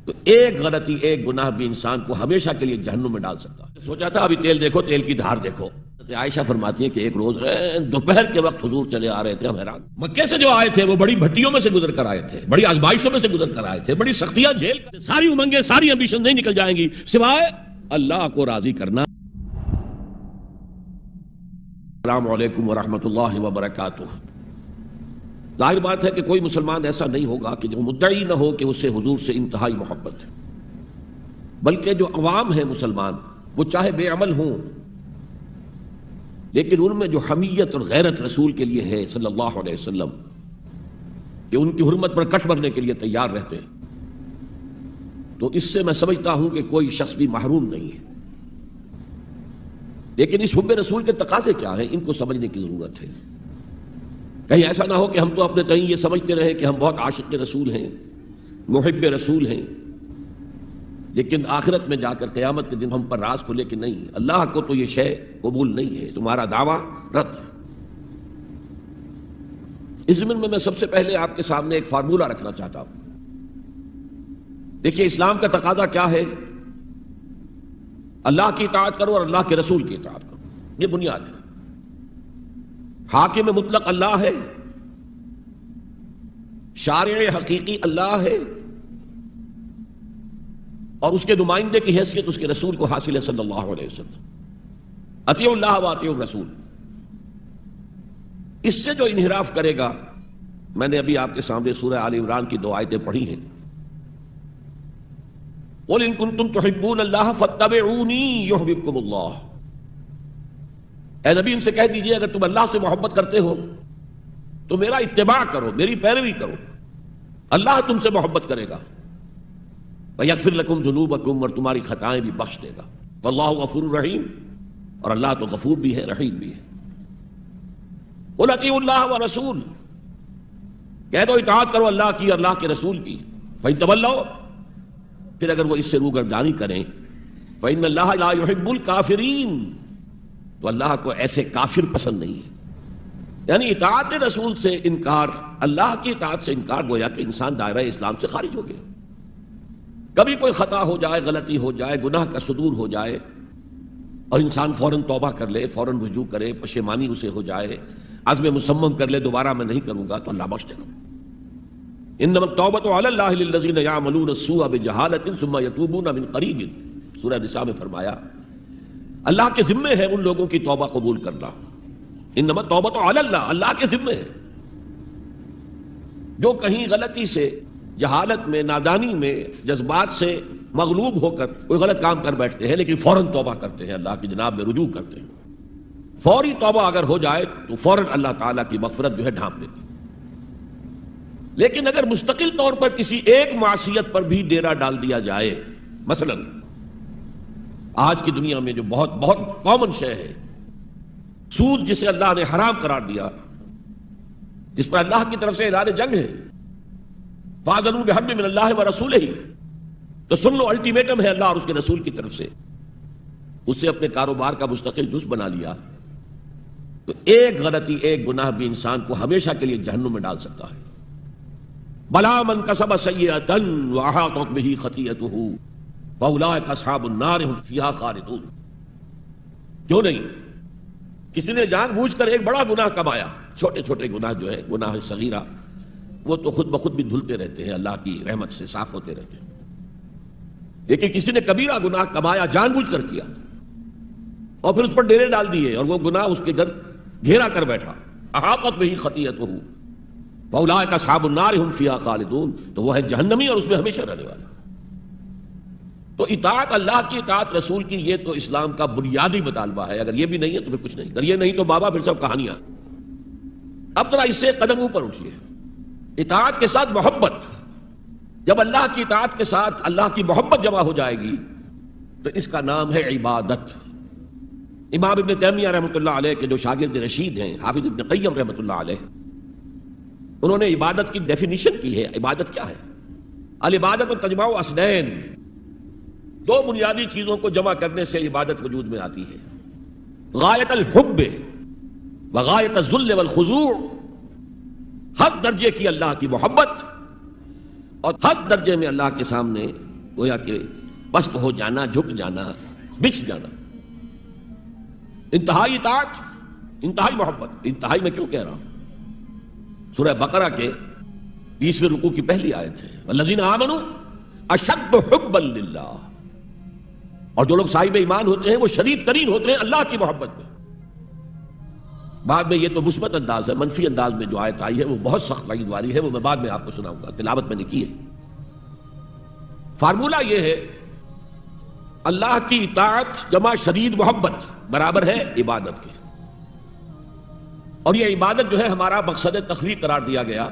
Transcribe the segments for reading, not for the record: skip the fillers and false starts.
تو ایک غلطی، ایک گناہ بھی انسان کو ہمیشہ کے لیے جہنم میں ڈال سکتا ہے۔ سوچا تھا ابھی تیل دیکھو، تیل کی دھار دیکھو۔ عائشہ فرماتی ہیں کہ ایک روز دوپہر کے وقت حضور چلے آ رہے تھے، ہم حیران، مکے سے جو آئے تھے وہ بڑی بھٹیوں میں سے گزر کر آئے تھے، بڑی آزمائشوں میں سے گزر کر آئے تھے، بڑی سختیاں جھیل کر، ساری امنگیں، ساری امبیشن نہیں نکل جائیں گی سوائے اللہ کو راضی کرنا۔ السلام علیکم ورحمۃ اللہ وبرکاتہ۔ ظاہر بات ہے کہ کوئی مسلمان ایسا نہیں ہوگا کہ جو مدعی نہ ہو کہ اسے حضور سے انتہائی محبت ہے، بلکہ جو عوام ہیں مسلمان، وہ چاہے بے عمل ہوں لیکن ان میں جو حمیت اور غیرت رسول کے لیے ہے صلی اللہ علیہ وسلم، کہ ان کی حرمت پر کٹ مرنے کے لیے تیار رہتے ہیں، تو اس سے میں سمجھتا ہوں کہ کوئی شخص بھی محروم نہیں ہے۔ لیکن اس حب رسول کے تقاضے کیا ہیں، ان کو سمجھنے کی ضرورت ہے۔ کہیں ایسا نہ ہو کہ ہم تو اپنے تئیں یہ سمجھتے رہیں کہ ہم بہت عاشق رسول ہیں، محب رسول ہیں، لیکن آخرت میں جا کر قیامت کے دن ہم پر راز کھلے کہ نہیں، اللہ کو تو یہ شے قبول نہیں ہے، تمہارا دعویٰ رد ہے۔ اس ضمن میں سب سے پہلے آپ کے سامنے ایک فارمولہ رکھنا چاہتا ہوں۔ دیکھیے، اسلام کا تقاضا کیا ہے؟ اللہ کی اطاعت کرو اور اللہ کے رسول کی اطاعت کرو، یہ بنیاد ہے۔ حاکم مطلق اللہ ہے، شارع حقیقی اللہ ہے، اور اس کے نمائندے کی حیثیت اس کے رسول کو حاصل ہے صلی اللہ علیہ وسلم۔ اطیعوا اللہ و اطیعوا الرسول۔ اس سے جو انحراف کرے گا، میں نے ابھی آپ کے سامنے سورہ آل عمران کی 2 آیتیں پڑھی ہیں، قُلْ إِن كُنتُمْ تُحِبُّونَ اللَّهَ فَاتَّبِعُونِي يُحْبِبْكُمُ اللَّهُ۔ اے نبی ان سے کہہ دیجئے اگر تم اللہ سے محبت کرتے ہو تو میرا اتباع کرو، میری پیروی کرو، اللہ تم سے محبت کرے گا۔ وَيَغْفِرْ لَكُمْ ذُنُوبَكُمْ، اور تمہاری خطائیں بھی بخش دے گا۔ وَاللَّهُ غَفُورٌ رَحِيمٌ، اور اللہ تو غفور بھی ہے، رحیم بھی ہے۔ قُلْ أَطِيعُوا اللَّهَ وَرَسُولَهُ، کہہ دو اطاعت کرو اللہ کی اور اللہ کے رسول کی۔ فَإِن تَوَلَّوْا، پھر اگر وہ اس سے روگردانی کریں، فَإِنَّ اللَّهَ لَا يُحِبُّ الْكَافِرِينَ، تو اللہ کو ایسے کافر پسند نہیں ہے۔ یعنی اطاعت رسول سے انکار، اللہ کی اطاعت سے انکار، گویا کہ انسان دائرہ اسلام سے خارج ہو گیا۔ کبھی کوئی خطا ہو جائے، غلطی ہو جائے، گناہ کا صدور ہو جائے، اور انسان فوراً توبہ کر لے، فوراً رجوع کرے، پشیمانی اسے ہو جائے، عزم مصمم کر لے دوبارہ میں نہیں کروں گا، تو اللہ بخش دے گا۔ انما التوبۃ علی اللہ للذین یعملون السوء بجہالۃ ثم یتوبون من قریب، سورہ نساء میں فرمایا اللہ کے ذمے ہے ان لوگوں کی توبہ قبول کرنا۔ انما التوبۃ علی اللہ، اللہ کے ذمے ہے۔ جو کہیں غلطی سے، جہالت میں، نادانی میں، جذبات سے مغلوب ہو کر کوئی غلط کام کر بیٹھتے ہیں، لیکن فوراً توبہ کرتے ہیں، اللہ کی جناب میں رجوع کرتے ہیں، فوری توبہ اگر ہو جائے تو فوراً اللہ تعالیٰ کی مغفرت جو ہے ڈھانپ لیتی۔ لیکن اگر مستقل طور پر کسی ایک معصیت پر بھی ڈیرا ڈال دیا جائے، مثلا آج کی دنیا میں جو بہت بہت کامن شے ہے، سود، جسے اللہ نے حرام قرار دیا، جس پر اللہ کی طرف سے اعلان جنگ ہے، فَأَذَنُوا بِحَرْبٍ مِّنَ اللَّهِ وَرَسُولِهِ، تو سن لو، الٹیمیٹم ہے اللہ اور اس کے رسول کی طرف سے۔ اسے اپنے کاروبار کا مستقل جز بنا لیا، تو ایک غلطی، ایک گناہ بھی انسان کو ہمیشہ کے لیے جہنم میں ڈال سکتا ہے۔ بَلَىٰ مَن كَسَبَ سَيِّئَةً وَأَحَاطَتْ بِهِ خَطِيئَتُهُ فَأُولَٰئِكَ أَصْحَابُ النَّارِ هُمْ فِيهَا خَالِدُونَ۔ کیوں نہیں؟ کسی نے جان بوجھ کر ایک بڑا گناہ کمایا، چھوٹے چھوٹے گناہ جو ہے، گناہ صغیرہ، وہ تو خود بخود بھی دھلتے رہتے ہیں، اللہ کی رحمت سے صاف ہوتے رہتے ہیں۔ لیکن کسی نے کبیرہ گناہ کمایا، جان بوجھ کر کیا، اور پھر اس پر ڈیرے ڈال دیے، اور وہ گناہ اس کے گرد گھیرا کر بیٹھا، احاطت بہ خطیئتہ فاولئک اصحاب النار هم فیہا خالدون، تو وہ ہے جہنمی اور اس میں ہمیشہ رہنے والا۔ تو اطاعت اللہ کی، اطاعت رسول کی، یہ تو اسلام کا بنیادی مطالبہ ہے۔ اگر یہ بھی نہیں ہے تو پھر کچھ نہیں، اگر یہ نہیں تو بابا پھر سب کہانیاں۔ اب ذرا اس سے قدم اوپر اٹھیے، اطاعت کے ساتھ محبت۔ جب اللہ کی اطاعت کے ساتھ اللہ کی محبت جمع ہو جائے گی تو اس کا نام ہے عبادت۔ امام ابن تیمیہ رحمۃ اللہ علیہ کے جو شاگرد رشید ہیں، حافظ ابن قیم رحمۃ اللہ علیہ، انہوں نے عبادت کی ڈیفینیشن کی ہے۔ عبادت کیا ہے؟ العبادت تجمع اصلین، 2 بنیادی چیزوں کو جمع کرنے سے عبادت وجود میں آتی ہے، غایت الحب وغایت الذل والخضوع، حد درجے کی اللہ کی محبت اور حد درجے میں اللہ کے سامنے گویا کہ پست ہو جانا، جھک جانا، بچھ جانا. انتہائی اطاعت، انتہائی محبت. انتہائی میں کیوں کہہ رہا ہوں؟ سورہ بقرہ کے 20ویں رکوع کی پہلی آیت ہے والذین آمنوا اشد حبا للہ. اور جو لوگ صاحب ایمان ہوتے ہیں وہ شدید ترین ہوتے ہیں اللہ کی محبت میں. بعد میں یہ تو مثبت انداز ہے، منفی انداز میں جو آیت آئی ہے وہ بہت سخت وعید والی ہے، وہ میں بعد میں آپ کو سناؤں گا، تلاوت میں نے کی ہے. فارمولہ یہ ہے اللہ کی اطاعت جمع شدید محبت برابر ہے عبادت کے. اور یہ عبادت جو ہے ہمارا مقصد تخلیق قرار دیا گیا.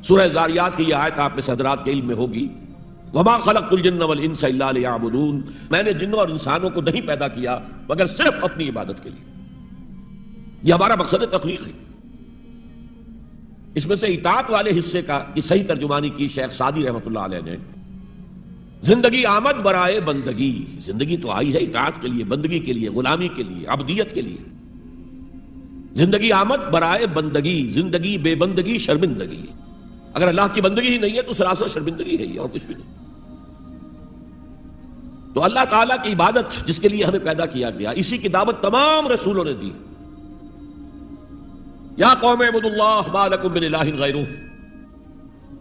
سورہ زاریات کی یہ آیت آپ میں حضرات کے علم میں ہوگی، وما خلقت الجن والانس الا لیعبدون. میں نے جنوں اور انسانوں کو نہیں پیدا کیا مگر صرف اپنی عبادت کے لیے. یہ ہمارا مقصد تخلیق ہے. اس میں سے اطاعت والے حصے کا کی صحیح ترجمانی کی شیخ سعدی رحمۃ اللہ علیہ نے، زندگی آمد برائے بندگی. زندگی تو آئی ہے اطاعت کے لیے، بندگی کے لیے، غلامی کے لیے، عبدیت کے لیے. زندگی آمد برائے بندگی، زندگی بے بندگی شرمندگی. اگر اللہ کی بندگی ہی نہیں ہے تو سراسر شرمندگی ہے اور کچھ بھی نہیں. تو اللہ تعالیٰ کی عبادت جس کے لیے ہمیں پیدا کیا گیا، اسی کی دعوت تمام رسولوں نے دی. یا قوم اعبدوا اللہ ما لکم من الہ غیرہ.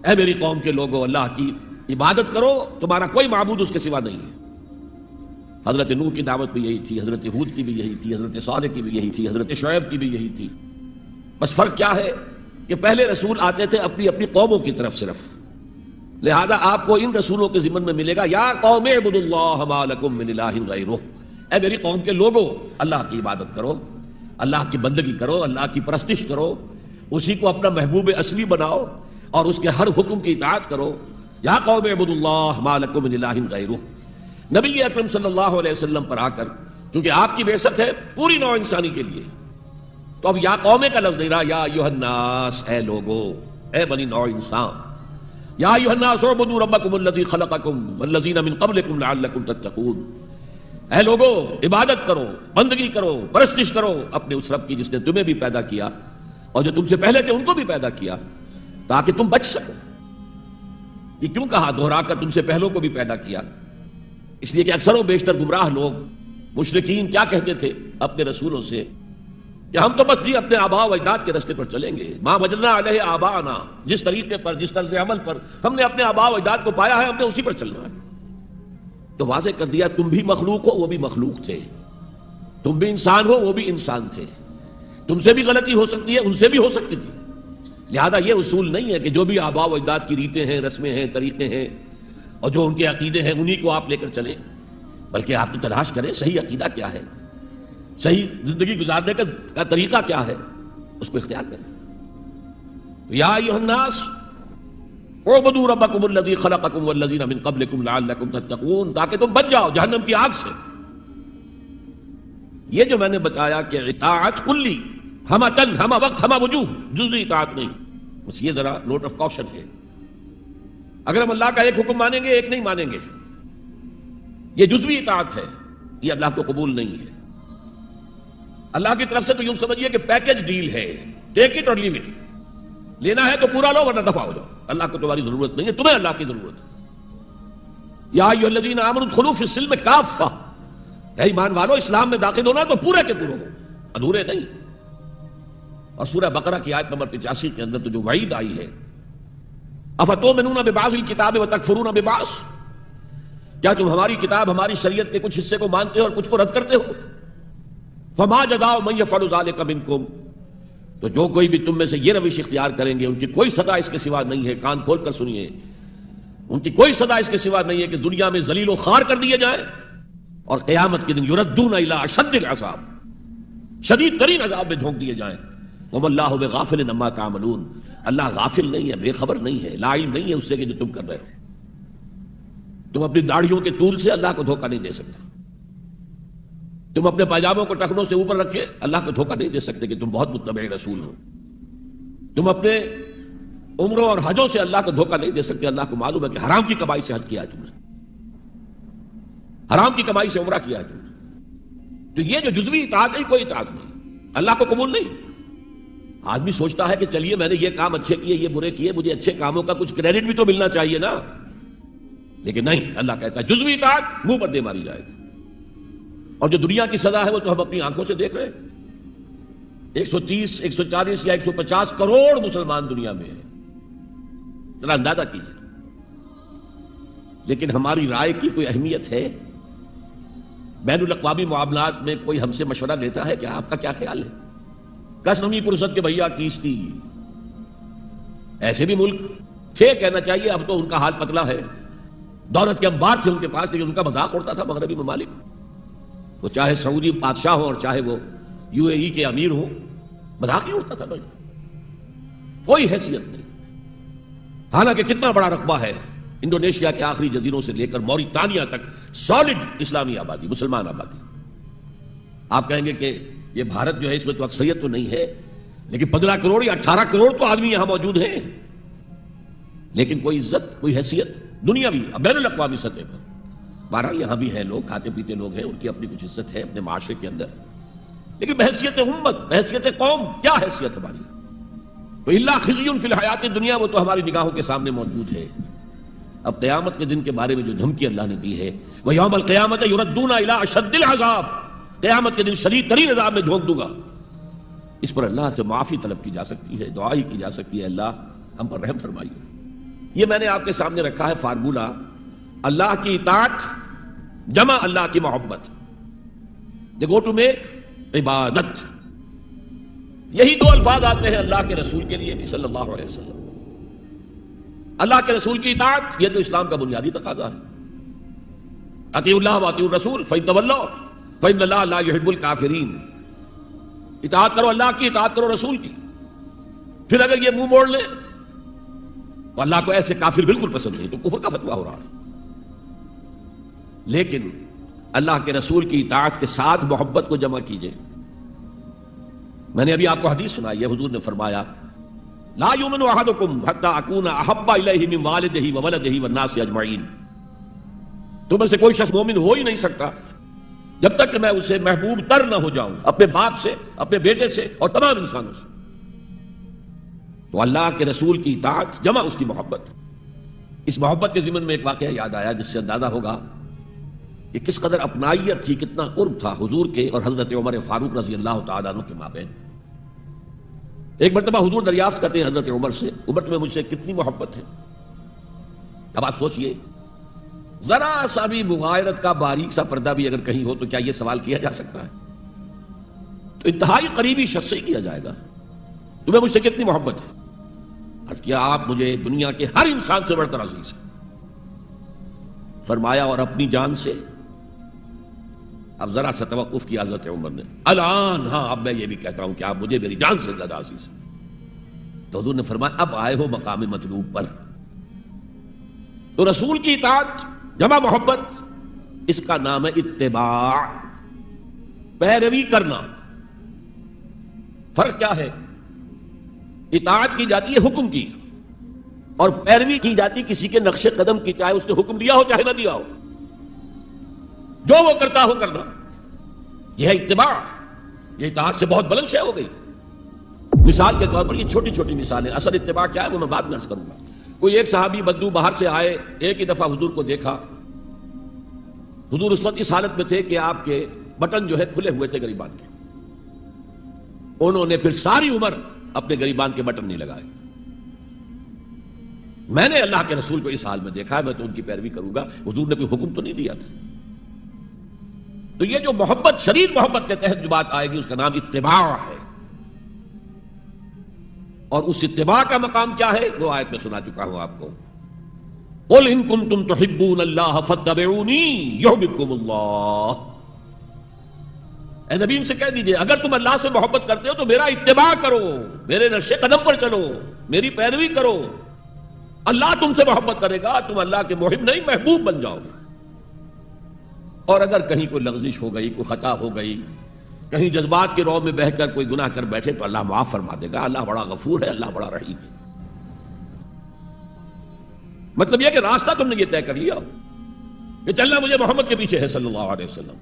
اے میری قوم کے لوگوں، اللہ کی عبادت کرو، تمہارا کوئی معبود اس کے سوا نہیں ہے. حضرت نوح کی دعوت بھی یہی تھی، حضرت ہود کی بھی یہی تھی، حضرت صالح کی بھی یہی تھی، حضرت شعیب کی بھی یہی تھی. بس فرق کیا ہے کہ پہلے رسول آتے تھے اپنی اپنی قوموں کی طرف صرف، لہذا آپ کو ان رسولوں کے ضمن میں ملے گا یا قوم اعبدوا اللہ ما لکم من الہ غیرہ. اے میری قوم کے لوگوں، اللہ کی عبادت کرو، اللہ کی بندگی کرو، اللہ کی پرستش کرو، اسی کو اپنا محبوب اصلی بناؤ اور اس کے ہر حکم کی اطاعت کرو. یا قوم اعبدوا اللہ ما لکم من الہ غیرہ. نبی اکرم صلی اللہ علیہ وسلم پر آ کر، کیونکہ آپ کی بعثت ہے پوری نوع انسانی کے لیے، تو اب یا قوم کا لفظ نہیں رہا، یا ایھا الناس، اے لوگو، اے بنی نوع انسان. یا ایھا الناس اعبدوا ربکم الذی خلقکم والذین من قبلکم لعلکم تتقون. اے لوگو، عبادت کرو، بندگی کرو، پرستش کرو اپنے اس رب کی جس نے تمہیں بھی پیدا کیا اور جو تم سے پہلے تھے ان کو بھی پیدا کیا تاکہ تم بچ سکو. یہ کیوں کہا دوہرا کر تم سے پہلوں کو بھی پیدا کیا؟ اس لیے کہ اکثر و بیشتر گمراہ لوگ مشرکین کیا کہتے تھے اپنے رسولوں سے کہ ہم تو بس اپنے آباء و اجداد کے راستے پر چلیں گے. ما وجدنا علیہ آباءنا، جس طریقے پر، جس طرز عمل پر ہم نے اپنے آباء و اجداد کو پایا ہے ہم نے اسی پر چلنا ہے. تو واضح کر دیا تم بھی مخلوق ہو، وہ بھی مخلوق تھے. تم بھی انسان ہو، وہ بھی انسان تھے. تم سے بھی غلطی ہو سکتی ہے، ان سے بھی ہو سکتی تھی. لہذا یہ اصول نہیں ہے کہ جو بھی آباء و اجداد کی ریتیں ہیں، رسمیں ہیں، طریقے ہیں اور جو ان کے عقیدے ہیں انہی کو آپ لے کر چلیں، بلکہ آپ تو تلاش کریں صحیح عقیدہ کیا ہے، صحیح زندگی گزارنے کا طریقہ کیا ہے، اس کو اختیار کریں. یا ایھا الناس اعبدوا ربکم الذی خلقکم والذین من قبلکم لعلکم تتقون، تاکہ تم بچ جاؤ جہنم کی آگ سے. یہ جو میں نے بتایا کہ اطاعت کلی، ہمہ تن، ہمہ وقت، ہمہ وجوہ، جزوی اطاعت نہیں، بس یہ ذرا نوٹ آف کاشن ہے. اگر ہم اللہ کا ایک حکم مانیں گے، ایک نہیں مانیں گے، یہ جزوی اطاعت ہے، یہ اللہ کو قبول نہیں ہے. اللہ کی طرف سے تو یوں سمجھیے کہ پیکج ڈیل ہے، ٹیک اٹ اور لیو اٹ. لینا ہے تو پورا لو ورنہ دفع ہو جاؤ. اللہ کو تمہاری ضرورت نہیں ہے، تمہیں اللہ کی ضرورت ہے. یا ایھا الذین آمنوا ادخلوا فی السلم کافہ، اے ایمان والو اسلام میں داخل ہونا تو پورے کے پورے ہو، ادھورے نہیں. اور سورہ بقرہ کی آیت نمبر 85 کے اندر تو جو وعید آئی ہے، افتؤمنون ببعض الکتاب وتکفرون ببعض، کیا تم ہماری کتاب، ہماری شریعت کے کچھ حصے کو مانتے ہو اور کچھ کو رد کرتے ہو؟ فما جزاء من یفعل ذلک منکم، تو جو کوئی بھی تم میں سے یہ روش اختیار کریں گے ان کی کوئی سزا اس کے سوا نہیں ہے. کان کھول کر سنیے، ان کی کوئی سزا اس کے سوا نہیں ہے کہ دنیا میں ذلیل و خوار کر دیے جائیں اور قیامت کے دن یردون الی اشد العذاب، شدید ترین عذاب میں جھونک دیے جائیں. وما اللہ بغافل عما تعملون، اللہ غافل نہیں ہے، بے خبر نہیں ہے، لا علم نہیں ہے اس سے کہ جو تم کر رہے ہو. تم اپنی داڑھیوں کے طول سے اللہ کو دھوکہ نہیں دے سکتے. تم اپنے پاجاموں کو ٹخنوں سے اوپر رکھے اللہ کو دھوکہ نہیں دے سکتے کہ تم بہت متبع رسول ہو. تم اپنے عمروں اور حجوں سے اللہ کو دھوکہ نہیں دے سکتے. اللہ کو معلوم ہے کہ حرام کی کمائی سے حج کیا ہے تم نے، حرام کی کمائی سے عمرہ کیا ہے تم نے. تو یہ جو جزوی اطاعت ہے کوئی اطاعت نہیں، اللہ کو قبول نہیں. آدمی سوچتا ہے کہ چلیے میں نے یہ کام اچھے کیے، یہ برے کیے، مجھے اچھے کاموں کا کچھ کریڈٹ بھی تو ملنا چاہیے نا. لیکن نہیں، اللہ کہتا ہے جزوی اطاعت منہ پر دے ماری جائے گی. اور جو دنیا کی سزا ہے وہ تو ہم اپنی آنکھوں سے دیکھ رہے ہیں. 130 140 یا 150 کروڑ مسلمان دنیا میں ہیں، ذرا اندازہ کیجیے. لیکن ہماری رائے کی کوئی اہمیت ہے؟ بین الاقوامی معاملات میں کوئی ہم سے مشورہ لیتا ہے کہ آپ کا کیا خیال ہے؟ کس نمی پرست کے بھیا کیستی. ایسے بھی ملک تھے، کہنا چاہیے اب تو ان کا حال پتلا ہے، دولت کے انبار تھے ان کے پاس، لیکن ان کا مذاق اڑتا تھا مغربی ممالک. وہ چاہے سعودی بادشاہ ہوں اور چاہے وہ UAE کے امیر ہوں، مذاق ہی اڑتا تھا بھائی، کوئی حیثیت نہیں. حالانکہ کتنا بڑا رقبہ ہے انڈونیشیا کے آخری جزیروں سے لے کر موریتانیہ تک، سالڈ اسلامی آبادی، مسلمان آبادی. آپ کہیں گے کہ یہ بھارت جو ہے اس میں تو اکثریت تو نہیں ہے، لیکن 15 کروڑ یا 18 کروڑ تو آدمی یہاں موجود ہیں. لیکن کوئی عزت، کوئی حیثیت دنیاوی بین الاقوامی سطح پر. بہرحال یہاں بھی ہیں لوگ، کھاتے پیتے لوگ ہیں، ان کی اپنی کچھ عزت ہے اپنے معاشرے کے اندر، لیکن بحیثیت امت، بحیثیت قوم کیا حیثیت ہماری؟ تو الا خزی فی الحیات دنیا، وہ تو ہماری نگاہوں کے سامنے موجود ہے. اب قیامت کے دن کے بارے میں جو دھمکی اللہ نے دی ہے، وہ یوم القیامت یردون الی اشد العذاب، قیامت کے دن شدید ترین عذاب میں جھونک دوں گا. اس پر اللہ سے معافی طلب کی جا سکتی ہے، دعا ہی کی جا سکتی ہے، اللہ ہم پر رحم فرمائیے. یہ میں نے آپ کے سامنے رکھا ہے فارمولہ، اللہ کی اطاعت جمع اللہ کی محبت. دے گو ٹو میک عبادت. یہی دو الفاظ آتے ہیں اللہ کے رسول کے لیے بھی صلی اللہ علیہ وسلم. اللہ کے رسول کی اطاعت یہ تو اسلام کا بنیادی تقاضا ہے. اطیعوا اللہ واطیعوا الرسول فإن تولوا فإن اللہ لا يحب الکافرین. اطاعت کرو اللہ کی، اطاعت کرو رسول کی. پھر اگر یہ منہ موڑ لیں تو اللہ کو ایسے کافر بالکل پسند نہیں، تو کفر کا فتویٰ ہو رہا ہے. لیکن اللہ کے رسول کی اطاعت کے ساتھ محبت کو جمع کیجئے. میں نے ابھی آپ کو حدیث سنائی ہے، حضور نے فرمایا لا یؤمن احدکم حتی اکون احب الیہ من والدہ وولدہ والناس اجمعین. تم میں سے کوئی شخص مومن ہو ہی نہیں سکتا جب تک کہ میں اسے محبوب تر نہ ہو جاؤں، اپنے باپ سے، اپنے بیٹے سے اور تمام انسانوں سے. تو اللہ کے رسول کی اطاعت جمع اس کی محبت. اس محبت کے ضمن میں ایک واقعہ یاد آیا جس سے اندازہ ہوگا کہ کس قدر اپنائیت تھی، کتنا قرب تھا حضور کے اور حضرت عمر فاروق رضی اللہ تعالیٰ عنہ کے مابین. ایک مرتبہ حضور دریافت کرتے ہیں حضرت عمر سے، عمر تمہیں مجھ سے کتنی محبت ہے؟ اب آپ سوچئے، ذرا سا بھی مغایرت کا باریک سا پردہ بھی اگر کہیں ہو تو کیا یہ سوال کیا جا سکتا ہے؟ تو انتہائی قریبی شخص سے ہی کیا جائے گا، تمہیں مجھ سے کتنی محبت ہے؟ عرض کیا آپ مجھے دنیا کے ہر انسان سے بڑھ کر عزیز ہیں. فرمایا اور اپنی جان سے؟ اب ذرا سا توقف کیا حضرت عمر نے. الان ہاں، اب میں یہ بھی کہتا ہوں کہ آپ مجھے میری جان سے زیادہ عزیز ہیں. تو حضور نے فرمایا اب آئے ہو مقام مطلوب پر. تو رسول کی اطاعت جمع محبت، اس کا نام ہے اتباع، پیروی کرنا. فرق کیا ہے؟ اطاعت کی جاتی ہے حکم کی، اور پیروی کی جاتی کسی کے نقش قدم کی، چاہے اس نے حکم دیا ہو چاہے نہ دیا ہو، جو وہ کرتا ہو کرنا. یہ ہے اتباع. یہ اطاعت سے بہت بلند شے ہو گئی. مثال کے طور پر یہ چھوٹی چھوٹی مثالیں، اصل اتباع کیا ہے وہ میں بعد میں عرض کروں گا. کوئی ایک صحابی بدو باہر سے آئے، ایک ہی دفعہ حضور کو دیکھا. حضور اس وقت اس حالت میں تھے کہ آپ کے بٹن جو ہے کھلے ہوئے تھے گریبان کے. انہوں نے پھر ساری عمر اپنے گریبان کے بٹن نہیں لگائے. میں نے اللہ کے رسول کو اس حال میں دیکھا ہے، میں تو ان کی پیروی کروں گا. حضور نے کوئی حکم تو نہیں دیا تھا. تو یہ جو محبت، شدید محبت کے تحت جو بات آئے گی، اس کا نام اتباع ہے. اور اس اتباع کا مقام کیا ہے وہ آیت میں سنا چکا ہوں آپ کو. قل ان کنتم تحبون اللہ فاتبعونی یحببکم اللہ. اے نبی ان سے کہہ دیجئے اگر تم اللہ سے محبت کرتے ہو تو میرا اتباع کرو، میرے نقش قدم پر چلو، میری پیروی کرو. اللہ تم سے محبت کرے گا، تم اللہ کے محب نہیں محبوب بن جاؤ گے. اور اگر کہیں کوئی لغزش ہو گئی، کوئی خطا ہو گئی، کہیں جذبات کے رو میں بہہ کر کوئی گناہ کر بیٹھے تو اللہ معاف فرما دے گا. اللہ بڑا غفور ہے، اللہ بڑا رحیم ہے. مطلب یہ کہ راستہ تم نے یہ طے کر لیا ہو کہ چلنا مجھے محمد کے پیچھے ہے صلی اللہ علیہ وسلم.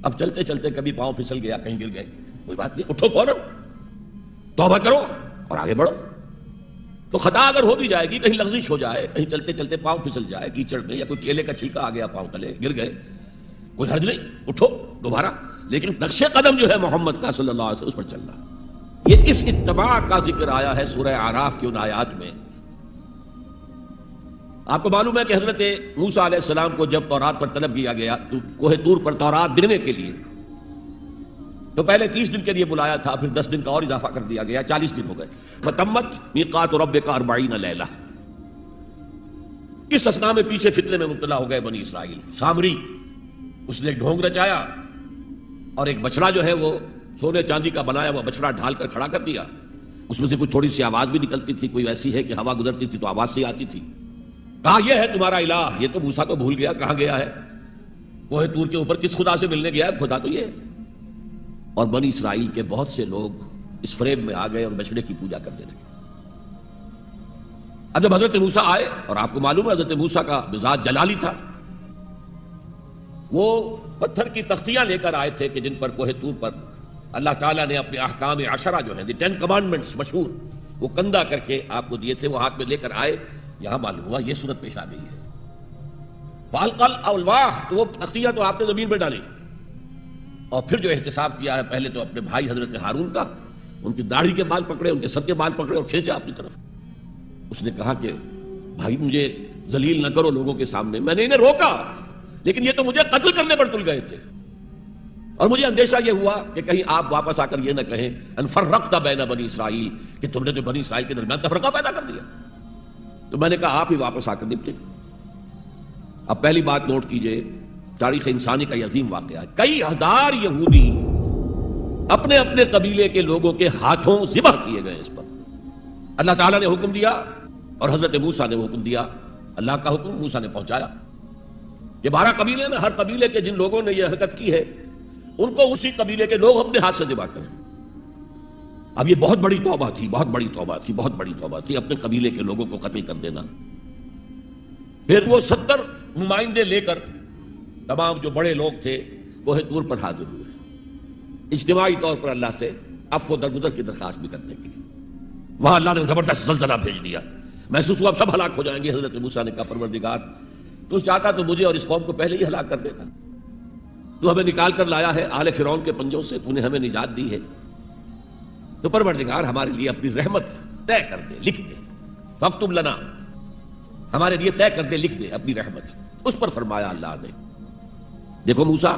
اب چلتے چلتے کبھی پاؤں پھسل گیا، کہیں گر گئے، کوئی بات نہیں، اٹھو فوراً توبہ کرو اور آگے بڑھو. تو خطا اگر ہو بھی جائے گی، کہیں لغزش ہو جائے، کہیں چلتے چلتے پاؤں پھسل جائے کیچڑ میں، یا کوئی کیلے کا چھلکا آ گیا پاؤں تلے گر گئے، کوئی حرج نہیں، اٹھو دوبارہ، لیکن نقش قدم جو ہے محمد کا صلی اللہ علیہ وسلم اس پر چلنا۔ یہ اس اتباع کا ذکر آیا ہے سورہ اعراف کی ان آیات میں۔ آپ کو معلوم ہے کہ حضرت موسیٰ علیہ السلام کو جب تورات پر طلب کیا گیا تو کوہ طور پر تورات گرنے کے لیے، تو پہلے 30 دن کے لیے بلایا تھا، پھر 10 دن کا اور اضافہ کر دیا گیا، 40 دن ہو گئے۔ فتمت میقات ربک 40 لیلہ۔ اس اثنا میں پیچھے فتنے میں مبتلا ہو گئے بنی اسرائیل۔ سامری اس نے ڈھونگ رچایا اور ایک بچڑا جو ہے وہ سونے چاندی کا بنایا ہوا بچڑا ڈھال کر کھڑا کر دیا، اس میں سے کوئی تھوڑی سی آواز بھی نکلتی تھی، کوئی ایسی ہے کہ ہوا گزرتی تھی تو آواز سے آتی تھی۔ کہا یہ ہے تمہارا الہ، یہ تو موسیٰ کو بھول گیا، کہاں گیا ہے؟ کوہ طور کے اوپر کس خدا سے ملنے گیا ہے؟ خدا تو یہ ہے۔ اور بنی اسرائیل کے بہت سے لوگ اس فریب میں آ گئے اور بچڑے کی پوجا کرنے لگے۔ اب جب حضرت موسیٰ آئے، اور آپ کو معلوم ہے حضرت موسیٰ کا مزاج جلالی تھا، وہ پتھر کی تختیاں لے کر آئے تھے کہ جن پر کوہ طور پر اللہ تعالیٰ نے اپنے احکام عشرہ جو ہیں دی 10 کمانڈمنٹس مشہور، وہ کندہ کر کے آپ کو دیے تھے، وہ ہاتھ میں لے کر آئے۔ یہاں معلوم ہوا یہ صورت پیش آ گئی ہے۔ فَأَلْقَى الْأَلْوَاحَ، تو وہ تختیاں تو آپ نے زمین پہ ڈالی، اور پھر جو احتساب کیا ہے، پہلے تو اپنے بھائی حضرت ہارون کا، ان کی داڑھی کے بال پکڑے، ان کے سر کے بال پکڑے اور کھینچا اپنی طرف۔ اس نے کہا کہ بھائی مجھے ذلیل نہ کرو لوگوں کے سامنے، میں نے انہیں روکا لیکن یہ تو مجھے قتل کرنے پر تل گئے تھے، اور مجھے اندیشہ یہ ہوا کہ کہیں آپ واپس آ کر یہ نہ کہیں ان فرقت بین بنی اسرائیل، کہ تم نے جو بنی اسرائیل کے درمیان تفرقہ پیدا کر دیا۔ تو میں نے کہا آپ ہی واپس آ کر نپٹیں۔ اب پہلی بات نوٹ کیجئے، تاریخ انسانی کا یہ عظیم واقعہ ہے، کئی ہزار یہودی اپنے اپنے قبیلے کے لوگوں کے ہاتھوں ذبح کیے گئے۔ اس پر اللہ تعالیٰ نے حکم دیا اور حضرت موسیٰ نے وہ حکم دیا، اللہ کا حکم موسیٰ نے پہنچایا کہ 12 قبیلے میں ہر قبیلے کے جن لوگوں نے یہ حرکت کی ہے ان کو اسی قبیلے کے لوگ اپنے ہاتھ سے ذبح کریں۔ اب یہ بہت بڑی توبہ تھی، بہت بڑی توبہ تھی، بہت بڑی توبہ تھی، اپنے قبیلے کے لوگوں کو قتل کر دینا۔ پھر وہ 70 نمائندے لے کر تمام جو بڑے لوگ تھے کوہ طور پر حاضر ہوئے، اجتماعی طور پر اللہ سے عفو و درگزر کی درخواست بھی کرنے کے لیے۔ وہاں اللہ نے زبردست زلزلہ بھیج دیا، محسوس ہوا اب سب ہلاک ہو جائیں گے۔ حضرت موسیٰ نے کہا پروردگار تو چاہتا تو مجھے اور اس قوم کو پہلے ہی ہلاک کر دیتا، تو ہمیں نکال کر لایا ہے آل فرعون کے پنجوں سے، تو نے ہمیں نجات دی ہے، تو پروردگار ہمارے لیے اپنی رحمت طے کر دے، لکھ دے، فاکتب لنا، ہمارے لیے طے کر دے، لکھ دے اپنی رحمت۔ اس پر فرمایا اللہ نے دیکھو موسیٰ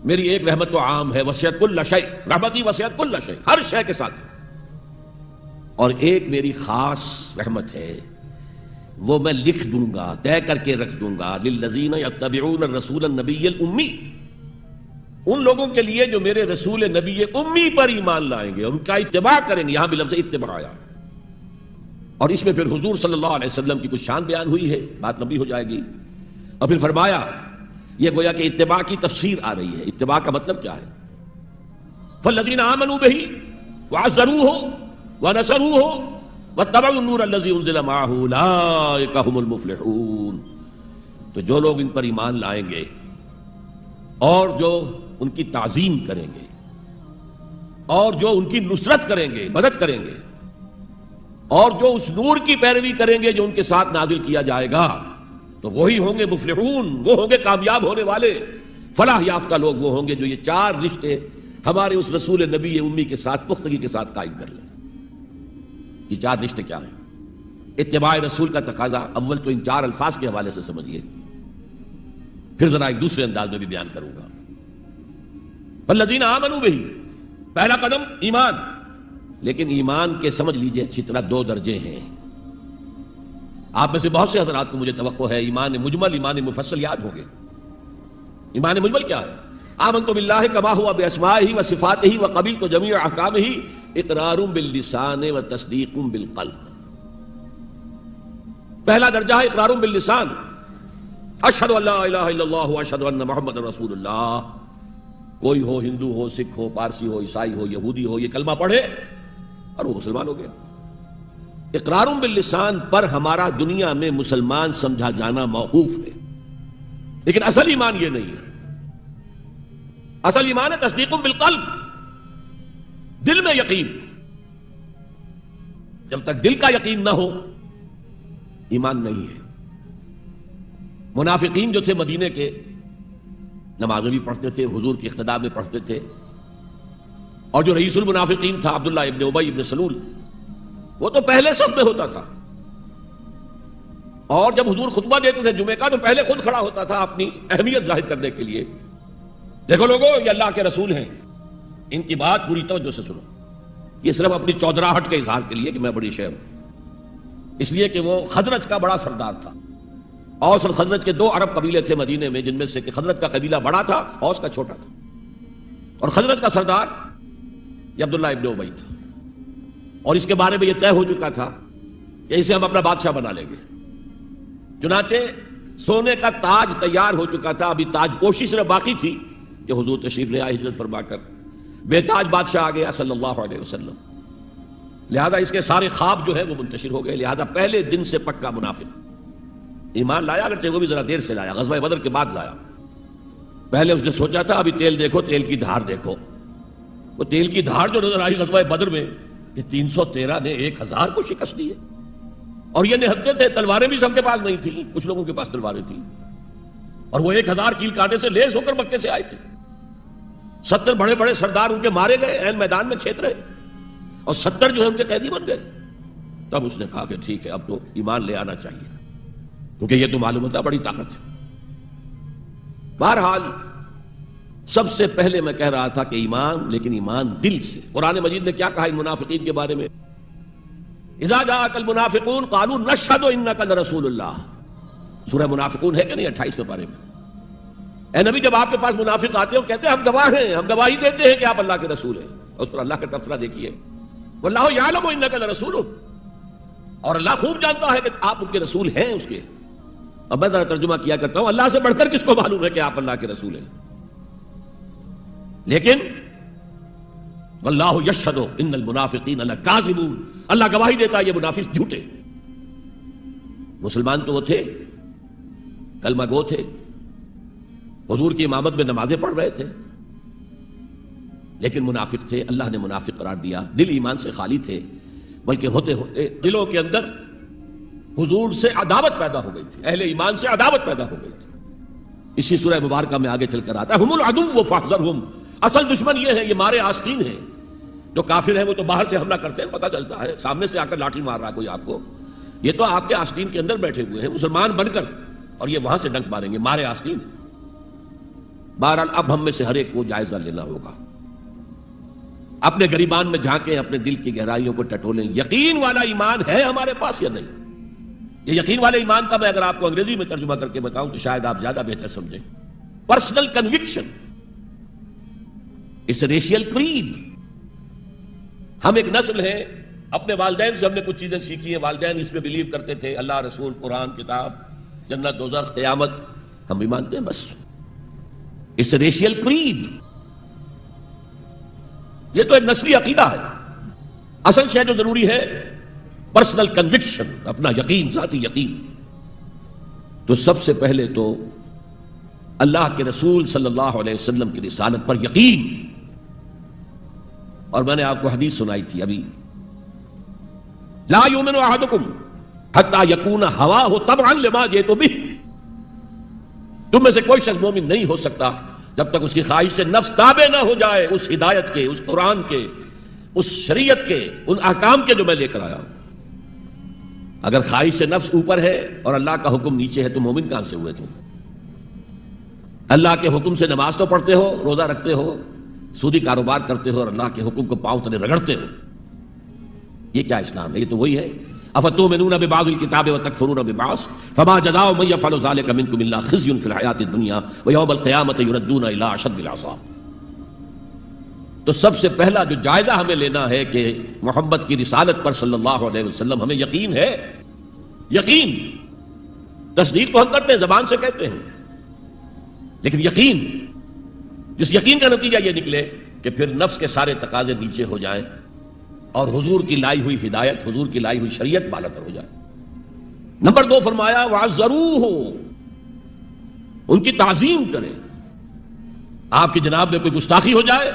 میری ایک رحمت تو عام ہے، وسعت کل شیء، رحمتی وسعت کل شیء، ہر شے کے ساتھ، اور ایک میری خاص رحمت ہے وہ میں لکھ دوں گا، طے کر کے رکھ دوں گا، للذین یتبعون الرسول النبی الامی، ان لوگوں کے لیے جو میرے رسول نبی امی پر ایمان لائیں گے، ان کا اتباع کریں گے۔ یہاں بھی لفظ اتباع آیا، اور اس میں پھر حضور صلی اللہ علیہ وسلم کی کچھ شان بیان ہوئی ہے، بات لمبی ہو جائے گی۔ اور پھر فرمایا یہ گویا کہ اتباع کی تفسیر آ رہی ہے۔ اتباع کا مطلب کیا ہے؟ فالذین آمنوا بہ وعزروہ ونصروہ واتبعوا النور الذی انزل معہ اولئک ھم المفلحون، تو جو لوگ ان پر ایمان لائیں گے اور جو ان کی تعظیم کریں گے اور جو ان کی نصرت کریں گے، مدد کریں گے، اور جو اس نور کی پیروی کریں گے جو ان کے ساتھ نازل کیا جائے گا، تو وہی ہوں گے مفلحون، وہ ہوں گے کامیاب ہونے والے، فلاح یافتہ لوگ وہ ہوں گے جو یہ 4 رشتے ہمارے اس رسول نبی امی کے ساتھ پختگی کے ساتھ قائم کر لیں۔ یہ 4 رشتے کیا ہیں؟ اتباع رسول کا تقاضا اول تو ان 4 الفاظ کے حوالے سے سمجھیے، پھر ذرا ایک دوسرے انداز میں بھی بیان کروں گا۔ فالذین آمنوا بہ، پہلا قدم ایمان، لیکن ایمان کے سمجھ لیجئے اچھی طرح 2 درجے ہیں۔ آپ میں سے بہت سے حضرات کو مجھے توقع ہے ایمان مجمل، ایمان مفصل یاد ہوگے۔ ایمان مجمل کیا ہے؟ آمنت باللہ کما ہوا باسمائہ و صفاتہ و قبلت جمیع احکامہ اقرار باللسان و تصدیق بالقلب۔ پہلا درجہ ہے اقرار باللسان، اشہد ان لا الہ الا اللہ و اشہد ان محمد رسول اللہ۔ کوئی ہو، ہندو ہو، سکھ ہو، پارسی ہو، عیسائی ہو، یہودی ہو، یہ کلمہ پڑھے اور وہ مسلمان ہو گیا۔ اقرار باللسان پر ہمارا دنیا میں مسلمان سمجھا جانا موقوف ہے، لیکن اصل ایمان یہ نہیں ہے۔ اصل ایمان ہے تصدیق بالقلب، دل میں یقین۔ جب تک دل کا یقین نہ ہو ایمان نہیں ہے۔ منافقین جو تھے مدینے کے، نمازیں بھی پڑھتے تھے، حضور کی اقتداء میں پڑھتے تھے، اور جو رئیس المنافقین تھا عبداللہ ابن ابی ابن سلول، وہ تو پہلے صف میں ہوتا تھا، اور جب حضور خطبہ دیتے تھے جمعے کا تو پہلے خود کھڑا ہوتا تھا اپنی اہمیت ظاہر کرنے کے لیے۔ دیکھو لوگو، یہ اللہ کے رسول ہیں، ان کی بات پوری توجہ سے سنو۔ یہ صرف اپنی چودراہٹ کے اظہار کے لیے کہ میں بڑی شے ہوں، اس لیے کہ وہ خزرج کا بڑا سردار تھا۔ اوس اور خزرج کے 2 عرب قبیلے تھے مدینے میں، جن میں سے کہ خزرج کا قبیلہ بڑا تھا، اوس کا چھوٹا تھا، اور خزرج کا سردار یہ عبداللہ ابن ابی تھا، اور اس کے بارے میں یہ طے ہو چکا تھا کہ اسے ہم اپنا بادشاہ بنا لیں گے۔ چنانچہ سونے کا تاج تیار ہو چکا تھا، ابھی تاج پوشی صرف باقی تھی کہ حضور تشریف لے آئے ہجرت فرما کر، بے تاج بادشاہ آ گیا صلی اللہ علیہ وسلم۔ لہذا اس کے سارے خواب جو ہے وہ منتشر ہو گئے، لہذا پہلے دن سے پکا منافق ایمان لایا، اگرچہ وہ بھی ذرا دیر سے لایا، غزوہ بدر کے بعد لایا۔ پہلے اس نے سوچا تھا ابھی تیل دیکھو، تیل کی دھار دیکھو، وہ تیل کی دھار جو نظر آئی غزوہ بدر میں کہ 313 نے 1000 کو شکست دی ہے، اور یہ نہتے تھے، تلواریں بھی سب کے پاس نہیں تھیں، کچھ لوگوں کے پاس تلواریں تھیں، اور وہ 1000 کیل کانٹے سے لیس ہو کر مکے سے آئے تھے۔ 70 بڑے بڑے سردار ان کے مارے گئے، عین میدان میں کھیت رہے، اور 70 جو ہے ان کے قیدی بن گئے۔ تب اس نے کہا کہ ٹھیک ہے، اب تو ایمان لے آنا چاہیے، کیونکہ یہ تو معلوم ہوتا بڑی طاقت ہے۔ بہرحال سب سے پہلے میں کہہ رہا تھا کہ ایمان، لیکن ایمان دل سے۔ قرآن مجید نے کیا کہا ان منافقین کے بارے میں؟ اذا جاءك المنافقون قالوا نشهد انك لرسول اللہ، سورہ منافقون ہے کہ نہیں 28ویں پارے میں؟ اے نبی، جب آپ کے پاس منافق آتے ہیں اور کہتے ہیں ہم گواہ ہیں، ہم گواہی دیتے ہیں کہ آپ اللہ کے رسول ہیں، اس پر اللہ کا تبصرہ دیکھیے، واللہ یعلم انک لرسولہ، اور اللہ خوب جانتا ہے کہ آپ ان کے رسول ہیں اس کے۔ اب میں ذرا ترجمہ کیا کرتا ہوں، اللہ سے بڑھ کر کس کو معلوم ہے کہ آپ اللہ کے رسول ہیں؟ لیکن واللہ یشہد ان المنافقین لکاذبون، اللہ گواہی دیتا ہے یہ منافق جھوٹے۔ مسلمان تو وہ تھے، کلمہ گو تھے، حضور کی امامت میں نمازیں پڑھ رہے تھے، لیکن منافق تھے، اللہ نے منافق قرار دیا، دل ایمان سے خالی تھے، بلکہ ہوتے ہوتے دلوں کے اندر حضور سے عداوت پیدا ہو گئی تھی، اہل ایمان سے عداوت پیدا ہو گئی تھی۔ اسی سورہ مبارکہ میں آگے چل کر آتا ہے ہم العدو فاحذرہم، اصل دشمن یہ ہے، یہ مارے آستین ہیں۔ جو کافر ہیں وہ تو باہر سے حملہ کرتے ہیں، پتہ چلتا ہے، سامنے سے آ کر لاٹھی مار رہا کوئی آپ کو، یہ تو آپ کے آستین کے اندر بیٹھے ہوئے ہیں مسلمان بن کر، اور یہ وہاں سے ڈنک ماریں گے، مارے آستین۔ بہرحال اب ہم میں سے ہر ایک کو جائزہ لینا ہوگا، اپنے گریبان میں جھانکیں، اپنے دل کی گہرائیوں کو ٹٹولیں، یقین والا ایمان ہے ہمارے پاس یا نہیں؟ یہ یقین والے ایمان کا میں اگر آپ کو انگریزی میں ترجمہ کر کے بتاؤں تو شاید آپ زیادہ بہتر سمجھیں۔ Personal conviction, it's a racial creed. ہم ایک نسل ہیں، اپنے والدین سے ہم نے کچھ چیزیں سیکھی ہیں، والدین اس میں بلیو کرتے تھے، اللہ، رسول، قرآن، کتاب، جنت، دوزخ، قیامت، ہم بھی مانتے ہیں، بس اٹس اے ریشیل کریڈ۔ یہ تو ایک نسلی عقیدہ ہے۔ اصل شے جو ضروری ہے پرسنل کنوکشن، اپنا یقین، ذاتی یقین۔ تو سب سے پہلے تو اللہ کے رسول صلی اللہ علیہ وسلم کی رسالت پر یقین۔ اور میں نے آپ کو حدیث سنائی تھی ابھی، لا یؤمن احدکم حتی یکون ہواہ تبعا لما جئت بہ، تم میں سے کوئی شخص مومن نہیں ہو سکتا جب تک اس کی خواہش سے نفس تابع نہ ہو جائے اس ہدایت کے، اس قرآن کے، اس شریعت کے، ان احکام کے جو میں لے کر آیا ہوں۔ اگر خواہش سے نفس اوپر ہے اور اللہ کا حکم نیچے ہے تو مومن کہاں سے ہوئے تم؟ اللہ کے حکم سے نماز تو پڑھتے ہو، روزہ رکھتے ہو، سودی کاروبار کرتے ہو، اور اللہ کے حکم کو پاؤں تلے رگڑتے ہو، یہ کیا اسلام ہے؟ یہ تو وہی ہے، افتؤمنون ببعض الکتاب وتکفرون ببعض فما جزاء من يفعل ذلك منكم الا خزي في الحیاۃ الدنیا ویوم القیامۃ یردون الی اشد العذاب۔ تو سب سے پہلا جو جائزہ ہمیں لینا ہے کہ محمد کی رسالت پر صلی اللہ علیہ وسلم ہمیں یقین ہے۔ یقین، تصدیق تو ہم کرتے ہیں، زبان سے کہتے ہیں، لیکن یقین، جس یقین کا نتیجہ یہ نکلے کہ پھر نفس کے سارے تقاضے نیچے ہو جائیں اور حضور کی لائی ہوئی ہدایت، حضور کی لائی ہوئی شریعت بالا تر ہو جائے۔ نمبر 2 فرمایا وَعَزَّرُوهُ، ان کی تعظیم کریں۔ آپ کی جناب میں کوئی گستاخی ہو جائے،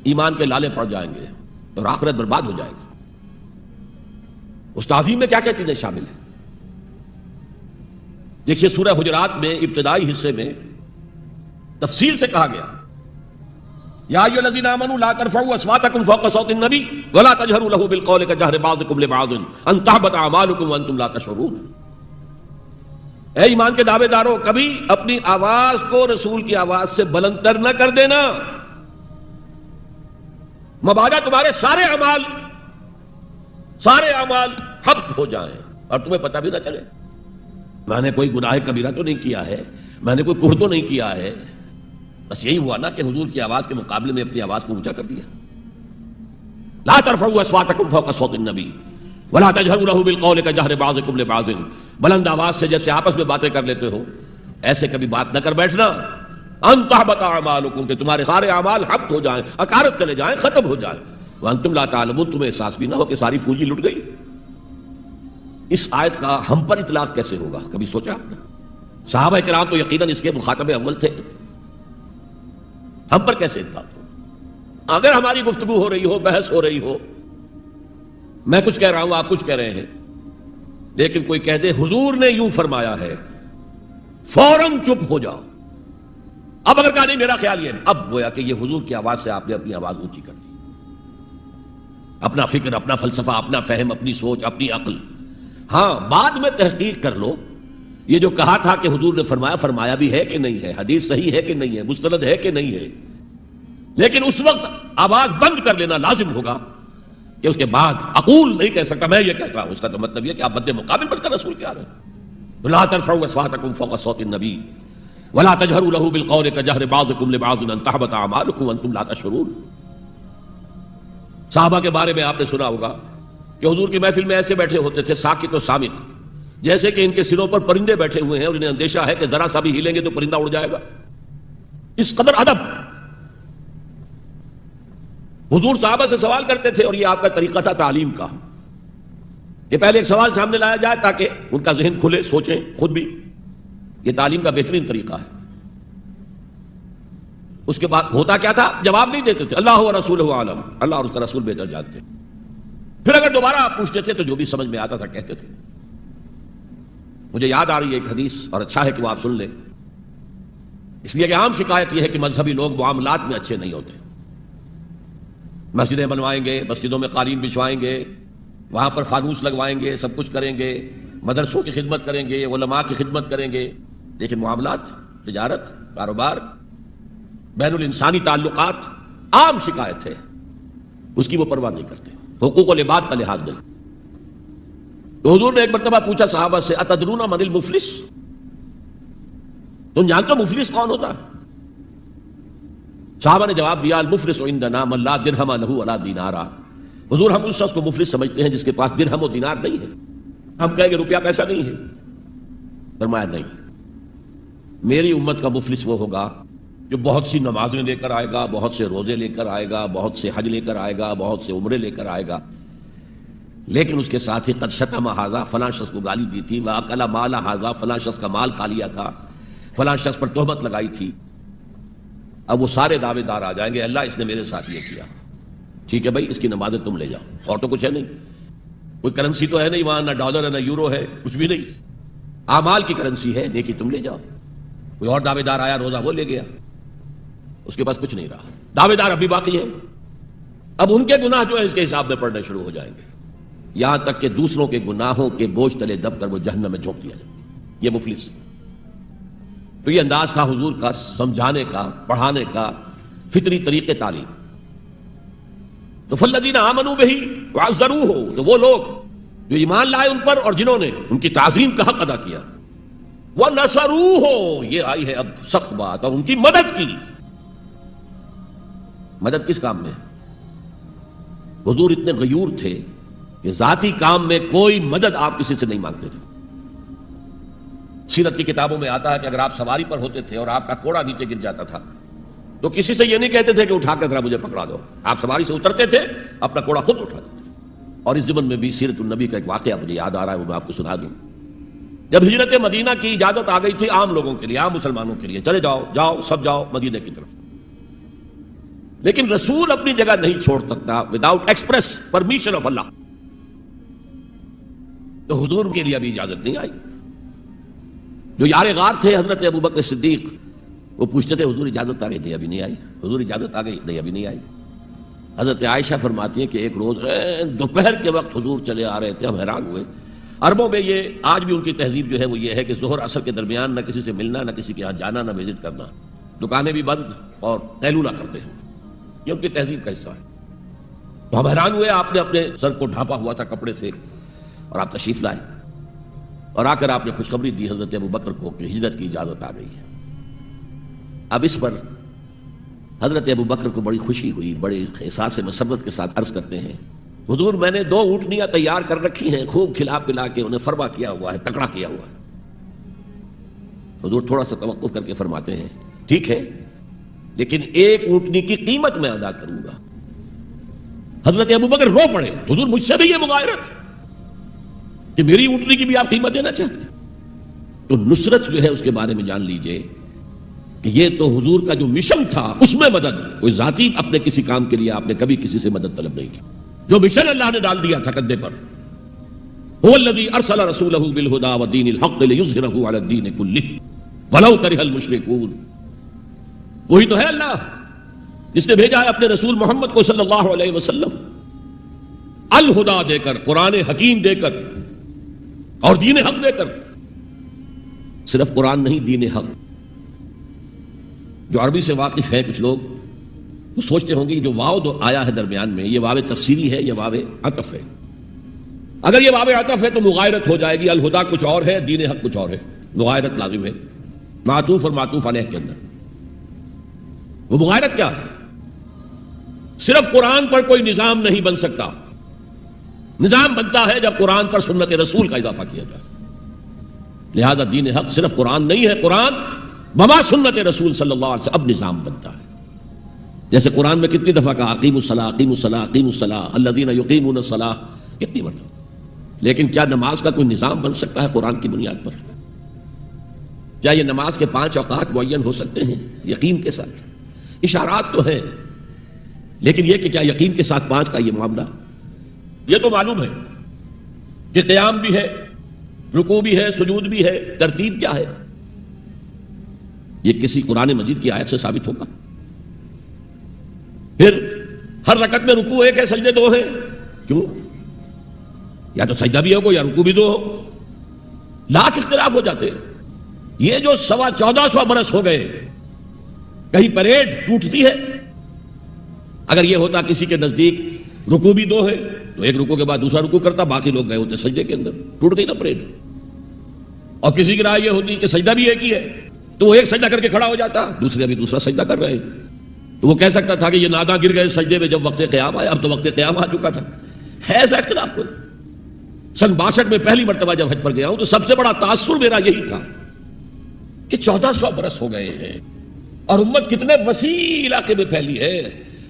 ایمان کے لالے پڑ جائیں گے اور آخرت برباد ہو جائے گی۔ اس تعظیم میں کیا کیا چیزیں شامل ہیں؟ دیکھیے سورہ حجرات میں ابتدائی حصے میں تفصیل سے کہا گیا یا ایھا الذین آمنوا لا ترفعوا اصواتکم فوق صوت النبی ولا تجہروا له بالقول کجہر بعضکم لبعض ان تحبط اعمالکم وانتم لا تشعرون۔ اے ایمان کے دعوے دارو، کبھی اپنی آواز کو رسول کی آواز سے بلند تر نہ کر دینا، مبادا تمہارے سارے اعمال حبط ہو جائیں اور تمہیں پتہ بھی نہ چلے۔ میں نے کوئی گناہ کبیرہ تو نہیں کیا ہے، میں نے کوئی کوہ تو نہیں کیا ہے، بس یہی ہوا نا کہ حضور کی آواز کے مقابلے میں اپنی آواز کو اونچا کر دیا۔ لا ترفعوا اصواتکم فوق صوت النبی ولا تجہروا له بالقول کجہر بعضکم لبعض، بلند آواز سے جیسے آپس میں باتیں کر لیتے ہو ایسے کبھی بات نہ کر بیٹھنا۔ ان تحبط اعمالکم، کہ تمہارے سارے اعمال حبط ہو جائیں، اکارت چلے جائیں، ختم ہو جائیں، وانتم لا تعلمون، تمہیں احساس بھی نہ ہو کہ ساری پونجی لٹ گئی۔ اس آیت کا ہم پر اطلاق کیسے ہوگا؟ کبھی سوچا آپ نے؟ صحابہ کرام تو یقیناً اس کے مخاطب اول تھے، ہم پر کیسے اطلاق ہو؟ اگر ہماری گفتگو ہو رہی ہو، بحث ہو رہی ہو، میں کچھ کہہ رہا ہوں، آپ کچھ کہہ رہے ہیں، لیکن کوئی کہہ دے حضور نے یوں فرمایا ہے، فوراً چپ ہو جاؤ۔ اب اگر کہا نہیں میرا خیال یہ، اب گویا کہ یہ حضور کی آواز سے آپ نے اپنی آواز اونچی کر دی، اپنا فکر، اپنا فلسفہ، اپنا فہم، اپنی سوچ، اپنی عقل۔ ہاں بعد میں تحقیق کر لو، یہ جو کہا تھا کہ حضور نے فرمایا بھی ہے کہ نہیں ہے، حدیث صحیح ہے کہ نہیں ہے، مستند ہے کہ نہیں ہے، لیکن اس وقت آواز بند کر لینا لازم ہوگا کہ اس کے بعد اقول نہیں کہہ سکتا، میں یہ کہتا ہوں۔ اس کا تو مطلب یہ کہ آپ بدِ مقابل بن کر رسول کے آ رہے ہیں۔ لا ترفعوا اصواتکم فوق صوت النبی ولا تجہروا له بالقول کجہر بعضکم لبعض ان تحبط اعمالکم وانتم لا تشعرون۔ صحابہ کے بارے میں آپ نے سنا ہوگا کہ حضور کی محفل میں ایسے بیٹھے ہوتے تھے ساکت و صامت، جیسے کہ ان کے سروں پر پرندے بیٹھے ہوئے ہیں اور انہیں اندیشہ ہے کہ ذرا سا بھی ہلیں گے تو پرندہ اڑ جائے گا۔ اس قدر ادب۔ حضور صحابہ سے سوال کرتے تھے اور یہ آپ کا طریقہ تھا تعلیم کا کہ پہلے ایک سوال سامنے لایا جائے تاکہ ان کا ذہن کھلے، سوچیں خود بھی۔ یہ تعلیم کا بہترین طریقہ ہے۔ اس کے بعد ہوتا کیا تھا؟ جواب نہیں دیتے تھے، اللہ و رسولہ عالم، اللہ اور اس کا رسول بہتر جانتے۔ پھر اگر دوبارہ آپ پوچھتے تھے تو جو بھی سمجھ میں آتا تھا کہتے تھے۔ مجھے یاد آ رہی ہے ایک حدیث، اور اچھا ہے کہ وہ آپ سن لیں، اس لیے کہ عام شکایت یہ ہے کہ مذہبی لوگ معاملات میں اچھے نہیں ہوتے۔ مسجدیں بنوائیں گے، مسجدوں میں قالین بچھوائیں گے، وہاں پر فانوس لگوائیں گے، سب کچھ کریں گے، مدرسوں کی خدمت کریں گے، علماء کی خدمت کریں گے، لیکن معاملات، تجارت، کاروبار، بین الانسانی تعلقات، عام شکایت ہے، اس کی وہ پرواہ نہیں کرتے، حقوق و العباد کا لحاظ نہیں۔ تو حضور نے ایک مرتبہ پوچھا صحابہ سے، اتدرون من المفلس، تم جانتے ہو مفلس کون ہوتا ہے؟ صحابہ نے جواب دیا، المفلس عندنا من لا درہم لہ ولا دینار۔ حضور ہم اس شخص کو مفلس سمجھتے ہیں جس کے پاس درہم و دینار نہیں ہے۔ ہم کہیں گے روپیہ پیسہ نہیں ہے، فرمایا نہیں، میری امت کا مفلس وہ ہوگا جو بہت سی نمازیں لے کر آئے گا، بہت سے روزے لے کر آئے گا، بہت سے حج لے کر آئے گا، بہت سے عمرے لے کر آئے گا، لیکن اس کے ساتھ ہی قد شتم ھذا، فلاں شخص کو گالی دی تھی، واکل مال ھذا، فلاں شخص کا مال کھا لیا تھا، فلاں شخص پر تہمت لگائی تھی۔ اب وہ سارے دعوے دار آ جائیں گے، اللہ اس نے میرے ساتھ یہ کیا، ٹھیک ہے بھائی اس کی نمازیں تم لے جاؤ، اور تو کچھ ہے نہیں، کوئی کرنسی تو ہے نہیں وہاں، نہ ڈالر ہے نہ یورو ہے، کچھ بھی نہیں، اعمال کی کرنسی ہے، نیکی تم لے جاؤ۔ کوئی اور دعوے دار آیا، روزہ وہ لے گیا، اس کے پاس کچھ نہیں رہا، دعوے دار ابھی باقی ہیں۔ اب ان کے گناہ جو ہے اس کے حساب میں پڑنے شروع ہو جائیں گے، یہاں تک کہ دوسروں کے گناہوں کے بوجھ تلے دب کر وہ جہنم میں جھونک دیا جائے، یہ مفلس۔ تو یہ انداز تھا حضور کا سمجھانے کا، پڑھانے کا، فطری طریقے تعلیم۔ تو فالذین آمنوا بہ وعزروہ، تو وہ لوگ جو ایمان لائے ان پر اور جنہوں نے ان کی تعظیم کا حق ادا کیا، ونصروہ، یہ آئی ہے اب سخت بات، اور ان کی مدد کی۔ مدد کس کام میں؟ حضور اتنے غیور تھے کہ ذاتی کام میں کوئی مدد آپ کسی سے نہیں مانگتے تھے۔ سیرت کی کتابوں میں آتا ہے کہ اگر آپ سواری پر ہوتے تھے اور آپ کا کوڑا نیچے گر جاتا تھا تو کسی سے یہ نہیں کہتے تھے کہ اٹھا کر ذرا مجھے پکڑا دو، آپ سواری سے اترتے تھے، اپنا کوڑا خود اٹھاتے تھے۔ اور اس ضمن میں بھی سیرت النبی کا ایک واقعہ مجھے یاد آ رہا ہے، وہ میں آپ کو سنا دوں۔ جب ہجرت مدینہ کی اجازت آ گئی تھی عام لوگوں کے لیے، عام مسلمانوں کے لیے، چلے جاؤ جاؤ سب جاؤ مدینہ کی طرف، لیکن رسول اپنی جگہ نہیں چھوڑ سکتا وداؤٹ ایکسپریس پرمیشن آف اللہ۔ تو حضور کے لیے ابھی اجازت نہیں آئی. جو یار غار تھے حضرت ابوبکر صدیق، وہ پوچھتے تھے حضور اجازت آ گئی؟ نہیں ابھی نہیں آئی. حضور اجازت آ گئی؟ نہیں ابھی نہیں آئی. حضرت عائشہ فرماتی ہیں کہ ایک روز دوپہر کے وقت حضور چلے آ رہے تھے، ہم حیران ہوئے. عربوں میں یہ آج بھی ان کی تہذیب جو ہے وہ یہ ہے کہ ظہر عصر کے درمیان نہ کسی سے ملنا، نہ کسی کے یہاں جانا، نہ وزٹ کرنا، دکانیں بھی بند اور قیلولہ کرتے ہیں. یہ ان کی تہذیب کا حصہ ہے. تو ہم حیران ہوئے، آپ نے اپنے سر کو ڈھانپا ہوا تھا کپڑے سے اور آپ تشریف لائے اور آ کر آپ نے خوشخبری دی حضرت ابوبکر کو کہ ہجرت کی اجازت آ گئی ہے. اب اس پر حضرت ابوبکر کو بڑی خوشی ہوئی، بڑے احساس مسرت کے ساتھ عرض کرتے ہیں حضور میں نے 2 اونٹنیاں تیار کر رکھی ہیں، خوب کھلا پلا کے انہیں فرما کیا ہوا ہے، تکڑا کیا ہوا ہے. حضور تھوڑا سا توقف کر کے فرماتے ہیں ٹھیک ہے لیکن 1 اونٹنی کی قیمت میں ادا کروں گا. حضرت ابوبکر رو پڑے، حضور مجھ سے بھی یہ مغایرت کہ میری اونٹنی کی بھی آپ قیمت دینا چاہتے ہیں. تو نصرت جو ہے اس کے بارے میں جان لیجئے کہ یہ تو حضور کا جو مشن تھا اس میں مدد، کوئی ذاتی اپنے کسی کام کے لیے آپ نے کبھی کسی سے مدد طلب نہیں کی. جو مشن اللہ نے ڈال دیا تھا کندھے پر، هو الذی ارسل رسولہ بالہدی ودین الحق لیظہرہ علی الدین کلہ ولو کرہ المشرکون. وہی تو ہے اللہ جس نے بھیجا ہے اپنے رسول محمد کو صلی اللہ علیہ وسلم الہدا دے کر، قرآن حکیم دے کر اور دین حق دے کر. صرف قرآن نہیں، دین حق. جو عربی سے واقف ہیں کچھ لوگ وہ سوچتے ہوں گے جو واو جو آیا ہے درمیان میں، یہ واو تفسیری ہے یا واو عطف ہے. اگر یہ واو عطف ہے تو مغایرت ہو جائے گی. الہدا کچھ اور ہے، دین حق کچھ اور ہے، مغایرت لازم ہے. معطوف اور معطوف علیہ کے اندر وہ مغایرت کیا ہے؟ صرف قرآن پر کوئی نظام نہیں بن سکتا. نظام بنتا ہے جب قرآن پر سنت رسول کا اضافہ کیا جائے. لہذا دین حق صرف قرآن نہیں ہے، قرآن بما سنت رسول صلی اللہ علیہ وسلم اب نظام بنتا ہے. جیسے قرآن میں کتنی دفعہ کہا اقیموا الصلاۃ اقیموا الصلاۃ اقیموا الصلاۃ الذین یقیمون الصلاۃ، کتنی مرتبہ. لیکن کیا نماز کا کوئی نظام بن سکتا ہے قرآن کی بنیاد پر؟ کیا یہ نماز کے 5 اوقات معین ہو سکتے ہیں یقین کے ساتھ؟ اشارات تو ہیں لیکن یہ کہ کیا یقین کے ساتھ 5 کا یہ معاملہ؟ یہ تو معلوم ہے کہ قیام بھی ہے، رکوع بھی ہے، سجود بھی ہے. ترتیب کیا ہے؟ یہ کسی قرآن مجید کی آیت سے ثابت ہوگا؟ پھر ہر رکعت میں رکوع 1 ہے، سجدے 2 ہیں. کیوں؟ یا تو سجدہ بھی ہو یا رکوع بھی 2 ہو. لاکھ اختلاف ہو جاتے ہیں. یہ جو 1400 برس ہو گئے کہیں پریڈ ٹوٹتی ہے. اگر یہ ہوتا کسی کے نزدیک رکوع بھی 2 ہے تو 1 رکوع کے بعد دوسرا رکوع کرتا، باقی لوگ گئے ہوتے سجدے کے اندر، ٹوٹ گئی نا پریڈ. اور کسی کی رائے یہ ہوتی کہ سجدہ بھی 1 ہی ہے تو وہ 1 سجدہ کر کے کھڑا ہو جاتا، دوسرے ابھی دوسرا سجدہ کر رہے ہیں. تو وہ کہہ سکتا تھا کہ یہ ناداں گر گئے سجدے میں جب وقت قیام آیا، اب تو وقت قیام آ چکا تھا. ہے ایسا اختلاف کوئی؟ سن 62 میں پہلی مرتبہ جب حج پر گیا ہوں تو سب سے بڑا تاثر میرا یہی تھا کہ 1400 برس ہو گئے ہیں اور امت کتنے وسیع علاقے میں پھیلی ہے.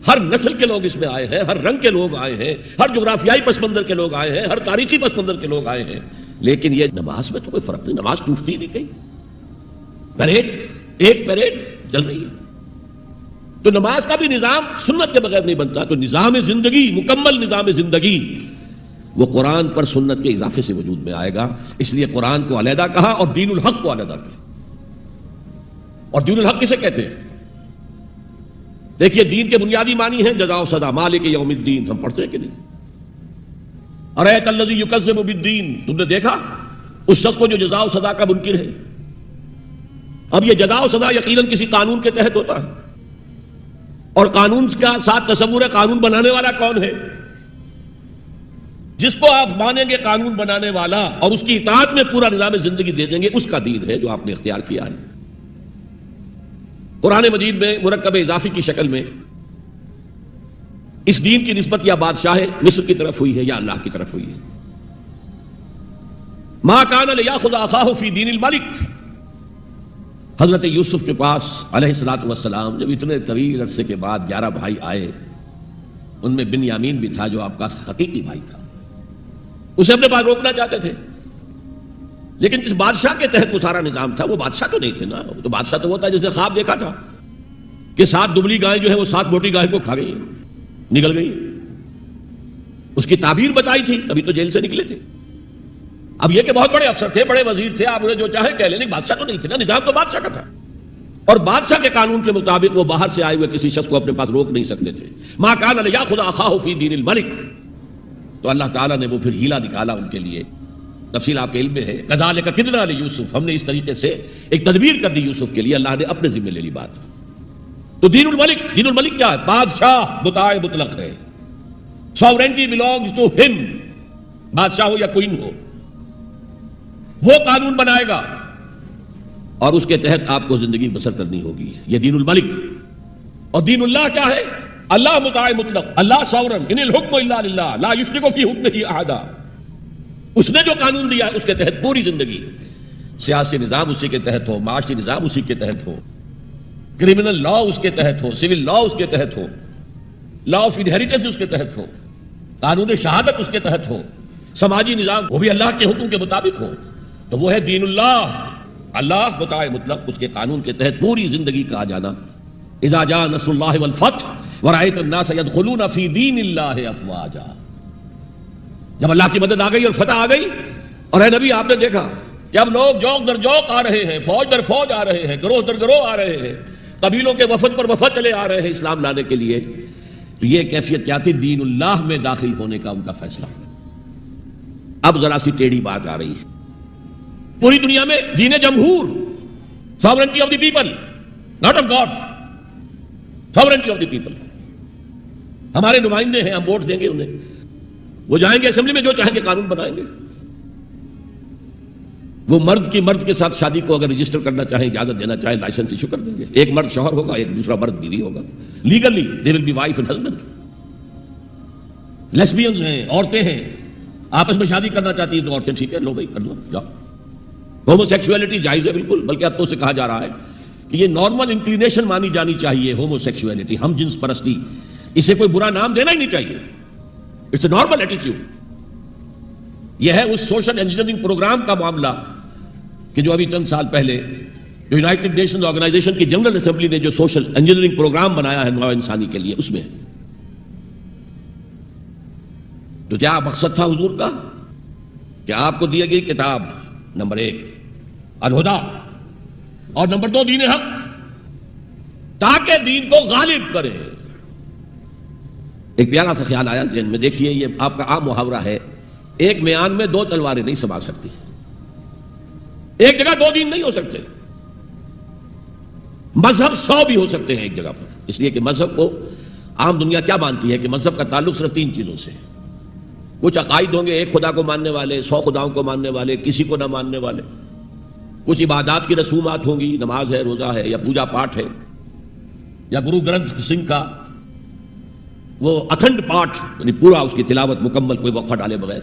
ہر نسل کے لوگ اس میں آئے ہیں، ہر رنگ کے لوگ آئے ہیں، ہر جغرافیائی پس منظر کے لوگ آئے ہیں، ہر تاریخی پس منظر کے لوگ آئے ہیں. لیکن یہ نماز میں تو کوئی فرق نہیں، نماز ٹوٹتی نہیں کہیں. پریڈ، ایک پریڈ چل رہی ہے. تو نماز کا بھی نظام سنت کے بغیر نہیں بنتا. تو نظام زندگی، مکمل نظام زندگی، وہ قرآن پر سنت کے اضافے سے وجود میں آئے گا. اس لیے قرآن کو علیحدہ کہا اور دین الحق کو علیحدہ کیا. اور دین الحق کسے کہتے ہیں؟ دیکھیے دین کے بنیادی معنی ہیں جزا و سزا، مالک یوم الدین. ہم پڑھتے ہیں کہ نہیں؟ ارأیت الذی یکذب بالدین، تم نے دیکھا اس شخص کو جو جزا و سزا کا منکر ہے. اب یہ جزا و سزا یقیناً کسی قانون کے تحت ہوتا ہے اور قانون کا ساتھ تصور ہے قانون بنانے والا کون ہے. جس کو آپ مانیں گے قانون بنانے والا اور اس کی اطاعت میں پورا نظام زندگی دے دیں گے، اس کا دین ہے جو آپ نے اختیار کیا ہے. قرآن مجید میں مرکب اضافی کی شکل میں اس دین کی نسبت یا بادشاہ مصر کی طرف ہوئی ہے یا اللہ کی طرف ہوئی ہے. ما کان لیاخذ اخاہ فی دین الملک. حضرت یوسف کے پاس علیہ الصلوۃ والسلام جب اتنے طویل عرصے کے بعد 11 بھائی آئے، ان میں بنیامین بھی تھا جو آپ کا حقیقی بھائی تھا. اسے اپنے پاس روکنا چاہتے تھے لیکن جس بادشاہ کے تحت وہ سارا نظام تھا وہ بادشاہ تو نہیں تھے نا. تو بادشاہ تو وہ تھا جس نے خواب دیکھا تھا کہ 7 دبلی گائیں جو ہے وہ 7 موٹی گائے کو کھا گئی، نکل گئی. اس کی تعبیر بتائی تھی، تبھی تو جیل سے نکلے تھے. اب یہ کہ بہت بڑے افسر تھے، بڑے وزیر تھے، آپ انہیں جو چاہے کہہ لیں، لیکن بادشاہ تو نہیں تھے نا، نظام تو بادشاہ کا تھا، اور بادشاہ کے قانون کے مطابق وہ باہر سے آئے ہوئے کسی شخص کو اپنے پاس روک نہیں سکتے تھے. ما کان لیاخذ اخاہ فی دین الملک. تو اللہ تعالیٰ نے وہ پھر ہیلا نکالا ان کے لیے، تفصیل آپ کے علم میں ہے. کذالک کدنا لیوسف، ہم نے اس طریقے سے ایک تدبیر کر دی یوسف کے لیے، اللہ نے اپنے ذمہ لے لی بات. تو دین الملک کیا ہے؟ بادشاہ مطاع مطلق ہے، ساورینٹی بلانگز ٹو ہم. بادشاہ ہو یا کوئن ہو، وہ قانون بنائے گا اور اس کے تحت آپ کو زندگی بسر کرنی ہوگی. یہ دین الملک. اور دین اللہ کیا ہے؟ اللہ مطاع مطلق، اللہ ساورن، ان الحکم الا للہ لا یشرک فی حکمہ احدا. اس نے جو قانون دیا ہے اس کے تحت پوری زندگی. سیاسی نظام اسی کے تحت ہو، معاشی نظام اسی کے تحت ہو، کرمنل لا اس کے تحت ہو، سول لا اس کے تحت ہو، لا آف انہیریٹنس اس کے تحت ہو، قانون شہادت اس کے تحت ہو، سماجی نظام وہ بھی اللہ کے حکم کے مطابق ہو. تو وہ ہے دین اللہ. اللہ مطاع مطلق، اس کے قانون کے تحت پوری زندگی کا آ جانا. اذا جاء نصر اللہ والفتح ورأیت الناس يدخلون فی دین اللہ افواجا. جب اللہ کی مدد آ گئی اور فتح آ گئی، اور اے نبی آپ نے دیکھا کہ اب لوگ جوق در جوق آ رہے ہیں، فوج در فوج آ رہے ہیں، گروہ در گروہ آ رہے ہیں، قبیلوں کے وفد پر وفد چلے آ رہے ہیں اسلام لانے کے لیے. تو یہ کیفیت کیا تھی؟ دین اللہ میں داخل ہونے کا ان کا فیصلہ. اب ذرا سی ٹیڑھی بات آ رہی ہے. پوری دنیا میں دین جمہور، sovereignty of the people, not of God, sovereignty of the people. ہمارے نمائندے ہیں، ہم ووٹ دیں گے انہیں، وہ جائیں گے اسمبلی میں، جو چاہیں گے قانون بنائیں گے. وہ مرد کی مرد کے ساتھ شادی کو اگر رجسٹر کرنا چاہیں، اجازت دینا چاہیں، لائسنس ایشو کر دیں گے. ایک مرد شوہر ہوگا، ایک دوسرا مرد بیوی ہوگا. Legally they will be wife and husband. Lesbians ہیں، عورتیں ہیں، آپس میں شادی کرنا چاہتی ہیں تو عورتیں ٹھیک ہے، لو بھائی کر لو، جاؤ. ہومو سیکسولیٹی جائز ہے بالکل، بلکہ اب تو سے کہا جا رہا ہے کہ یہ نارمل انکلینیشن مانی جانی چاہیے. ہومو سیکسولیٹی، ہم جنس پرستی، اسے کوئی برا نام دینا ہی نہیں چاہیے. It's a normal attitude. یہ ہے اس سوشل انجینئرنگ پروگرام کا معاملہ کہ جو ابھی چند سال پہلے جو یونائٹڈ نیشنز آرگنائزیشن کی جنرل اسمبلی نے جو سوشل انجینئرنگ پروگرام بنایا ہے نوع انسانی کے لیے، اس میں تو کیا مقصد تھا حضور کا؟ کہ آپ کو دی گئی کتاب نمبر 1 الہدیٰ، اور نمبر 2 دین حق، تاکہ دین کو غالب کرے. ایک پیارا سا خیال آیا ذہن میں، دیکھیے یہ آپ کا عام محاورہ ہے، ایک میان میں 2 تلواریں نہیں سما سکتی، ایک جگہ 2 دین نہیں ہو سکتے. مذہب 100 بھی ہو سکتے ہیں ایک جگہ پر، اس لیے کہ مذہب کو عام دنیا کیا مانتی ہے کہ مذہب کا تعلق صرف 3 چیزوں سے. کچھ عقائد ہوں گے، ایک خدا کو ماننے والے، 100 خداؤں کو ماننے والے، کسی کو نہ ماننے والے. کچھ عبادات کی رسومات ہوں گی، نماز ہے، روزہ ہے، یا پوجا پاٹ ہے، یا گرو گرنتھ سنگھ کا وہ اکھنڈ پاٹ، یعنی پورا اس کی تلاوت مکمل، کوئی وقفہ ڈالے بغیر،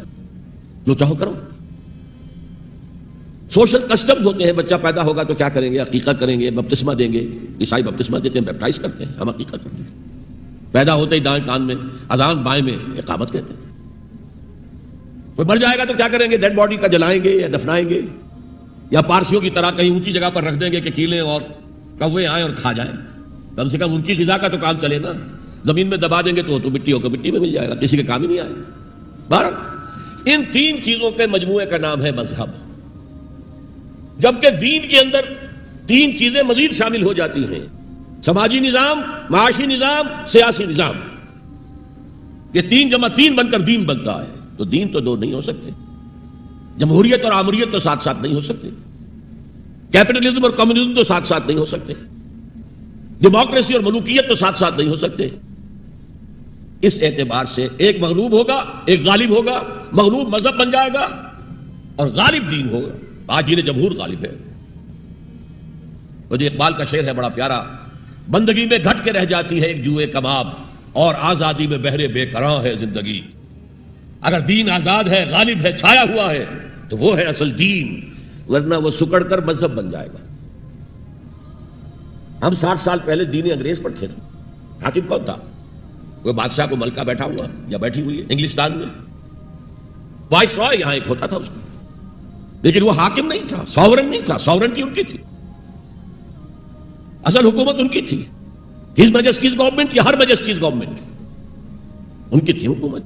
جو چاہو کرو. سوشل کسٹمز ہوتے ہیں، بچہ پیدا ہوگا تو کیا کریں گے؟ عقیقہ کریں گے، بپتسمہ دیں گے. عیسائی بپتسمہ دیتے ہیں، بیپٹائز کرتے ہیں، ہم عقیقہ کرتے ہیں. پیدا ہوتے ہی دائیں کان میں اذان، بائیں میں اقامت کہتے ہیں. کوئی مر جائے گا تو کیا کریں گے؟ ڈیڈ باڈی کا جلائیں گے یا دفنائیں گے، یا پارسیوں کی طرح کہیں اونچی جگہ پر رکھ دیں گے کہ کیلیں اور کوے آئیں اور کھا جائیں. کم سے کم ان کی غذا کا تو کام چلے نا. زمین میں دبا دیں گے تو مٹی ہو کر مٹی میں مل جائے گا، کسی کے کام ہی نہیں آئے. بہرحال ان 3 چیزوں کے مجموعے کا نام ہے مذہب. جبکہ دین کے اندر 3 چیزیں مزید شامل ہو جاتی ہیں: سماجی نظام، معاشی نظام، سیاسی نظام. یہ 3 جمع 3 بن کر دین بنتا ہے. تو دین تو 2 نہیں ہو سکتے. جمہوریت اور آمریت تو ساتھ ساتھ نہیں ہو سکتے. کیپٹلزم اور کمیونزم تو ساتھ ساتھ نہیں ہو سکتے. ڈیموکریسی اور ملوکیت تو ساتھ ساتھ نہیں ہو سکتے. اس اعتبار سے ایک مغلوب ہوگا، ایک غالب ہوگا. مغلوب مذہب بن جائے گا اور غالب دین ہوگا. آج دین جمہور غالب ہے. مجھے اقبال کا شعر ہے بڑا پیارا: بندگی میں گھٹ کے رہ جاتی ہے ایک جوئے کباب، اور آزادی میں بہرے بے قرار ہے زندگی. اگر دین آزاد ہے، غالب ہے، چھایا ہوا ہے تو وہ ہے اصل دین، ورنہ وہ سکڑ کر مذہب بن جائے گا. ہم 60 سال پہلے دین انگریز پر تھے. حاکم کون تھا؟ کوئی بادشاہ کو ملکہ بیٹھا ہوا یا بیٹھی ہوئی ہے انگلستان میں، وائس رائے یہاں ایک ہوتا تھا اس کا، لیکن وہ حاکم نہیں تھا، ساورن نہیں تھا. ساورنٹی ان کی تھی، اصل حکومت ان کی تھی. ہز میجسٹیز گورنمنٹ یا ہر میجسٹیز گورنمنٹ، ان کی تھی حکومت.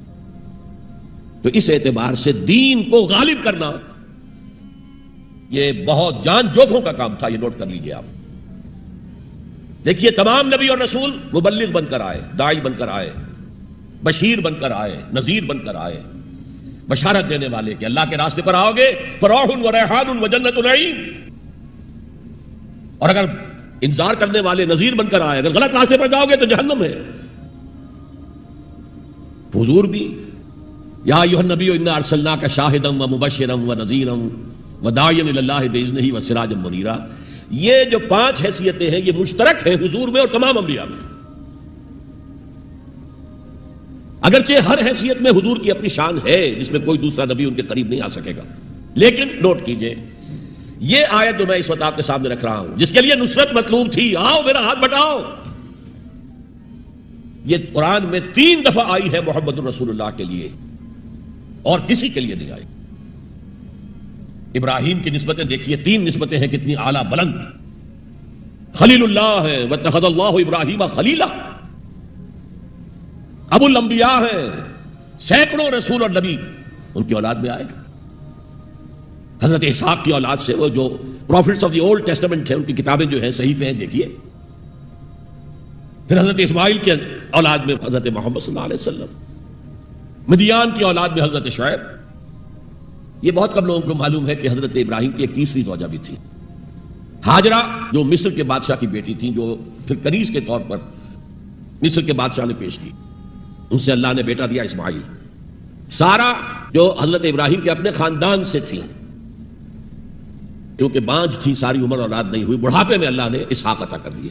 تو اس اعتبار سے دین کو غالب کرنا یہ بہت جان جوکھوں کا کام تھا، یہ نوٹ کر لیجئے آپ. دیکھیے تمام نبی اور رسول مبلغ بن کر آئے، داعی بن کر آئے، بشیر بن کر آئے، نذیر بن کر آئے، بشارت دینے والے کہ اللہ کے راستے پر آؤ گے فروح و ریحان و جنت نعیم. اور اگر انذار کرنے والے نذیر بن کر آئے، اگر غلط راستے پر جاؤ گے تو جہنم ہے. حضور بھی یا ایھا النبی انا ارسلناک شاہدا و مبشرا و نذیرا و داعیا الی اللہ باذنہ و سراجا منیرا. یہ جو 5 حیثیتیں ہیں یہ مشترک ہیں حضور میں اور تمام انبیاء میں. اگرچہ ہر حیثیت میں حضور کی اپنی شان ہے جس میں کوئی دوسرا نبی ان کے قریب نہیں آ سکے گا. لیکن نوٹ کیجئے یہ آیت جو میں اس وقت آپ کے سامنے رکھ رہا ہوں، جس کے لیے نصرت مطلوب تھی، آؤ میرا ہاتھ بٹاؤ، یہ قرآن میں 3 دفعہ آئی ہے محمد الرسول اللہ کے لیے اور کسی کے لیے نہیں آئی. ابراہیم کی نسبتیں دیکھیے، 3 نسبتیں ہیں کتنی اعلیٰ بلند. خلیل اللہ ہے واتخذ اللہ ابراہیم خلیلا. ابو الانبیاء ہے، سینکڑوں رسول اور نبی ان کی اولاد میں آئے. حضرت اسحاق کی اولاد سے، وہ جو prophets of the Old Testament ہیں ان کی کتابیں جو ہیں صحیفے ہیں دیکھیے. پھر حضرت اسماعیل کے اولاد میں حضرت محمد صلی اللہ علیہ وسلم، مدیان کی اولاد میں حضرت شعیب. یہ بہت کم لوگوں کو معلوم ہے کہ حضرت ابراہیم کی ایک تیسری زوجہ بھی تھی، ہاجرہ، جو مصر کے بادشاہ کی بیٹی تھی، جو پھر کنیز کے طور پر مصر کے بادشاہ نے پیش کی. ان سے اللہ نے بیٹا دیا اسماعیل. سارہ جو حضرت ابراہیم کے اپنے خاندان سے تھی، کیونکہ بانجھ تھی، ساری عمر اولاد نہیں ہوئی، بڑھاپے میں اللہ نے اسحاق عطا کر دیے.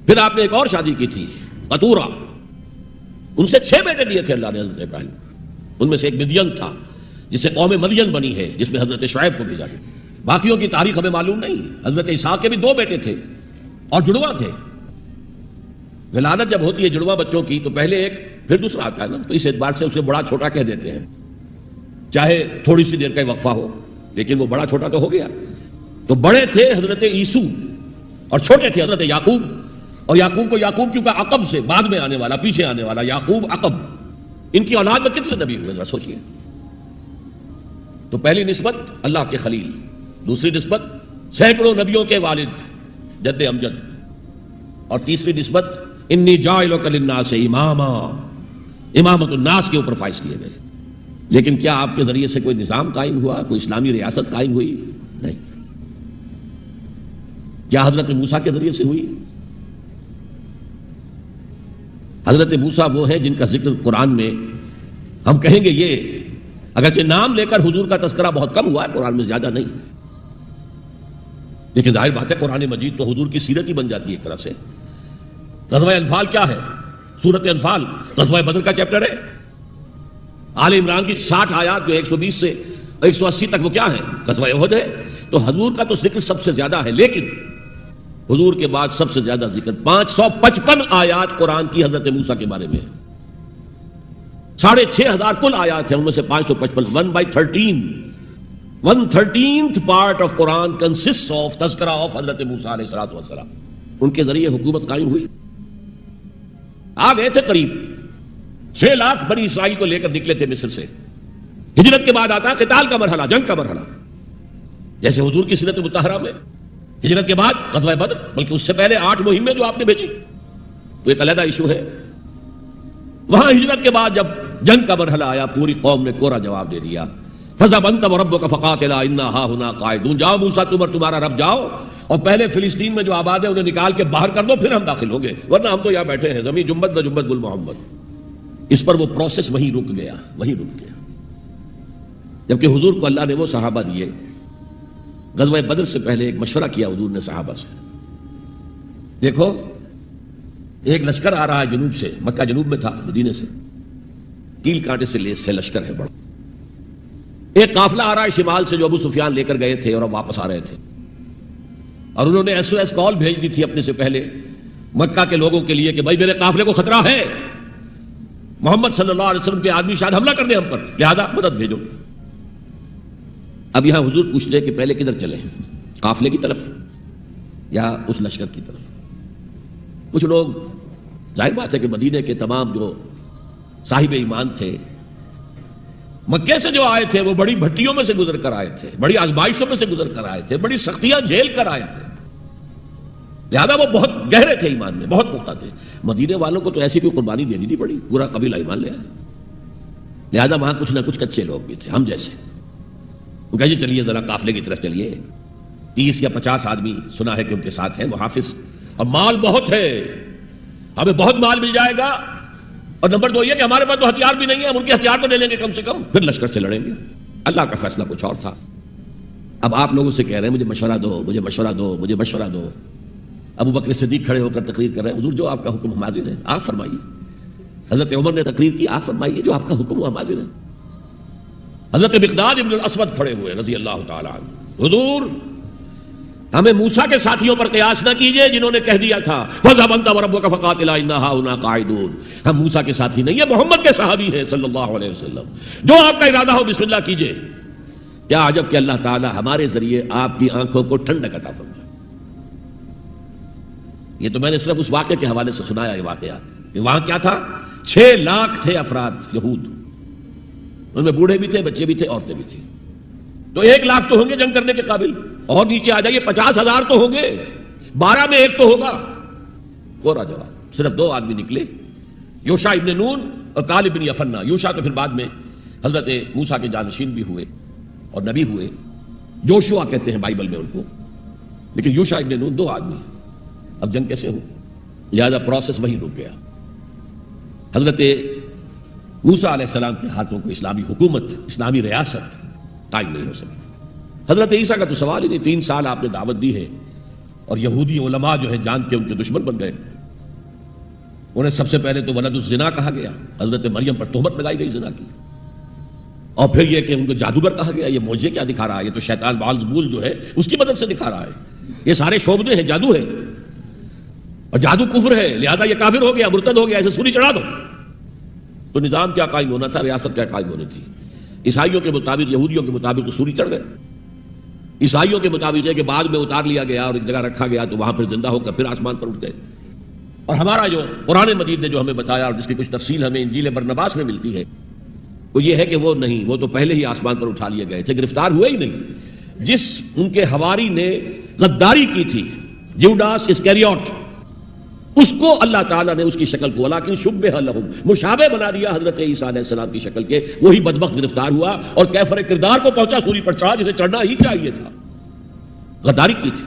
پھر آپ نے ایک اور شادی کی تھی قطورہ، ان سے 6 بیٹے دیے تھے اللہ نے حضرت ابراہیم. ان میں سے ایک مدین تھا جس سے قوم مدین بنی ہے، جس میں حضرت شعیب کو بھیجا گیا. باقیوں کی تاریخ ہمیں معلوم نہیں. حضرت اسحاق کے بھی 2 بیٹے تھے اور جڑواں تھے. ولادت جب ہوتی ہے جڑواں بچوں کی تو پہلے ایک پھر دوسرا آتا ہے نا، تو اس اعتبار سے اسے بڑا چھوٹا کہہ دیتے ہیں، چاہے تھوڑی سی دیر کا وقفہ ہو، لیکن وہ بڑا چھوٹا تو ہو گیا. تو بڑے تھے حضرت عیسو اور چھوٹے تھے حضرت یعقوب. اور یعقوب کو یعقوب کیونکہ عقب سے بعد میں آنے والا، پیچھے آنے والا یعقوب عقب. ان کی اولاد میں کتنے نبی ہوئے ذرا سوچئے. تو پہلی نسبت اللہ کے خلیل، دوسری نسبت سینکڑوں نبیوں کے والد جد امجد، اور تیسری نسبت انی جاعلک للناس اماما، امامت الناس کے اوپر فائز کیے گئے. لیکن کیا آپ کے ذریعے سے کوئی نظام قائم ہوا، کوئی اسلامی ریاست قائم ہوئی؟ نہیں. کیا حضرت موسیٰ کے ذریعے سے ہوئی؟ حضرت موسیٰ وہ ہیں جن کا ذکر قرآن میں ہم کہیں گے، یہ اگرچہ نام لے کر حضور کا تذکرہ بہت کم ہوا ہے قرآن میں، زیادہ نہیں، لیکن ظاہر بات ہے قرآن مجید تو حضور کی سیرت ہی بن جاتی ہے ایک طرح سے. غزوہ انفال کیا ہے؟ سورت انفال غزوہ بدر کا چیپٹر ہے. آل عمران کی 60 آیات جو 120 سے 180 تک وہ کیا ہے؟ غزوہ احد ہے. تو حضور کا تو ذکر سب سے زیادہ ہے، لیکن حضور کے بعد سب سے زیادہ ذکر 555 آیات قرآن کی حضرت موسیٰ کے بارے میں ہے. 6500 کل آیات ہیں، ان میں سے 555 1/13th part of Quran consists of تذکرہ of حضرت موسیٰ علیہ السلام. ان کے ذریعے حکومت قائم ہوئی. آ گئے تھے قریب 6 لاکھ بنی اسرائیل کو لے کر نکلے تھے مصر سے. ہجرت کے بعد آتا ہے قتال کا مرحلہ، جنگ کا مرحلہ، جیسے حضور کی سیرت مطہرہ میں ہجرت کے بعد غزوہ بدر، بلکہ اس سے پہلے 8 مہمیں جو آپ نے بھیجی وہ ایک علیحدہ ایشو ہے. وہاں ہجرت کے بعد جب جنگ کا مرحلہ آیا، پوری قوم نے کوڑا جواب دے دیا. فَاذْهَبْ أَنْتَ وَرَبُّكَ فَقَاتِلَا إِنَّا هَاهُنَا قَاعِدُونَ. جاؤ موسیٰ تم اور تمہارا رب جاؤ، اور پہلے فلسطین میں جو آباد ہے انہیں نکال کے باہر کر دو، پھر ہم داخل ہوں گے، ورنہ ہم تو یہاں بیٹھے ہیں، زمین جنبت نہ جنبت گل محمد. اس پر وہ پروسیس وہیں رک گیا، وہیں رک گیا. جبکہ حضور کو اللہ نے وہ صحابہ دیے. غزوہ بدر سے پہلے ایک مشورہ کیا حضور نے صحابہ سے. دیکھو ایک لشکر آ رہا ہے جنوب سے، مکہ جنوب میں تھا، مدینے سے، کیل کانٹے سے لیس ہے لشکر ہے بڑا. ایک قافلہ آ رہا ہے شمال سے جو ابو سفیان لے کر گئے تھے اور اب واپس آ رہے تھے، اور انہوں نے SOS کال بھیج دی تھی اپنے سے پہلے مکہ کے لوگوں کے لیے کہ بھائی میرے قافلے کو خطرہ ہے، محمد صلی اللہ علیہ وسلم کے آدمی شاید حملہ کر دیں ہم پر، لہذا مدد بھیجو. اب یہاں حضور پوچھتے کہ پہلے کدھر چلیں، قافلے کی طرف یا اس لشکر کی طرف؟ کچھ لوگ، ظاہر بات ہے کہ مدینے کے تمام جو صاحب ایمان تھے مکے سے جو آئے تھے وہ بڑی بھٹیوں میں سے گزر کر آئے تھے، بڑی آزمائشوں میں سے گزر کر آئے تھے، بڑی سختیاں جھیل کر آئے تھے، لہذا وہ بہت گہرے تھے ایمان میں، بہت پختہ تھے۔ مدینے والوں کو تو ایسی کوئی قربانی دینی نہیں پڑی، پورا قبیلہ ایمان لے آیا، لہذا وہاں کچھ نہ کچھ کچے لوگ بھی تھے ہم جیسے۔ وہ کہا جی چلیے ذرا قافلے کی طرف چلیے، 30 یا 50 آدمی سنا ہے کہ ان کے ساتھ ہیں محافظ، اور مال بہت ہے، ہمیں بہت مال مل جائے گا، اور نمبر 2 یہ کہ ہمارے پاس تو ہتھیار بھی نہیں ہے، ہم ان کے ہتھیار تو لے لیں گے کم سے کم، پھر لشکر سے لڑیں گے۔ اللہ کا فیصلہ کچھ اور تھا۔ اب آپ لوگوں سے کہہ رہے ہیں مجھے مشورہ دو، مجھے مشورہ دو، مجھے مشورہ دو۔ ابو بکر صدیق کھڑے ہو کر تقریر کر رہے ہیں، حضور جو آپ کا حکم ہم حاضر ہیں، آپ فرمائیے۔ حضرت عمر نے تقریر کی، آپ فرمائیے جو آپ کا حکم ہم حاضر ہیں۔ حضرت مقداد ابن الاسود کھڑے ہوئے رضی اللہ تعالی عنہ، حضور ہمیں موسیٰ کے ساتھیوں پر قیاس نہ کیجئے جنہوں نے کہہ دیا تھا فَاذْهَبْ أَنْتَ وَرَبُّكَ فَقَاتِلَا إِنَّا هَاهُنَا قَاعِدُونَ۔ ہم موسیٰ کے ساتھی نہیں ہیں، محمد کے صحابی ہیں صلی اللہ علیہ وسلم، جو آپ کا ارادہ ہو بسم اللہ کیجئے۔ کیا عجب کہ اللہ تعالی ہمارے ذریعے آپ کی آنکھوں کو ٹھنڈک عطا فرمائے۔ یہ تو میں نے صرف اس واقعے کے حوالے سے سنایا یہ واقعہ کہ وہاں کیا تھا، 6 لاکھ تھے افراد یہود، ان میں بوڑھے بھی تھے، بچے بھی تھے، عورتیں بھی تھیں، تو 1 لاکھ تو ہوں گے جنگ کرنے کے قابل، اور نیچے آ جائیے 50,000 تو ہوں گے، 12 میں 1 تو ہوگا۔ پورا جواب، صرف 2 آدمی نکلے، یوشع ابن نون اور کالب بن یفنہ۔ یوشع تو پھر بعد میں حضرت موسیٰ کے جانشین بھی ہوئے اور نبی ہوئے، جوشوا کہتے ہیں بائبل میں ان کو، لیکن یوشع ابن نون 2 آدمی۔ اب جنگ کیسے ہو، لہذا پروسیس وہی رک گیا۔ حضرت موسیٰ علیہ السلام کے ہاتھوں کو اسلامی حکومت، اسلامی ریاست قائم نہیں ہو سکی۔ حضرت عیسیٰ کا تو سوال ہی نہیں، 3 سال آپ نے دعوت دی ہے، اور یہودی علماء جو ہے جان کے ان کے دشمن بن گئے۔ انہیں سب سے پہلے تو ولد الزنا کہا گیا، حضرت مریم پر تہمت لگائی گئی زنا کی، اور پھر یہ کہ ان کو جادوگر کہا گیا۔ یہ معجزے کیا دکھا رہا ہے، یہ تو شیطان بعزبول جو ہے اس کی مدد سے دکھا رہا ہے، یہ سارے شعبدے ہیں، جادو ہے، اور جادو کفر ہے، لہذا یہ کافر ہو گیا، مرتد ہو گیا، ایسے سوری چڑھا دو۔ تو نظام کیا قائم ہونا تھا، ریاست کیا قائم ہونی تھی؟ عیسائیوں کے مطابق، یہودیوں کے مطابق تو سوری چڑھ گئے۔ عیسائیوں کے مطابق ہے کہ بعد میں اتار لیا گیا اور ایک جگہ رکھا گیا، تو وہاں پھر زندہ ہو کر پھر آسمان پر اٹھ گئے۔ اور ہمارا جو قرآن مجید نے جو ہمیں بتایا، اور جس کی کچھ تفصیل ہمیں انجیل برنباس میں ملتی ہے، وہ یہ ہے کہ وہ نہیں، وہ تو پہلے ہی آسمان پر اٹھا لیے گئے تھے، گرفتار ہوئے ہی نہیں۔ جس ان کے حواری نے غداری کی تھی، جیوڈاس اسکریوٹ، اس کو اللہ تعالیٰ نے اس کی شکل کو ولیکن شبہ لہم، مشابہ بنا دیا حضرت عیسیٰ علیہ السلام کی شکل کے، وہی بدبخت گرفتار ہوا اور کیفر کردار کو پہنچا، سوری پر چڑھا جسے چڑھنا ہی چاہیے تھا، غداری کی تھی۔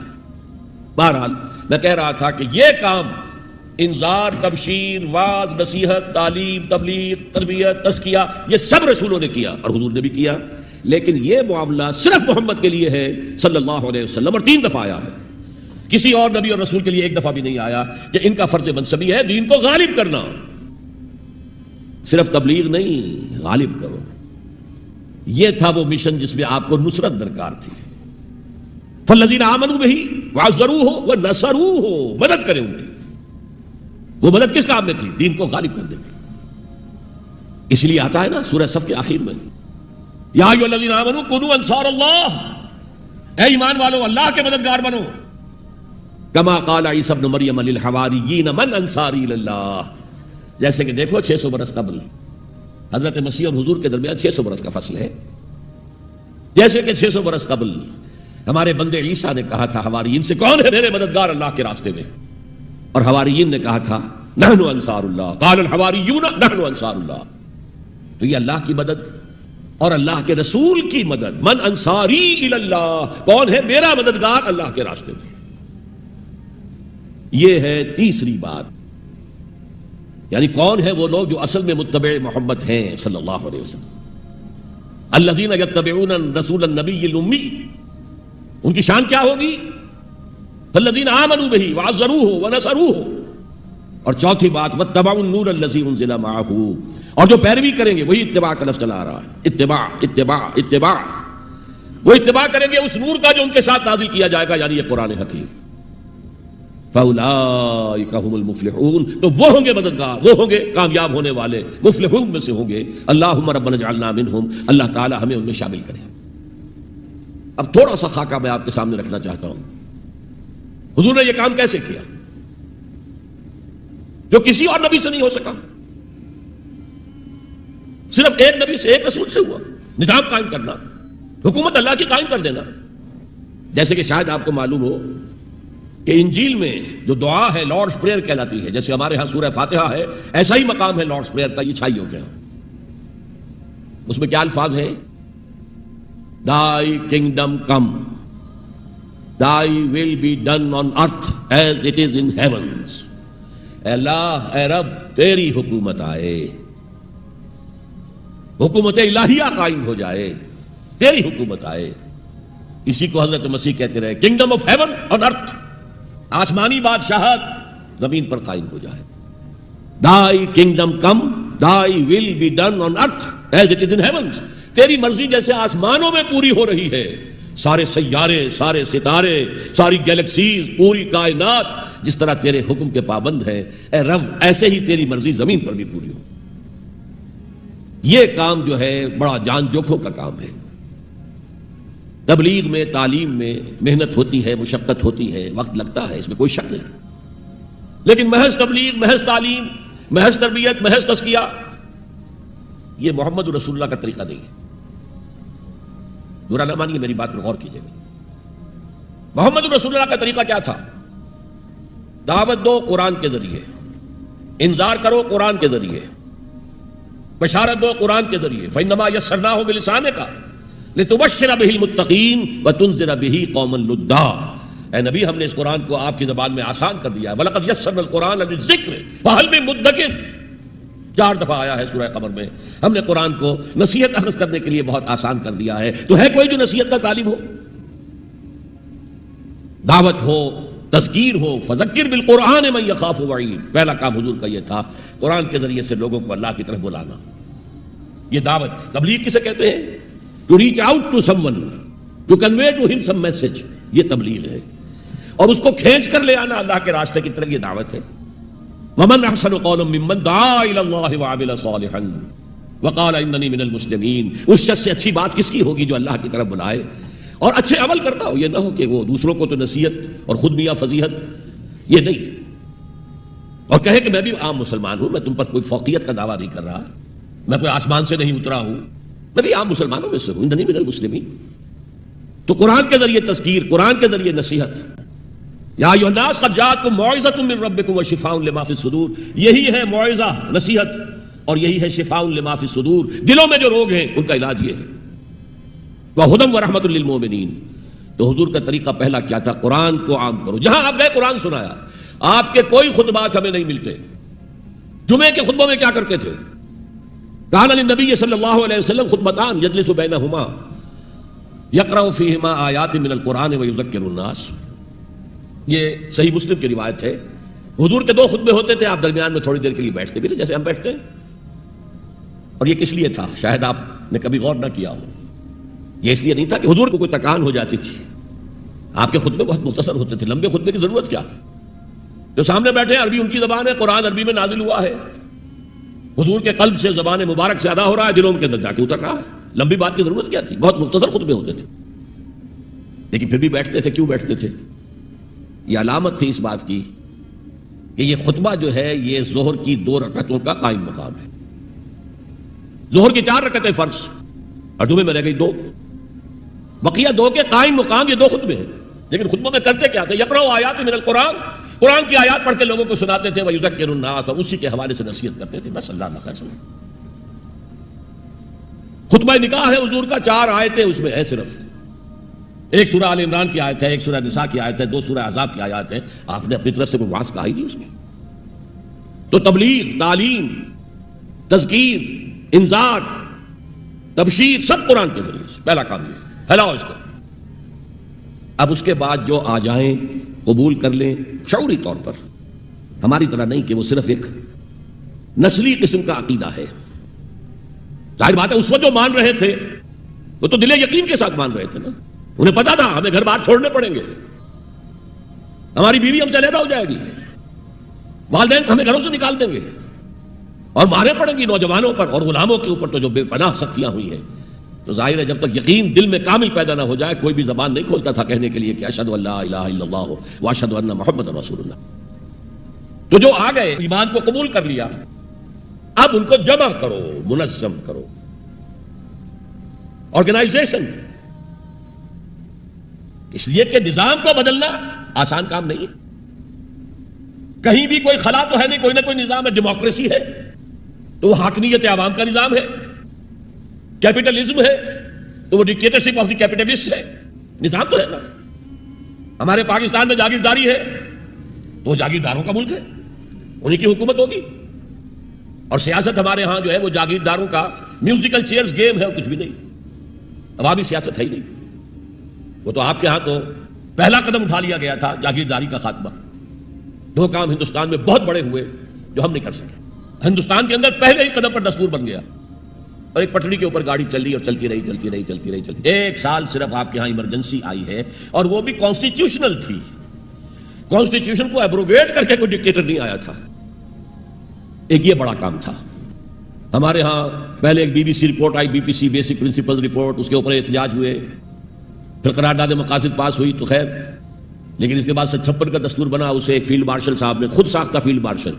بہرحال میں کہہ رہا تھا کہ یہ کام انذار، تبشیر، واعظ، نصیحت، تعلیم، تبلیغ، تربیت، تزکیہ، یہ سب رسولوں نے کیا اور حضور نے بھی کیا، لیکن یہ معاملہ صرف محمد کے لیے ہے صلی اللہ علیہ وسلم، اور 3 دفعہ آیا ہے، کسی اور نبی اور رسول کے لیے 1 دفعہ بھی نہیں آیا، کہ ان کا فرض منصبی ہے دین کو غالب کرنا، صرف تبلیغ نہیں، غالب کرو۔ یہ تھا وہ مشن جس میں آپ کو نصرت درکار تھی۔ فالذین آمنوا بہ وعزروہ ونصروہ، مدد کریں ان کی۔ وہ مدد کس کام میں تھی؟ دین کو غالب کرنے کی۔ اس لیے آتا ہے نا سورہ صف کے آخر میں، یا ایھا الذین آمنوا کونوا انصار اللہ، اے ایمان والو اللہ کے مددگار بنو۔ کما قال عیسی ابن مریم للحواریین من انصاری اللہ، جیسے کہ دیکھو 600 برس قبل حضرت مسیح اور حضور کے درمیان 600 برس کا فصل ہے، جیسے کہ 600 برس قبل ہمارے بندے عیسیٰ نے کہا تھا حواریین سے کون ہے میرے مددگار اللہ کے راستے میں، اور حواریین نے کہا تھا نحن انصار اللہ، قال الحواریون نحن انصار اللہ۔ تو یہ اللہ کی مدد اور اللہ کے رسول کی مدد، من انصاری الی اللہ، کون ہے میرا مددگار اللہ کے راستے میں، یہ ہے تیسری بات۔ یعنی کون ہے وہ لوگ جو اصل میں متبع محمد ہیں صلی اللہ علیہ وسلم، الذین یتبعون رسول النبی الامی، ان کی شان کیا ہوگی؟ فالذین آمنوا بہ وعزروہ ونصروہ، اور چوتھی بات واتبعوا النور الذی انزل معہ، اور جو پیروی کریں گے، وہی اتباع کا لفظ چلا آ رہا ہے، اتباع اتباع اتباع، وہ اتباع کریں گے اس نور کا جو ان کے ساتھ نازل کیا جائے گا، یعنی یہ قرآن حکیم۔ فَأُولَٰئِکَ هُمُ الْمُفْلِحُونَ، تو وہ ہوں گے مددگار، وہ ہوں گے کامیاب ہونے والے، مفلحون میں سے ہوں گے۔ اللہم ربنا اجعلنا منہم، اللہ تعالی ہمیں ان میں شامل کرے۔ اب تھوڑا سا خاکہ میں آپ کے سامنے رکھنا چاہتا ہوں، حضور نے یہ کام کیسے کیا جو کسی اور نبی سے نہیں ہو سکا؟ صرف ایک نبی سے، ایک رسول سے ہوا۔ نظام قائم کرنا، حکومت اللہ کی قائم کر دینا۔ جیسے کہ شاید آپ کو معلوم ہو کہ انجیل میں جو دعا ہے لارڈس پریئر کہلاتی ہے، جیسے ہمارے ہاں سورہ فاتحہ ہے، ایسا ہی مقام ہے لارڈس پریئر کا عیسائیوں کے ہاں۔ اس میں کیا الفاظ ہیں؟ Thy kingdom come, Thy will be done on earth as it is in heavens. اے اللہ، اے رب، تیری حکومت آئے، حکومت الہیہ قائم ہو جائے، تیری حکومت آئے۔ اسی کو حضرت مسیح کہتے رہے، کنگڈم آف ہیون آن ارتھ، آسمانی بادشاہت زمین پر قائم ہو جائے۔ Thy kingdom come, Thy will be done on earth as it is in heavens. تیری مرضی جیسے آسمانوں میں پوری ہو رہی ہے، سارے سیارے، سارے ستارے، ساری گیلیکسیز، پوری کائنات جس طرح تیرے حکم کے پابند ہیں، اے رب ایسے ہی تیری مرضی زمین پر بھی پوری ہو۔ یہ کام جو ہے بڑا جان جوکھوں کا کام ہے۔ تبلیغ میں، تعلیم میں محنت ہوتی ہے، مشقت ہوتی ہے، وقت لگتا ہے، اس میں کوئی شک نہیں، لیکن محض تبلیغ، محض تعلیم، محض تربیت، محض تزکیہ، یہ محمد رسول اللہ کا طریقہ نہیں ہے۔ برا نہ مانیے، میری بات پر غور کیجیے گا۔ محمد رسول اللہ کا طریقہ کیا تھا؟ دعوت دو قرآن کے ذریعے، انذار کرو قرآن کے ذریعے، بشارت دو قرآن کے ذریعے۔ فَإِنَّمَا يَسَّرْنَاهُ بِلِسَانِكَ لِتُبَشِّرَ بِهِ الْمُتَّقِينَ وَتُنذِرَ بِهِ قَوْمًا لُدًّا۔ اے نبی، ہم نے اس قرآن کو آپ کی زبان میں آسان کر دیا ہے۔ وَلَقَدْ يَسَّرْنَا الْقُرْآنَ لِلذِّكْرِ فَهَلْ مِن مُدَّكِرٍ، 4 دفعہ آیا ہے سورہ قمر میں۔ ہم نے قرآن کو نصیحت اخذ کرنے کے لیے بہت آسان کر دیا ہے، تو ہے کوئی جو نصیحت کا طالب ہو؟ دعوت ہو، تذکیر ہو، فذکر بالقرآن من یخاف وعید، پہلا کام حضور کا یہ تھا، قرآن کے ذریعے سے لوگوں کو اللہ کی طرف بلانا۔ یہ دعوت، تبلیغ کسے کہتے ہیں؟ To reach out to someone, to convey to ہم سم میسج، یہ تبلیغ ہے، اور اس کو کھینچ کر لے آنا اللہ کے راستے کی طرف، یہ دعوت ہے۔ ومن احسن قولا ممن دعا الى اللہ وعمل صالحا وقال اننی من المسلمین۔ اس شخص سے اچھی بات کس کی ہوگی جو اللہ کی طرف بلائے اور اچھے عمل کرتا ہو؟ یہ نہ ہو کہ وہ دوسروں کو تو نصیحت اور خود میاں فضیحت، یہ نہیں، اور کہے کہ میں بھی عام مسلمان ہوں، میں تم پر کوئی فوقیت کا دعویٰ نہیں کر رہا، میں کوئی آسمان سے نہیں اترا ہوں، میں بھی عام مسلمانوں میں سے ہوں، اننی من المسلمین۔ تو قرآن کے ذریعے تذکیر، قرآن کے ذریعے نصیحت۔ یا ایھا الناس قد جاءتکم موعظۃ من ربکم وشفاء لما فی الصدور، یہی ہے موعظہ، نصیحت، اور یہی ہے شفاء لما فی الصدور، دلوں میں جو روگ ہیں ان کا علاج یہ ہے۔ وہدی ورحمۃ للمؤمنین۔ تو حضور کا طریقہ پہلا کیا تھا؟ قرآن کو عام کرو، جہاں آپ گئے قرآن سنایا۔ آپ کے کوئی خطبات ہمیں نہیں ملتے۔ جمعے کے خطبوں میں کیا کرتے تھے؟ کان للنبی صلی اللہ علیہ وسلم خطبتان یجلس بینہما یقرأ فیہما آیات من القرآن ویذکر الناس۔ یہ صحیح مسلم کی روایت ہے۔ حضور کے 2 خطبے ہوتے تھے، آپ درمیان میں تھوڑی دیر کے لیے بیٹھتے بھی تھے جیسے ہم بیٹھتے ہیں۔ اور یہ کس لیے تھا؟ شاید آپ نے کبھی غور نہ کیا ہو۔ یہ اس لیے نہیں تھا کہ حضور کو کوئی تکان ہو جاتی تھی، آپ کے خطبے بہت مختصر ہوتے تھے، لمبے خطبے کی ضرورت کیا؟ جو سامنے بیٹھے ہیں عربی ان کی زبان ہے، قرآن عربی میں نازل ہوا ہے، حضور کے قلب سے، زبان مبارک سے ادا ہو رہا ہے، دلوں کے اندر جا کے اتر رہا ہے، لمبی بات کی ضرورت کیا تھی؟ بہت مختصر خطبے ہوتے تھے، لیکن پھر بھی بیٹھتے تھے۔ کیوں بیٹھتے تھے؟ یہ علامت تھی اس بات کی کہ یہ خطبہ جو ہے یہ ظہر کی 2 رکعتوں کا قائم مقام ہے۔ ظہر کی 4 رکعتیں فرض، اور جمعے میں رہ گئی 2، بقیہ 2 کے قائم مقام یہ 2 خطبے ہیں۔ لیکن خطبوں میں کرتے کیا تھے؟ یقرأ آیات من القرآن، قرآن کی آیات پڑھ کے لوگوں کو سناتے تھے، ویذکر الناس، اور اسی کے حوالے سے نصیحت کرتے تھے، بس۔ اللہ خیر سمجھ۔ خطبہ نکاح ہے حضور کا، 4 آیتیں اس میں ہیں صرف، ایک سورہ آل عمران کی آیت ہے، ایک سورہ نساء کی آیت ہے، 2 سورہ احزاب کی آیات ہیں۔ آپ نے اپنی طرف سے کوئی واعظ کہا ہی نہیں اس میں۔ تو تبلیغ، تعلیم، تذکیر، انذار، تبشیر سب قرآن کے ذریعے سے، پہلا کام یہ پھیلاؤ اس کو۔ اب اس کے بعد جو آ جائیں قبول کر لیں شعوری طور پر، ہماری طرح نہیں کہ وہ صرف ایک نسلی قسم کا عقیدہ ہے۔ ظاہر بات ہے اس وقت جو مان رہے تھے وہ تو دل یقین کے ساتھ مان رہے تھے نا، انہیں پتا تھا ہمیں گھر بار چھوڑنے پڑیں گے، ہماری بیوی ہم سے علیحدہ ہو جائے گی، والدین ہمیں گھروں سے نکال دیں گے، اور مارے پڑیں گی نوجوانوں پر اور غلاموں کے اوپر تو جو بے پناہ سختیاں ہوئی ہیں۔ تو ظاہر ہے جب تک یقین دل میں کامل پیدا نہ ہو جائے کوئی بھی زبان نہیں کھولتا تھا کہنے کے لیے کہ اشہد ان لا الہ الا اللہ واشہد ان محمد رسول اللہ۔ تو جو آ گئے، ایمان کو قبول کر لیا، اب ان کو جمع کرو، منظم کرو. آرگنائزیشن، اس لیے کہ نظام کو بدلنا آسان کام نہیں ہے. کہیں بھی کوئی خلا تو ہے نہیں، کوئی نہ کوئی نظام ہے. ڈیموکریسی ہے تو وہ حاکمیت عوام کا نظام ہے. کیپٹلزم ہے تو وہ ڈکٹیٹرشپ آف دی کیپٹلسٹ ہے. نظام تو ہے نا. ہمارے پاکستان میں جاگیرداری ہے تو وہ جاگیرداروں کا ملک ہے، انہی کی حکومت ہوگی. اور سیاست ہمارے ہاں جو ہے وہ جاگیرداروں کا میوزیکل چیئرز گیم ہے اور کچھ بھی نہیں. عوامی سیاست ہے ہی نہیں. وہ تو آپ کے ہاں تو پہلا قدم اٹھا لیا گیا تھا جاگیرداری کا خاتمہ. 2 کام ہندوستان میں بہت بڑے ہوئے جو ہم نہیں کر سکے. ہندوستان کے اندر پہلے ہی قدم پر دستور بن گیا اور ایک پٹڑی کے اوپر گاڑی چل رہی اور چلتی رہی. 1 سال صرف آپ کے ہاں ایمرجنسی آئی ہے اور وہ بھی کانسٹیٹیوشنل تھی. کانسٹیٹیوشن کو ایبروگیٹ کر کے کوئی ڈکٹیٹر نہیں آیا تھا. ایک یہ بڑا کام تھا. ہمارے ہاں پہلے ایک BBC رپورٹ آئی، BPC بیسک پرنسپل رپورٹ، اس کے اوپر احتجاج ہوئے، پھر قرارداد مقاصد پاس ہوئی تو خیر. لیکن اس کے بعد 56 کا دستور بنا، اسے ایک فیلڈ مارشل صاحب نے، خود ساختہ فیلڈ مارشل،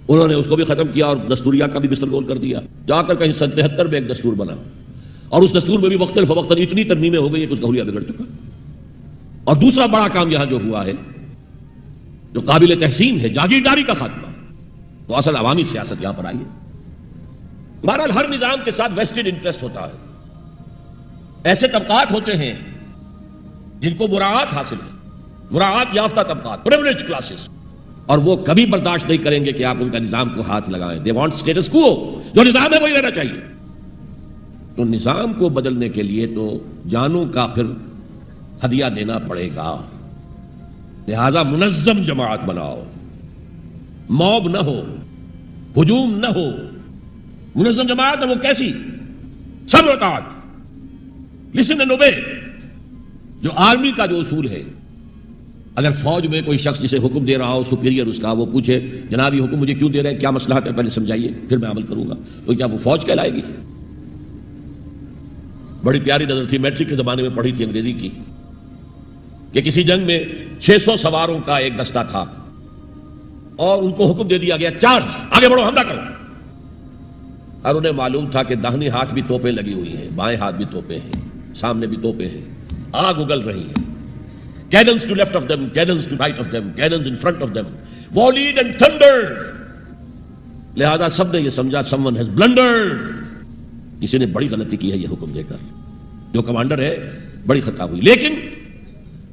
انہوں نے اس کو بھی ختم کیا اور دستوریہ کا بھی بستر گول کر دیا. جا کر کہیں 73 میں ایک دستور بنا اور اس دستور میں بھی وقتاً فوقتاً اتنی ترمیمیں ہو گئی ہے کہ اس کا حلیہ بگڑ چکا. اور دوسرا بڑا کام یہاں جو ہوا ہے جو قابل تحسین ہے، جاگیرداری کا خاتمہ. تو اصل عوامی سیاست یہاں پر آئی ہے. بہرحال ہر نظام کے ساتھ ویسٹڈ انٹرسٹ ہوتا ہے. ایسے طبقات ہوتے ہیں جن کو مراعات حاصل ہے، مراعات یافتہ طبقات، پریولیج کلاسز، اور وہ کبھی برداشت نہیں کریں گے کہ آپ ان کا نظام کو ہاتھ لگائیں. دے وانٹ اسٹیٹس کو، جو نظام ہے وہی رہنا چاہیے. تو نظام کو بدلنے کے لیے تو جانوں کا پھر ہدیہ دینا پڑے گا. لہذا منظم جماعت بناؤ، موب نہ ہو، ہجوم نہ ہو. منظم جماعت ہے وہ کیسی؟ سب اطاعت، لسن اینڈ اوبے، جو آرمی کا جو اصول ہے. اگر فوج میں کوئی شخص جسے حکم دے رہا ہو، سپیریئر اس کا، وہ پوچھے جناب یہ حکم مجھے کیوں دے رہے ہیں، کیا مصلحت ہے، پہلے سمجھائیے پھر میں عمل کروں گا، تو کیا وہ فوج کہلائے گی؟ بڑی پیاری نظر تھی، میٹرک کے زمانے میں پڑھی تھی انگریزی کی، کہ کسی جنگ میں 600 سواروں کا ایک دستہ تھا اور ان کو حکم دے دیا گیا چارج، آگے بڑھو، حملہ کرو. اور انہیں معلوم تھا کہ داہنے ہاتھ بھی توپیں لگی ہوئی ہیں، بائیں ہاتھ بھی توپیں ہیں، سامنے بھی توپیں ہیں، آگ اگل رہی ہیں. Cannons to left of them, cannons to right of them, cannons in front of them, volleyed and thundered. لہذا سب نے یہ سمجھا someone has blundered. کسی نے بڑی غلطی کی ہے یہ حکم دے کر. جو کمانڈر ہے بڑی خطا ہوئی. لیکن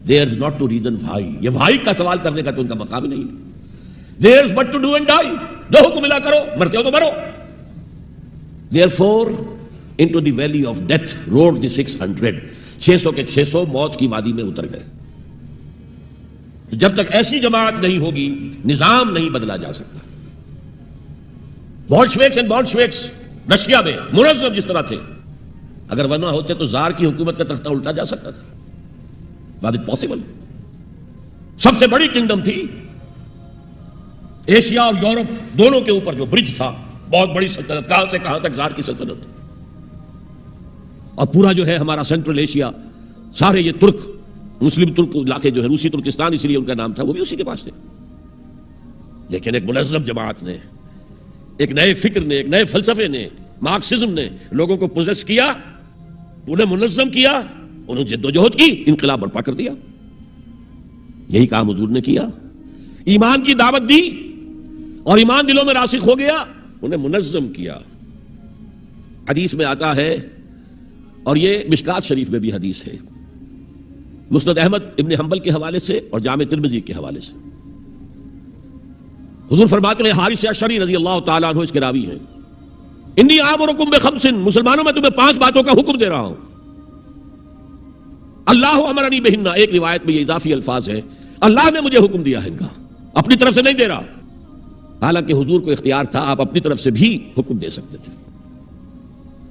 there's not to reason why. یہ why کا سوال کرنے کا تو ان کا مقام نہیں ہے. There's but to do and die. جو حکم ملا کرو، مرتے ہو تو مرو. Therefore into the valley of death rode the 600. 600 کے 600 موت کی وادی میں اتر گئے. جب تک ایسی جماعت نہیں ہوگی نظام نہیں بدلا جا سکتا. بولشویکس اینڈ بولشویکس رشیا میں منظم جس طرح تھے، اگر ورنہ ہوتے تو زار کی حکومت کا تختہ الٹا جا سکتا تھا. Was it possible? سب سے بڑی کنگڈم تھی ایشیا اور یورپ دونوں کے اوپر جو برج تھا، بہت بڑی سلطنت، کہاں سے کہاں تک زار کی سلطنت. اور پورا جو ہے ہمارا سینٹرل ایشیا، سارے یہ ترک، مسلم ترک علاقے جو ہے، روسی ترکستان اس لیے ان کا نام تھا، وہ بھی اسی کے پاس تھے. لیکن ایک منظم جماعت نے، ایک نئے فکر نے، ایک نئے فلسفے نے، مارکسزم نے لوگوں کو پوزیس کیا، انہیں منظم کیا، انہوں نے جد و جہد کی، انقلاب برپا کر دیا. یہی کام حضور نے کیا. ایمان کی دعوت دی اور ایمان دلوں میں راسخ ہو گیا، انہیں منظم کیا. حدیث میں آتا ہے، اور یہ مشکات شریف میں بھی حدیث ہے، مسند احمد ابن حنبل کے حوالے سے اور جامع ترمذی کے حوالے سے، حضور فرماتے ہیں، حارث اشعری رضی اللہ تعالیٰ عنہ اس کے راوی ہیں، انی آمرکم بخمس، مسلمانوں میں تمہیں 5 باتوں کا حکم دے رہا ہوں. اللہ امرنی بہن، ایک روایت میں یہ اضافی الفاظ ہیں، اللہ نے مجھے حکم دیا ہے ان کا، اپنی طرف سے نہیں دے رہا. حالانکہ حضور کو اختیار تھا، آپ اپنی طرف سے بھی حکم دے سکتے تھے.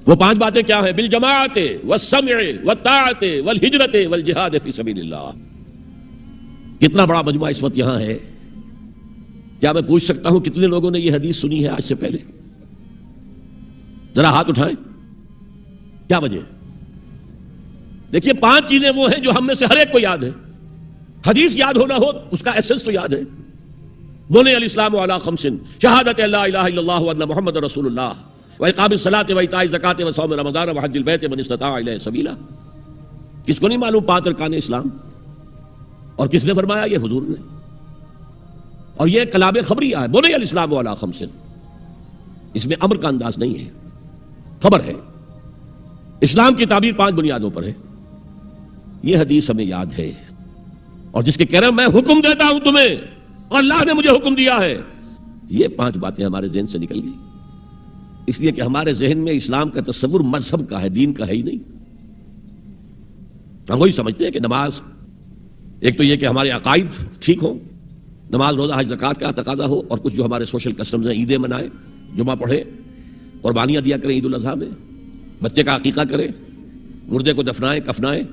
وہ 5 باتیں کیا ہیں؟ بالجماعت والسمع والطاعت والہجرت والجہاد فی سبیل اللہ. کتنا بڑا مجموعہ اس وقت یہاں ہے. کیا میں پوچھ سکتا ہوں کتنے لوگوں نے یہ حدیث سنی ہے آج سے پہلے؟ ذرا ہاتھ اٹھائیں. کیا وجہ؟ دیکھیے 5 چیزیں وہ ہیں جو ہم میں سے ہر ایک کو یاد ہے. حدیث یاد ہونا ہو اس کا ایسنس تو یاد ہے. بني الاسلام على خمس شہادت لا الہ الا اللہ وان محمد رسول اللہ واقام الصلاۃ وایتاء الزکاۃ وصوم رمضان وحج البیت من استطاع الیہ سبیلا. کس کو نہیں معلوم 5 ارکان اسلام؟ اور کس نے فرمایا؟ یہ حضور نے. اور یہ کلام خبریہ ہے، بنی الاسلام علی خمس. اس میں امر کا انداز نہیں ہے، خبر ہے. اسلام کی تعبیر 5 بنیادوں پر ہے. یہ حدیث ہمیں یاد ہے، اور جس کے کہہ رہے ہیں میں حکم دیتا ہوں تمہیں اور اللہ نے مجھے حکم دیا ہے، یہ 5 باتیں ہمارے ذہن سے نکل گئی. اس لیے کہ ہمارے ذہن میں اسلام کا تصور مذہب کا ہے، دین کا ہے ہی نہیں. ہم وہی سمجھتے ہیں کہ نماز، ایک تو یہ کہ ہمارے عقائد ٹھیک ہوں، نماز روزہ حج زکوٰۃ کا تقاضا ہو، اور کچھ جو ہمارے سوشل کسٹمز ہیں، عیدیں منائیں، جمعہ پڑھیں، قربانیاں دیا کریں عید الاضحیٰ میں، بچے کا عقیقہ کریں، مردے کو دفنائیں کفنائیں،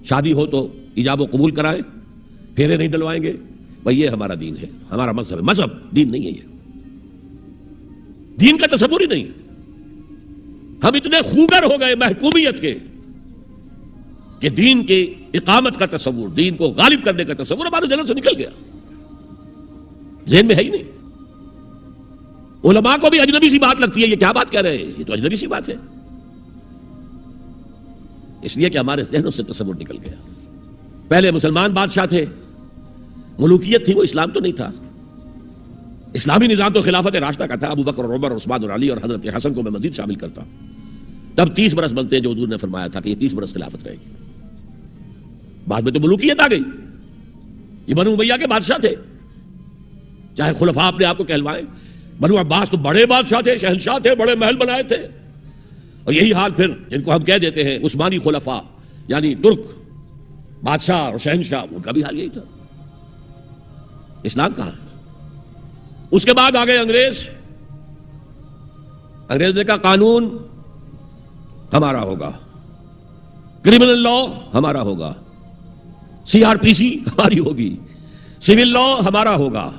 شادی ہو تو ایجاب و قبول کرائیں، پھیرے نہیں ڈلوائیں گے. بھائی یہ ہمارا دین ہے، ہمارا مذہب ہے. مذہب دین نہیں ہے، یہ دین کا تصور ہی نہیں. ہم اتنے خوگر ہو گئے محکومیت کے کہ دین کی اقامت کا تصور، دین کو غالب کرنے کا تصور ہمارے ذہن سے نکل گیا، ذہن میں ہے ہی نہیں. علماء کو بھی اجنبی سی بات لگتی ہے، یہ کیا بات کہہ رہے ہیں، یہ تو اجنبی سی بات ہے. اس لیے کہ ہمارے ذہنوں سے تصور نکل گیا. پہلے مسلمان بادشاہ تھے، ملوکیت تھی، وہ اسلام تو نہیں تھا. اسلامی نظام تو خلافت راشدہ کا تھا، ابو بکر اور عمر اور عثمان اور علی اور حضرت حسن کو میں مزید شامل کرتا ہوں. تب 30 برس بنتے ہیں جو حضور نے فرمایا تھا کہ یہ 30 برس خلافت رہے گی. بعد میں تو ملوکیت آ گئی. یہ بنو امیہ کے بادشاہ تھے، چاہے خلفاء اپنے آپ کو کہلوائیں. بنو عباس تو بڑے بادشاہ تھے، شہنشاہ تھے، بڑے محل بنائے تھے. اور یہی حال پھر جن کو ہم کہہ دیتے ہیں عثمانی خلفاء، یعنی ترک بادشاہ اور شہنشاہ، ان کا بھی حال یہی تھا. اسلام کہاں ہے؟ اس کے بعد آ گئے انگریز نے کہا قانون ہمارا ہوگا، کرمنل لا ہمارا ہوگا، CRPC ہماری ہوگی، سول لا ہمارا ہوگا،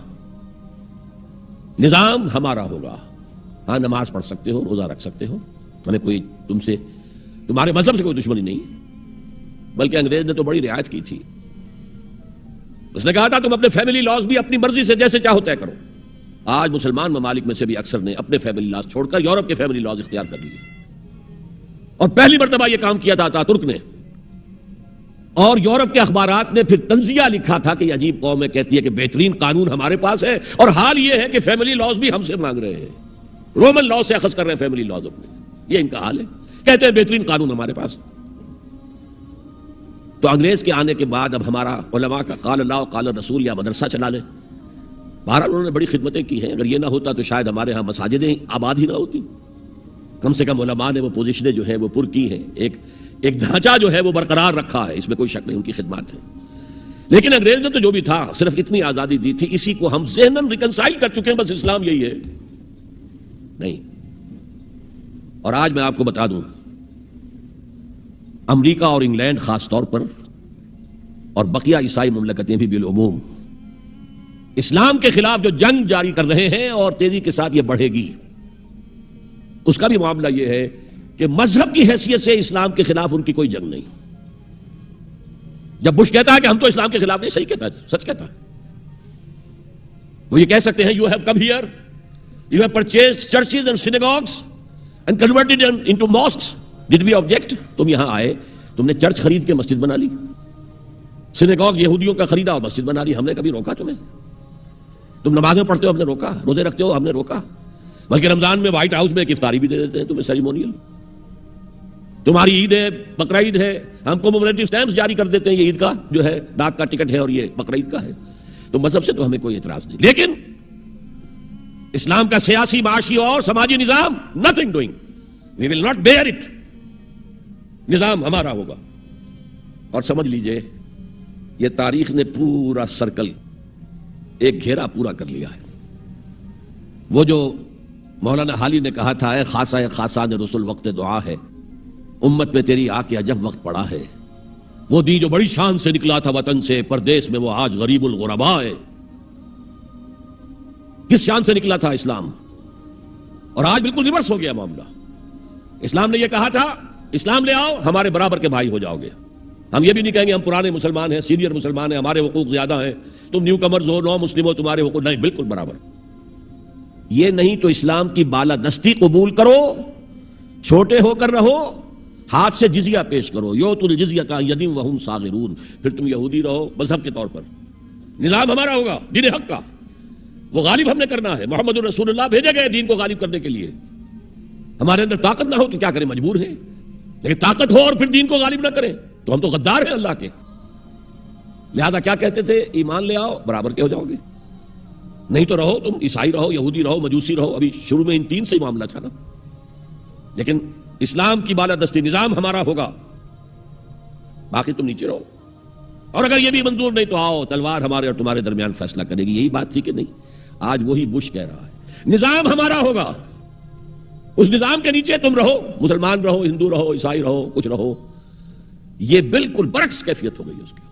نظام ہمارا ہوگا. ہاں نماز پڑھ سکتے ہو، روزہ رکھ سکتے ہو، ہمیں کوئی تمہارے مذہب سے کوئی دشمنی نہیں. بلکہ انگریز نے تو بڑی رعایت کی تھی. اس نے کہا تھا تم اپنے فیملی لاز بھی اپنی مرضی سے جیسے چاہو طے کرو. آج مسلمان ممالک میں سے بھی اکثر نے اپنے فیملی لاز چھوڑ کر یورپ کے فیملی لاز اختیار کر لیے، اور پہلی مرتبہ یہ کام کیا تھا ترک نے. اور یورپ کے اخبارات نے پھر تنزیہ لکھا تھا کہ یہ عجیب قوم ہے، کہتی ہے کہ بہترین قانون ہمارے پاس ہے، اور حال یہ ہے کہ فیملی لاز بھی ہم سے مانگ رہے ہیں، رومن لاز سے اخذ کر رہے ہیں فیملی لاز اپنے. یہ ان کا حال ہے، کہتے ہیں بہترین قانون ہمارے پاس. تو انگریز کے آنے کے بعد اب ہمارا علماء کا قال اللہ قال رسول یا مدرسہ چلا لیں. بہرحال انہوں نے بڑی خدمتیں کی ہیں. اگر یہ نہ ہوتا تو شاید ہمارے ہاں مساجدیں آباد ہی نہ ہوتی. کم سے کم علماء نے وہ پوزیشنیں جو ہیں وہ پر کی ہیں، ایک ڈھانچہ جو ہے وہ برقرار رکھا ہے، اس میں کوئی شک نہیں، ان کی خدمات ہے. لیکن انگریز نے تو جو بھی تھا صرف اتنی آزادی دی تھی، اسی کو ہم ذہناً ریکنسائل کر چکے ہیں، بس اسلام یہی ہے نہیں. اور آج میں آپ کو بتا دوں، امریکہ اور انگلینڈ خاص طور پر اور بقیہ عیسائی مملکتیں بھی بالعموم اسلام کے خلاف جو جنگ جاری کر رہے ہیں، اور تیزی کے ساتھ یہ بڑھے گی، اس کا بھی معاملہ یہ ہے کہ مذہب کی حیثیت سے اسلام کے خلاف ان کی کوئی جنگ نہیں. جب بش کہتا ہے کہ ہم تو اسلام کے خلاف نہیں، صحیح کہتا ہے، سچ کہتا ہے. وہ یہ کہہ سکتے ہیں you have come here, you have purchased churches and synagogues and converted into mosques, did we object? تم یہاں آئے، تم نے چرچ خرید کے مسجد بنا لی، سینیگاگ یہودیوں کا خریدا اور مسجد بنا لی. ہم نے کبھی روکا تمہیں؟ تم نمازیں پڑھتے ہو، ہم نے روکا؟ روزے رکھتے ہو، ہم نے روکا؟ بلکہ رمضان میں وائٹ ہاؤس میں ایک افطاری بھی دے دیتے ہیں تمہیں سیریمونیل. تمہاری عید ہے، بقرہ عید ہے، ہم کو کمیموریٹو اسٹیمپس جاری کر دیتے ہیں، یہ عید کا جو ہے ڈاک کا ٹکٹ ہے اور یہ بقرہ عید کا ہے. تو مذہب سے تو ہمیں کوئی اعتراض نہیں، لیکن اسلام کا سیاسی، معاشی اور سماجی نظام nothing doing. We will not bear it. نظام ہمارا ہوگا. اور سمجھ لیجئے یہ تاریخ نے پورا سرکل، ایک گھیرا پورا کر لیا ہے. وہ جو مولانا حالی نے کہا تھا اے خاصہ خاصان رسول وقت دعا ہے، امت میں تیری آ کے عجب وقت پڑا ہے. وہ دی جو بڑی شان سے نکلا تھا وطن سے، پردیس میں وہ آج غریب الغرباء ہے. کس شان سے نکلا تھا اسلام، اور آج بالکل ریورس ہو گیا معاملہ. اسلام نے یہ کہا تھا اسلام لے آؤ، ہمارے برابر کے بھائی ہو جاؤ گے. ہم یہ بھی نہیں کہیں گے ہم پرانے مسلمان ہیں، سینئر مسلمان ہیں، ہمارے حقوق زیادہ ہیں، تم نیو کمرز ہو، نو مسلم ہو، تمہارے حقوق نہیں، بالکل برابر. یہ نہیں تو اسلام کی بالادستی قبول کرو، چھوٹے ہو کر رہو، ہاتھ سے جزیہ پیش کرو، یؤتوا الجزیۃ عن ید وہم صاغرون، پھر تم یہودی رہو مذہب کے طور پر. نظام ہمارا ہوگا دین حق کا، وہ غالب ہم نے کرنا ہے. محمد الرسول اللہ بھیجے گئے دین کو غالب کرنے کے لیے. ہمارے اندر طاقت نہ ہو تو کیا کریں، مجبور ہیں. لیکن طاقت ہو اور پھر دین کو غالب نہ کریں تو ہم تو غدار ہیں اللہ کے. لہذا کیا کہتے تھے، ایمان لے آؤ برابر کے ہو جاؤ گے، نہیں تو رہو تم عیسائی رہو، یہودی رہو، مجوسی رہو. ابھی شروع میں ان تین سے ہی معاملہ تھا نا. لیکن اسلام کی بالادستی نظام ہمارا ہوگا، باقی تم نیچے رہو. اور اگر یہ بھی منظور نہیں تو آؤ تلوار ہمارے اور تمہارے درمیان فیصلہ کرے گی. یہی بات تھی کہ نہیں؟ آج وہی بش کہہ رہا ہے نظام ہمارا ہوگا، اس نظام کے نیچے تم رہو، مسلمان رہو، ہندو رہو، عیسائی رہو، کچھ رہو. یہ بالکل برعکس کیفیت ہو گئی اس کی.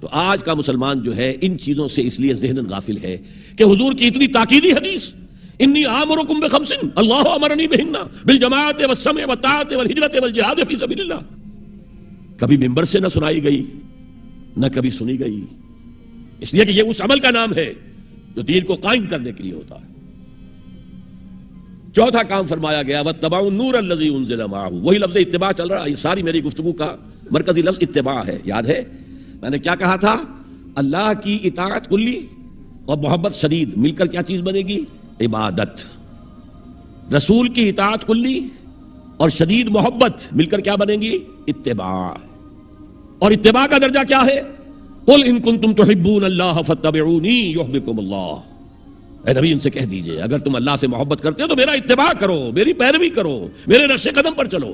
تو آج کا مسلمان جو ہے ان چیزوں سے اس لیے ذہن غافل ہے کہ حضور کی اتنی تاکیدی حدیث، انی آمرکم بخمس اللہ امرنی بہن بالجماعت والسمع والطاعت والہجرۃ والجہاد فی سبیل اللہ، کبھی ممبر سے نہ سنائی گئی نہ کبھی سنی گئی، اس لیے کہ یہ اس عمل کا نام ہے جو دین کو قائم کرنے کے لیے ہوتا ہے. چوتھا کام فرمایا گیا واتبعوا النور الذی انزل معہ، وہی لفظ اتباع چل رہا ہے. یہ ساری میری گفتگو کا مرکزی لفظ اتباع ہے. یاد ہے میں نے کیا کہا تھا؟ اللہ کی اطاعت کلی اور محبت شدید مل کر کیا چیز بنے گی؟ عبادت. رسول کی اطاعت کلی اور شدید محبت مل کر کیا بنے گی؟ اتباع. اور اتباع کا درجہ کیا ہے؟ قل ان کنتم تحبون اللہ فاتبعونی یحببکم اللہ. اے نبی ان سے کہہ دیجئے اگر تم اللہ سے محبت کرتے ہو تو میرا اتباع کرو، میری پیروی کرو، میرے نقش قدم پر چلو.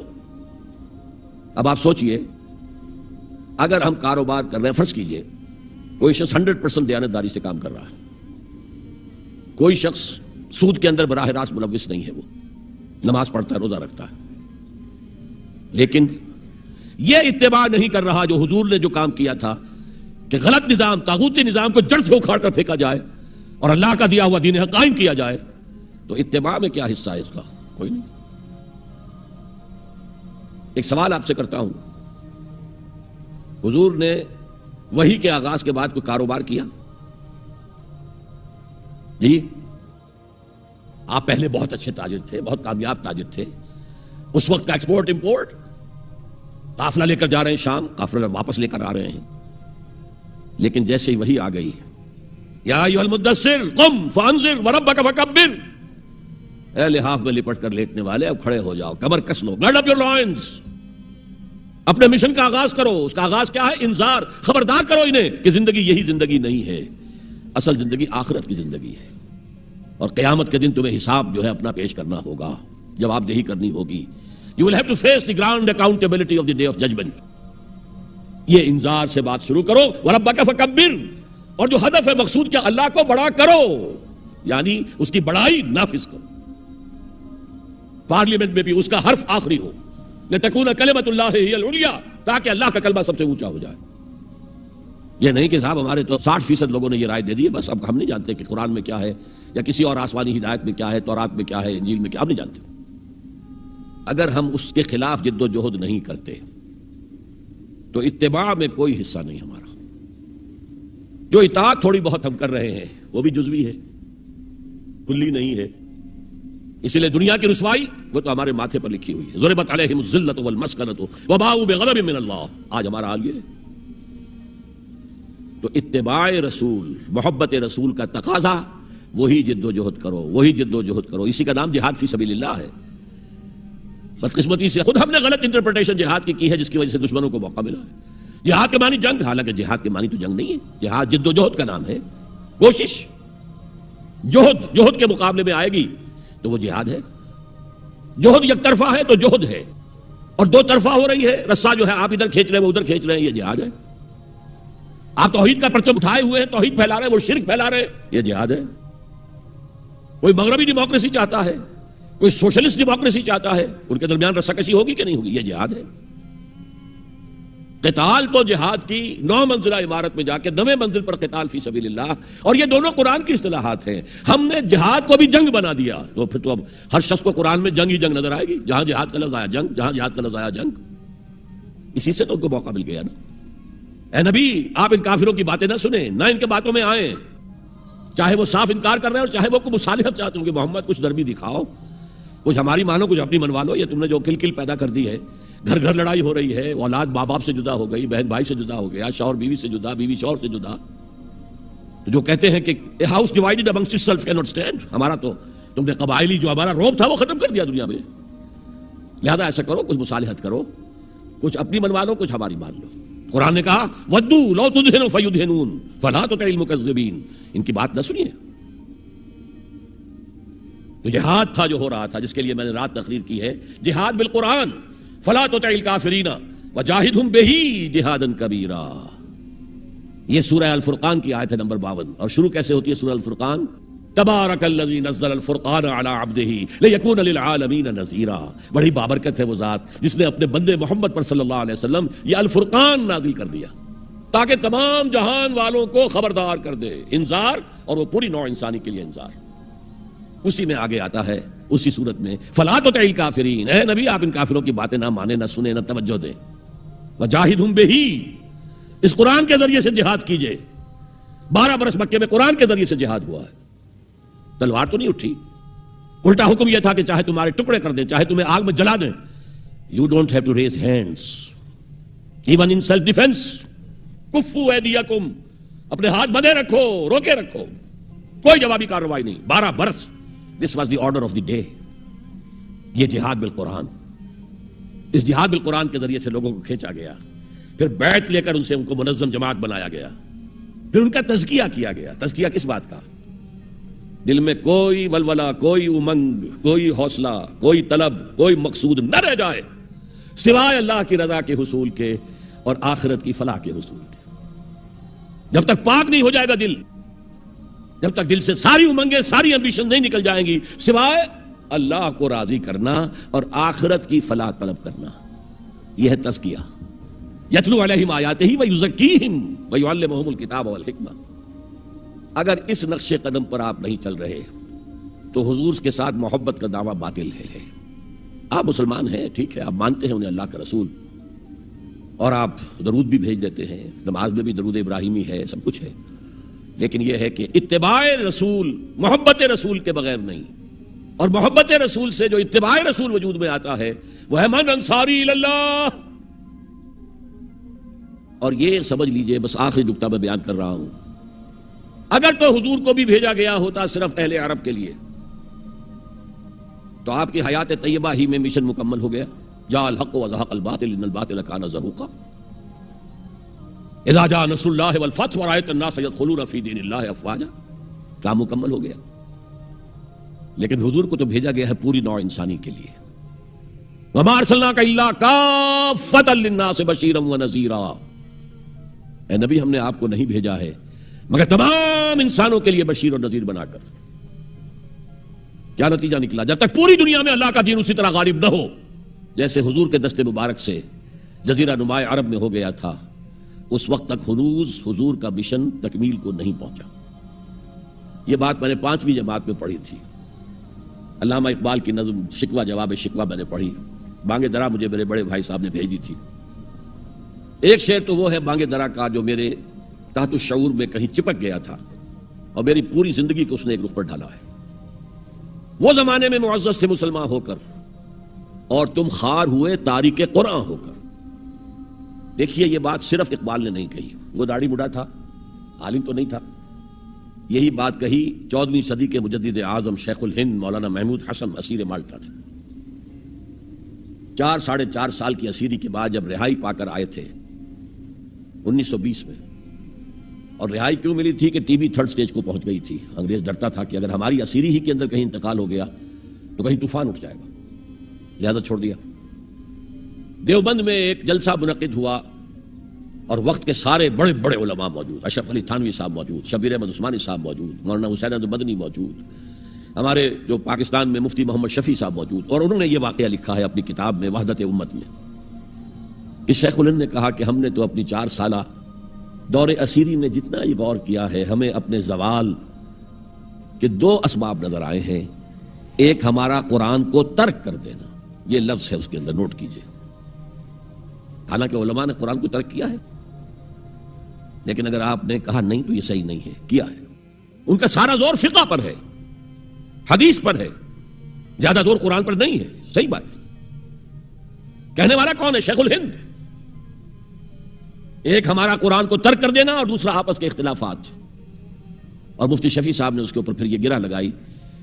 اب آپ سوچئے اگر ہم کاروبار کر رہے ہیں، فرض کیجئے کوئی شخص 100% دیانتداری سے کام کر رہا ہے، کوئی شخص سود کے اندر براہ راست ملوث نہیں ہے، وہ نماز پڑھتا ہے، روزہ رکھتا ہے، لیکن یہ اتباع نہیں کر رہا جو حضور نے جو کام کیا تھا کہ غلط نظام، طاغوتی نظام کو جڑ سے اکھاڑ کر پھینکا جائے اور اللہ کا دیا ہوا دین حق قائم کیا جائے، تو اتباع میں کیا حصہ ہے اس کا؟ کوئی نہیں. ایک سوال آپ سے کرتا ہوں، حضور نے وحی کے آغاز کے بعد کوئی کاروبار کیا؟ جی آپ پہلے بہت اچھے تاجر تھے، بہت کامیاب تاجر تھے، اس وقت کا ایکسپورٹ امپورٹ، قافلہ لے کر جا رہے ہیں شام، قافلہ واپس لے کر آ رہے ہیں. لیکن جیسے ہی وحی آ گئی یا ایھا المدثر قم فانذر وربک فکبر، اے لحاف میں لپٹ کر لیٹنے والے اب کھڑے ہو جاؤ، کمر کس لو، گارڈ اپ یور لائنز، اپنے مشن کا آغاز کرو. اس کا آغاز کیا ہے؟ انذار، خبردار کرو انہیں کہ زندگی یہی زندگی نہیں ہے، اصل زندگی آخرت کی زندگی ہے، اور قیامت کے دن تمہیں حساب جو ہے اپنا پیش کرنا ہوگا، جواب دہی کرنی ہوگی. You will have to face the ground accountability of the day of judgment. یہ انذار سے بات شروع کرو. وَرَبَّكَ فَكَبِّرْ، اور جو ہدف ہے مقصود کیا؟ اللہ کو بڑا کرو، یعنی اس کی بڑائی نافذ کرو. پارلیمنٹ میں بھی اس کا حرف آخری ہو، لِتَكُونَ كَلِمَةُ اللَّهِ هِيَ الْعُلْيَا، تاکہ اللہ کا کلمہ سب سے اونچا ہو جائے. یہ نہیں کہ صاحب ہمارے تو 60% لوگوں نے یہ رائے دے دی ہے، بس اب ہم نہیں جانتے کہ قرآن میں کیا ہے یا کسی اور آسمانی ہدایت میں کیا ہے، تورات میں کیا ہے، انجیل میں کیا، ہم نہیں جانتے. اگر ہم اس کے خلاف جد و جہد نہیں کرتے تو اتباع میں کوئی حصہ نہیں ہمارا. جو اطاعت تھوڑی بہت ہم کر رہے ہیں وہ بھی جزوی ہے، کلی نہیں ہے. اسی لیے دنیا کی رسوائی وہ تو ہمارے ماتھے پر لکھی ہوئی ہے. ضربت علیہم الذلۃ والمسکنۃ وباؤوا بغضب من اللہ. آج ہمارا حال یہ ہے. تو اتباع رسول، محبت رسول کا تقاضا وہی جد و جہد کرو، وہی جد و جہد کرو. اسی کا نام جہاد فی سبیل اللہ ہے. بدقسمتی سے خود ہم نے غلط انٹرپریٹیشن جہاد کی ہے، جس کی وجہ سے دشمنوں کو موقع ملا ہے. جہاد کے معنی جنگ، حالانکہ جہاد کے معنی تو جنگ نہیں ہے. جہاد جد و جہد کا نام ہے، کوشش. جہد کے مقابلے میں آئے گی تو وہ جہاد ہے. جہد یک طرفہ ہے تو جہد ہے، اور دو طرفہ ہو رہی ہے. رسا جو ہے آپ ادھر کھینچ رہے ہیں وہ ادھر کھینچ رہے ہیں، یہ جہاد ہے. آپ توحید کا پرچم اٹھائے ہوئے ہیں، توحید پھیلا رہے ہیں، وہ شرک پھیلا رہے ہیں، یہ جہاد ہے. کوئی مغربی ڈیموکریسی چاہتا ہے، کوئی سوشلسٹ ڈیموکریسی چاہتا ہے، ان کے درمیان رساکشی ہوگی کہ نہیں ہوگی؟ یہ جہاد ہے. قتال تو جہاد کی 9 منزلہ عمارت میں جا کے 9ویں منزل پر قتال فی سبیل اللہ، اور یہ دونوں قرآن کی اصطلاحات ہیں. ہم نے جہاد کو بھی جنگ بنا دیا، تو پھر تو اب ہر شخص کو قرآن میں جنگ ہی جنگ نظر آئے گی. جہاں جہاد کا لفظ آیا جنگ، جہاں جہاد کا لفظ آیا جنگ. اسی سے تو ان کو موقع مل گیا نا. اے نبی آپ ان کافروں کی باتیں نہ سنیں، نہ ان کے باتوں میں آئیں، چاہے وہ صاف انکار کر رہے ہیں اور چاہے وہ کوئی مصالحت چاہتے ہوں کہ محمد کچھ نرمی دکھاؤ، کچھ ہماری مانو، کچھ اپنی منوا لو. یہ تم نے جو کل پیدا کر دی ہے، گھر گھر لڑائی ہو رہی ہے، اولاد ماں باپ سے جدا ہو گئی، بہن بھائی سے جدا ہو گیا، شوہر بیوی سے جدا، بیوی شوہر سے جدا. تو جو کہتے ہیں کہ a house divided amongst itself can not stand, ہمارا تو تم نے قبائلی جو ہمارا روب تھا وہ ختم کر دیا دنیا میں. لہذا ایسا کرو، کچھ مصالحت کرو، کچھ اپنی منوا لو، کچھ ہماری مان لو. قرآن نے کہا ودوا لو تدہنوا فیدہنون فلا تطع المکذبین. ان کی بات نہ سنیے. تو جہاد تھا جو ہو رہا تھا، جس کے لیے میں نے رات تقریر کی ہے، جہاد بالقرآن. فلا تطع الکافرین وجاہدہم بہ جہادا کبیرا. یہ سورہ الفرقان کی آیت ہے نمبر 52. اور شروع کیسے ہوتی ہے سورہ الفرقان؟ تبارک الذی نزل الفرقان علی عبدہ لیکون للعالمین نذیرا. بڑی بابرکت ہے وہ ذات جس نے اپنے بندے محمد پر صلی اللہ علیہ وسلم یہ الفرقان نازل کر دیا تاکہ تمام جہان والوں کو خبردار کر دے، انذار، اور وہ پوری نوع انسانی کے لیے انذار. اسی میں آگے آتا ہے اسی صورت میں فلا تطع الکافرین. اے نبی آپ ان کافروں کی باتیں نہ مانیں، نہ سنیں، نہ توجہ دیں. وجاہدہم بہ، اس قرآن کے ذریعے سے جہاد کیجئے. 12 برس مکے میں قرآن کے ذریعے سے جہاد ہوا ہے. تلوار تو نہیں اٹھی. الٹا حکم یہ تھا کہ چاہے تمہارے ٹکڑے کر دیں، چاہے تمہیں آگ میں جلا دیں. You don't have to raise hands even in self defence. کفوا ایدیکم، اپنے ہاتھ بندھے رکھو، روکے رکھو، کوئی جوابی کارروائی نہیں. 12 برس. This was the order of the day. یہ جہاد بالقرآن. اس جہاد بالقرآن کے ذریعے سے لوگوں کو کھینچا گیا، پھر بیعت لے کر ان کو منظم جماعت بنایا گیا، پھر ان کا تزکیہ کیا گیا. تزکیہ کس بات کا؟ دل میں کوئی ولولہ، کوئی امنگ، کوئی حوصلہ، کوئی طلب، کوئی مقصود نہ رہ جائے سوائے اللہ کی رضا کے حصول کے اور آخرت کی فلاح کے حصول کے. جب تک پاک نہیں ہو جائے گا دل، جب تک دل سے ساری امنگیں، ساری ایمبیشن نہیں نکل جائیں گی سوائے اللہ کو راضی کرنا اور آخرت کی فلاح طلب کرنا. یہ ہے تزکیہ. یتلو علیہم آیاتہ ویزکیہم ویعلمہم الکتاب والحکمہ. اگر اس نقش قدم پر آپ نہیں چل رہے تو حضور کے ساتھ محبت کا دعویٰ باطل ہے. آپ مسلمان ہیں، ٹھیک ہے، آپ مانتے ہیں انہیں اللہ کا رسول، اور آپ درود بھی بھیج دیتے ہیں، نماز میں بھی درود ابراہیمی ہے، سب کچھ ہے، لیکن یہ ہے کہ اتباع رسول محبت رسول کے بغیر نہیں. اور محبت رسول سے جو اتباع رسول وجود میں آتا ہے وہ ہے من انصاری اللہ. اور یہ سمجھ لیجئے، بس آخری نکتہ میں بیان کر رہا ہوں، اگر تو حضور کو بھی بھیجا گیا ہوتا صرف اہل عرب کے لیے تو آپ کی حیات طیبہ ہی میں مشن مکمل ہو گیا. جاء الحق وزهق الباطل ان الباطل كان زهوقا اذا جاء نصر الله والفتح ورأيت الناس يدخلون في دين الله افواجا. کام مکمل ہو گیا. لیکن حضور کو تو بھیجا گیا ہے پوری نوع انسانی کے لیے. وما ارسلناک الا کافۃ للناس بشیرا ونذیرا. اے نبی ہم نے آپ کو نہیں بھیجا ہے مگر تمام انسانوں کے لیے بشیر اور نذیر بنا کر. کیا نتیجہ نکلا؟ جب تک پوری دنیا میں اللہ کا دین اسی طرح غالب نہ ہو جیسے حضور کے دست مبارک سے جزیرہ نما عرب میں ہو گیا تھا، اس وقت تک حضور کا مشن تکمیل کو نہیں پہنچا. یہ بات میں نے 5ویں جماعت میں پڑھی تھی. علامہ اقبال کی نظم شکوہ جواب شکوہ میں نے پڑھی. بانگے درا مجھے میرے بڑے بھائی صاحب نے بھیجی تھی. ایک شعر تو وہ ہے بانگے درا کا جو میرے تحت الشعور میں کہیں چپک گیا تھا اور میری پوری زندگی کو اس نے ایک رخ پر ڈالا ہے. وہ زمانے میں معزز تھے مسلمان ہو کر اور تم خار ہوئے تاریک قرآن ہو کر. دیکھیے یہ بات صرف اقبال نے نہیں کہی، وہ داڑھی مڈا تھا، عالم تو نہیں تھا. یہی بات کہی 14ویں صدی کے مجدد اعظم شیخ الہند مولانا محمود حسن اسیر مالٹا نے. 4 سال کی اسیری کے بعد جب رہائی پا کر آئے تھے 1920 میں، اور رہائی کیوں ملی تھی کہ ٹی بی 3rd سٹیج کو پہنچ گئی تھی. انگریز ڈرتا تھا کہ اگر ہماری اسیری ہی کے اندر کہیں انتقال ہو گیا تو کہیں طوفان اٹھ جائے گا، لہذا چھوڑ دیا. دیوبند میں ایک جلسہ منعقد ہوا اور وقت کے سارے بڑے بڑے علماء موجود، اشرف علی تھانوی صاحب موجود، شبیر احمد عثمانی صاحب موجود، مولانا حسین احمد مدنی موجود، ہمارے جو پاکستان میں مفتی محمد شفیع صاحب موجود. اور انہوں نے یہ واقعہ لکھا ہے اپنی کتاب میں وحدت امت میں کہ شیخ الہند نے کہا کہ ہم نے تو اپنی 4 سالہ دور اسیری میں جتنا یہ غور کیا ہے، ہمیں اپنے زوال کے 2 اسباب نظر آئے ہیں. ایک ہمارا قرآن کو ترک کر دینا، یہ لفظ ہے اس کے اندر، نوٹ کیجئے. حالانکہ علماء نے قرآن کو ترک کیا ہے، لیکن اگر آپ نے کہا نہیں تو یہ صحیح نہیں ہے، کیا ہے۔ ان کا سارا زور فقہ پر ہے، حدیث پر ہے، زیادہ زور قرآن پر نہیں ہے، صحیح بات ہے۔ کہنے والا کون ہے؟ شیخ الہند۔ ایک ہمارا قرآن کو ترک کر دینا اور دوسرا آپس کے اختلافات، اور مفتی شفیع صاحب نے اس کے اوپر پھر یہ گرہ لگائی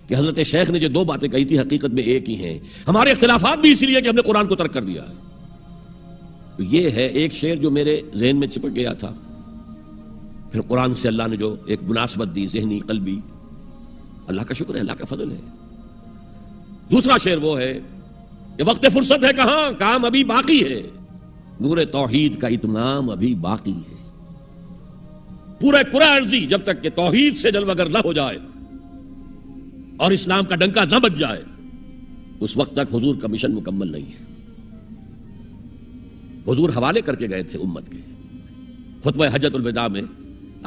کہ حضرت شیخ نے جو دو باتیں کہی تھی حقیقت میں ایک ہی ہیں، ہمارے اختلافات بھی اسی لیے کہ ہم نے قرآن کو ترک کر دیا۔ تو یہ ہے ایک شعر جو میرے ذہن میں چپک گیا تھا، پھر قرآن سے اللہ نے جو ایک مناسبت دی ذہنی قلبی، اللہ کا شکر ہے، اللہ کا فضل ہے۔ دوسرا شعر وہ ہے کہ وقت فرصت ہے کہاں، کام ابھی باقی ہے، نور توحید کا اتمام ابھی باقی ہے۔ پورے کرہ ارضی جب تک کہ توحید سے جلوگر نہ ہو جائے اور اسلام کا ڈنکا نہ بج جائے، اس وقت تک حضور کا مشن مکمل نہیں ہے۔ حضور حوالے کر کے گئے تھے امت کے۔ خطبہ حجۃ الوداع میں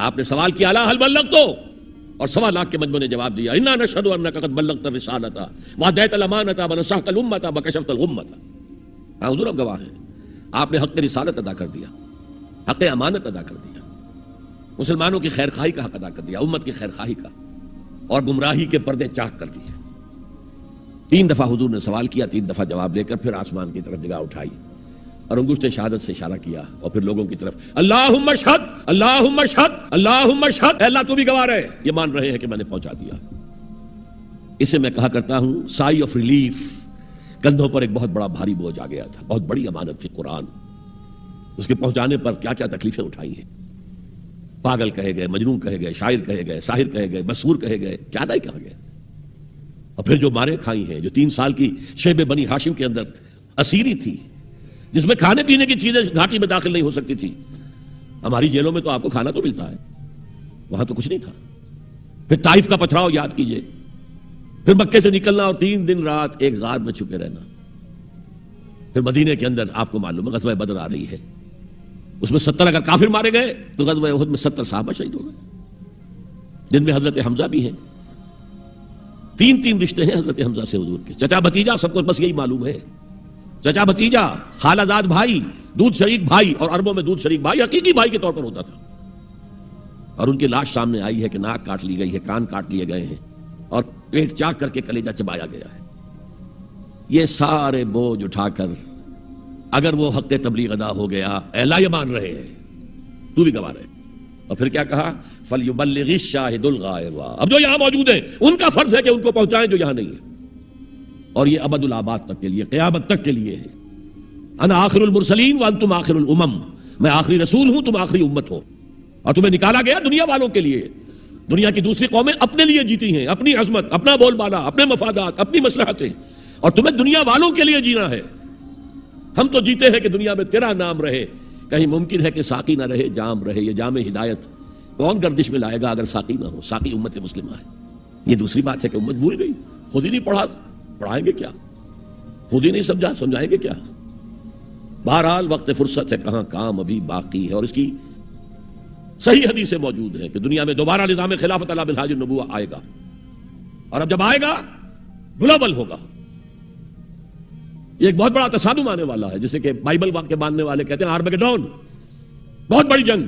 آپ نے سوال کیا الا هل بلغت، اور 1.25 لاکھ کے مجمع نے جواب دیا انا نشهد انک قد بلغت الرسالۃ وادیت الامانۃ ونصحت الامۃ وکشفت الغمۃ۔ حضور اب گواہ ہیں، آپ نے حق رسالت ادا کر دیا، حق امانت ادا کر دیا، مسلمانوں کی خیر خواہی کا حق ادا کر دیا، امت کی خیر خواہی کا، اور گمراہی کے پردے چاک کر دیے۔ 3 دفعہ حضور نے سوال کیا، 3 دفعہ جواب لے کر پھر آسمان کی طرف نگاہ اٹھائی اور انگشت شہادت سے اشارہ کیا، اور پھر لوگوں کی طرف اللہم اشہد اللہم اشہد اللہم اشہد، اے اللہ تو بھی گواہ رہے، یہ مان رہے ہیں کہ میں نے پہنچا دیا۔ اسے میں کہا کرتا ہوں سائی آف ریلیف۔ کندھوں پر ایک بہت بڑا بھاری بوجھ آ گیا تھا، بہت بڑی امانت تھی قرآن، اس کے پہنچانے پر کیا کیا تکلیفیں اٹھائی ہیں۔ پاگل کہے گئے، مجنون کہے گئے، شاعر کہے گئے، ساحر کہے گئے، مسحور کہے گئے، کیا نہیں کہا گیا۔ اور پھر جو مارے کھائی ہیں، جو 3 سال کی شیب بنی ہاشم کے اندر اسیری تھی، جس میں کھانے پینے کی چیزیں گھاٹی میں داخل نہیں ہو سکتی تھی۔ ہماری جیلوں میں تو آپ کو کھانا تو ملتا ہے، وہاں تو کچھ نہیں تھا۔ پھر طائف کا پتھراؤ یاد کیجئے، پھر مکے سے نکلنا اور 3 دن رات ایک غار میں چھپے رہنا، پھر مدینے کے اندر آپ کو معلوم ہے غزوہ بدر آ رہی ہے، اس میں 70 اگر کافر مارے گئے تو غزوہ احد میں 70 صحابہ شہید ہو گئے، جن میں حضرت حمزہ بھی ہیں۔ 3 رشتے ہیں حضرت حمزہ سے حضور کے، چچا بھتیجا، سب کو بس یہی معلوم ہے، چچا بھتیجا، خالہ زاد بھائی، دودھ شریک بھائی، اور عربوں میں دودھ شریک بھائی حقیقی بھائی کے طور پر ہوتا تھا۔ اور ان کی لاش سامنے آئی ہے کہ ناک کاٹ لی گئی ہے، کان کاٹ لیے گئے ہیں، اور پیٹ چاک کر کے کلیجہ چبایا گیا ہے۔ یہ سارے بوجھ اٹھا کر اگر وہ حق تبلیغ ادا ہو گیا، اے اللہ یہ مان رہے ہیں، تو بھی گواہ رہے۔ اور پھر کیا کہا فَلْيُبَلِّغِ الشَّاهِدُ الْغَائِبَ، اب جو یہاں موجود ہیں ان کا فرض ہے کہ ان کو پہنچائیں جو یہاں نہیں ہے، اور یہ ابد الآباد تک کے لیے، قیامت تک کے لیے ہے۔ انا آخر المرسلین وانتم آخر الامم، میں آخری رسول ہوں، تم آخری امت ہو، اور تمہیں نکالا گیا دنیا والوں کے لیے۔ دنیا کی دوسری قومیں اپنے لیے جیتی ہیں، اپنی عظمت، اپنا بول بالا، اپنے مفادات، اپنی مصلحتیں، اور تمہیں دنیا والوں کے لیے جینا ہے۔ ہم تو جیتے ہیں کہ دنیا میں تیرا نام رہے، کہیں ممکن ہے کہ ساقی نہ رہے، جام رہے۔ یہ جام ہدایت کون گردش میں لائے گا اگر ساقی نہ ہو؟ ساقی امت مسلمہ ہے۔ یہ دوسری بات ہے کہ امت بھول گئی، خود ہی نہیں پڑھا، پڑھائیں گے کیا؟ خود ہی نہیں سمجھا، سمجھائیں گے کیا؟ بہرحال وقت فرصت ہے کہاں، کام ابھی باقی ہے، اور اس کی صحیح حدیثیں موجود ہیں کہ دنیا میں دوبارہ نظام خلافت علی منہاج النبوہ آئے گا، اور اب جب آئے گا گلوبل ہوگا۔ یہ ایک بہت بڑا تصادم آنے والا ہے، جسے کہ بائبل کے ماننے والے کہتے ہیں آرمگیڈون، بہت بڑی جنگ۔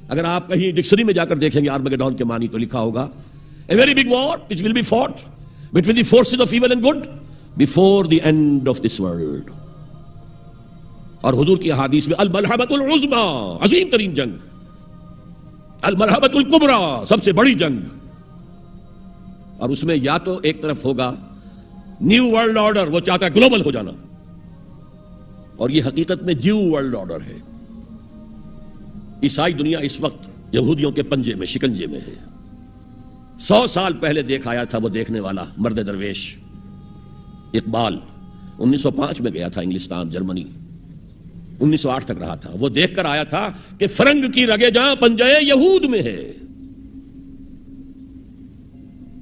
اگر آپ کہیں ڈکشنری میں جا کر دیکھیں گے آرمگیڈون کے معنی تو لکھا ہوگا a very big war which will be fought between the forces of evil and good before the end of this world۔ اور حضور کی احادیث میں الملحمۃ العظمی، عظیم ترین جنگ، الملحمۃ الکبریٰ، سب سے بڑی جنگ، اور اس میں یا تو ایک طرف ہوگا نیو ورلڈ آرڈر، وہ چاہتا ہے گلوبل ہو جانا، اور یہ حقیقت میں جیو ورلڈ آرڈر ہے۔ عیسائی دنیا اس وقت یہودیوں کے پنجے میں، شکنجے میں ہے۔ 100 سال پہلے دیکھ آیا تھا وہ دیکھنے والا مرد درویش اقبال، 1905 میں گیا تھا انگلستان، جرمنی، 1908 تک رہا تھا۔ وہ دیکھ کر آیا تھا کہ فرنگ کی رگے جہاں پنجے یہود میں ہے۔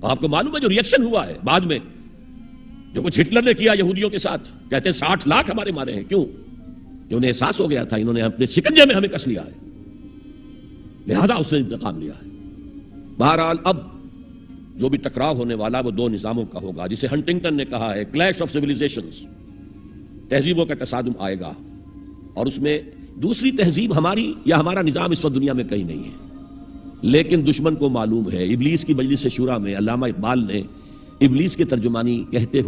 آپ کو معلوم ہے جو ریئیکشن ہوا ہے بعد میں، جو کچھ ہٹلر نے کیا یہودیوں کے ساتھ، کہتے ہیں 60 لاکھ ہمارے مارے ہیں۔ کیوں؟ کہ انہیں احساس ہو گیا تھا انہوں نے اپنے شکنجے میں ہمیں کس لیا ہے، لہذا اس نے انتقام لیا ہے۔ بہرحال اب جو بھی ٹکراؤ ہونے والا وہ 2 نظاموں کا ہوگا، جسے ہنٹنگٹن نے کہا ہے کلیش آف سیویلائزیشنز، تہذیبوں کا تصادم آئے گا۔ اور اس میں دوسری تہذیب ہماری یا ہمارا نظام اس وقت دنیا میں کہیں نہیں ہے، لیکن دشمن کو معلوم ہے۔ ابلیس کی مجلس شورا میں علامہ اقبال نے ابلیس کی ترجمانی کرتے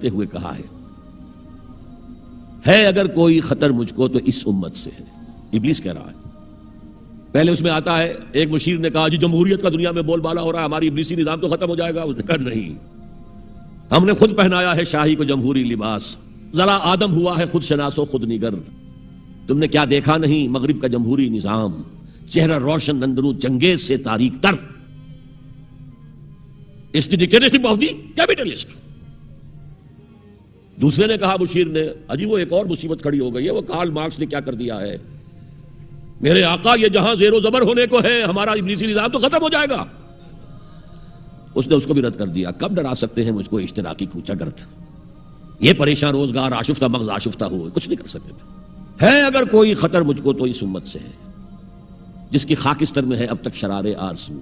ہوئے کہا ہے اگر کوئی خطر مجھ کو تو اس امت سے ہے۔ ابلیس کہہ رہا ہے۔ پہلے اس میں آتا ہے ایک مشیر نے کہا جی جمہوریت کا دنیا میں بول بالا ہو رہا ہے، ہماری ابلیسی نظام تو ختم ہو جائے گا۔ اس نے کہا نہیں، ہم نے خود پہنایا ہے شاہی کو جمہوری لباس، ذرا آدم ہوا ہے خود شناس و خود نگر۔ تم نے کیا دیکھا نہیں مغرب کا جمہوری نظام، چہرہ روشن اندروں چنگیز سے تاریک تر، اس دی ڈکٹیٹرشپ آف دی کیپٹلسٹ۔ دوسرے نے کہا مشیر نے اجی وہ ایک اور مصیبت کھڑی ہو گئی ہے، وہ کارل مارکس نے کیا کر دیا ہے، میرے آقا یہ جہاں زیر و زبر ہونے کو ہے ہمارا ابلیسی نظام تو ختم ہو جائے گا۔ اس نے اس کو بھی رد کر دیا۔ کب ڈرا سکتے ہیں مجھ کو اشتراکی کوچہ گرد، یہ پریشان روزگار آشفتہ مغز آشفتہ ہو، کچھ نہیں کر سکتے۔ ہے اگر کوئی خطر مجھ کو تو اس امت سے ہے جس کی خاکستر میں ہے اب تک شرار آرزو،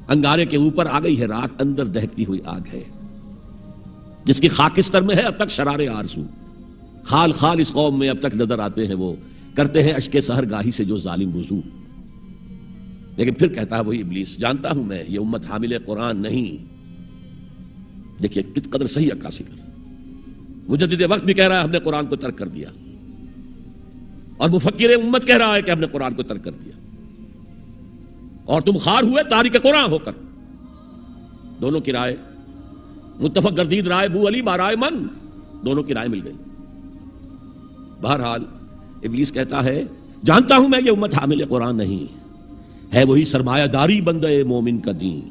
انگارے کے اوپر آ گئی ہے راکھ، اندر دہکتی ہوئی آگ ہے، جس کی خاکستر میں ہے اب تک شرار آرزو، خال خال اس قوم میں اب تک نظر آتے ہیں، وہ کرتے ہیں اشک سحر گاہی سے جو ظالم وضو۔ لیکن پھر کہتا ہے وہی ابلیس، جانتا ہوں میں یہ امت حامل قرآن نہیں۔ دیکھیے کت قدر صحیح عکاسی کر، مجدد وقت بھی کہہ رہا ہے ہم نے قرآن کو ترک کر دیا، اور مفکر امت کہہ رہا ہے کہ ہم نے قرآن کو ترک کر دیا، اور تم خار ہوئے تارک قرآن ہو کر۔ دونوں کی رائے متفق گردید رائے بو علی بارائے من، دونوں کی رائے مل گئی۔ بہرحال ابلیس کہتا ہے جانتا ہوں میں یہ امت حامل قرآن نہیں ہے، وہی سرمایہ داری بندے مومن کا دین۔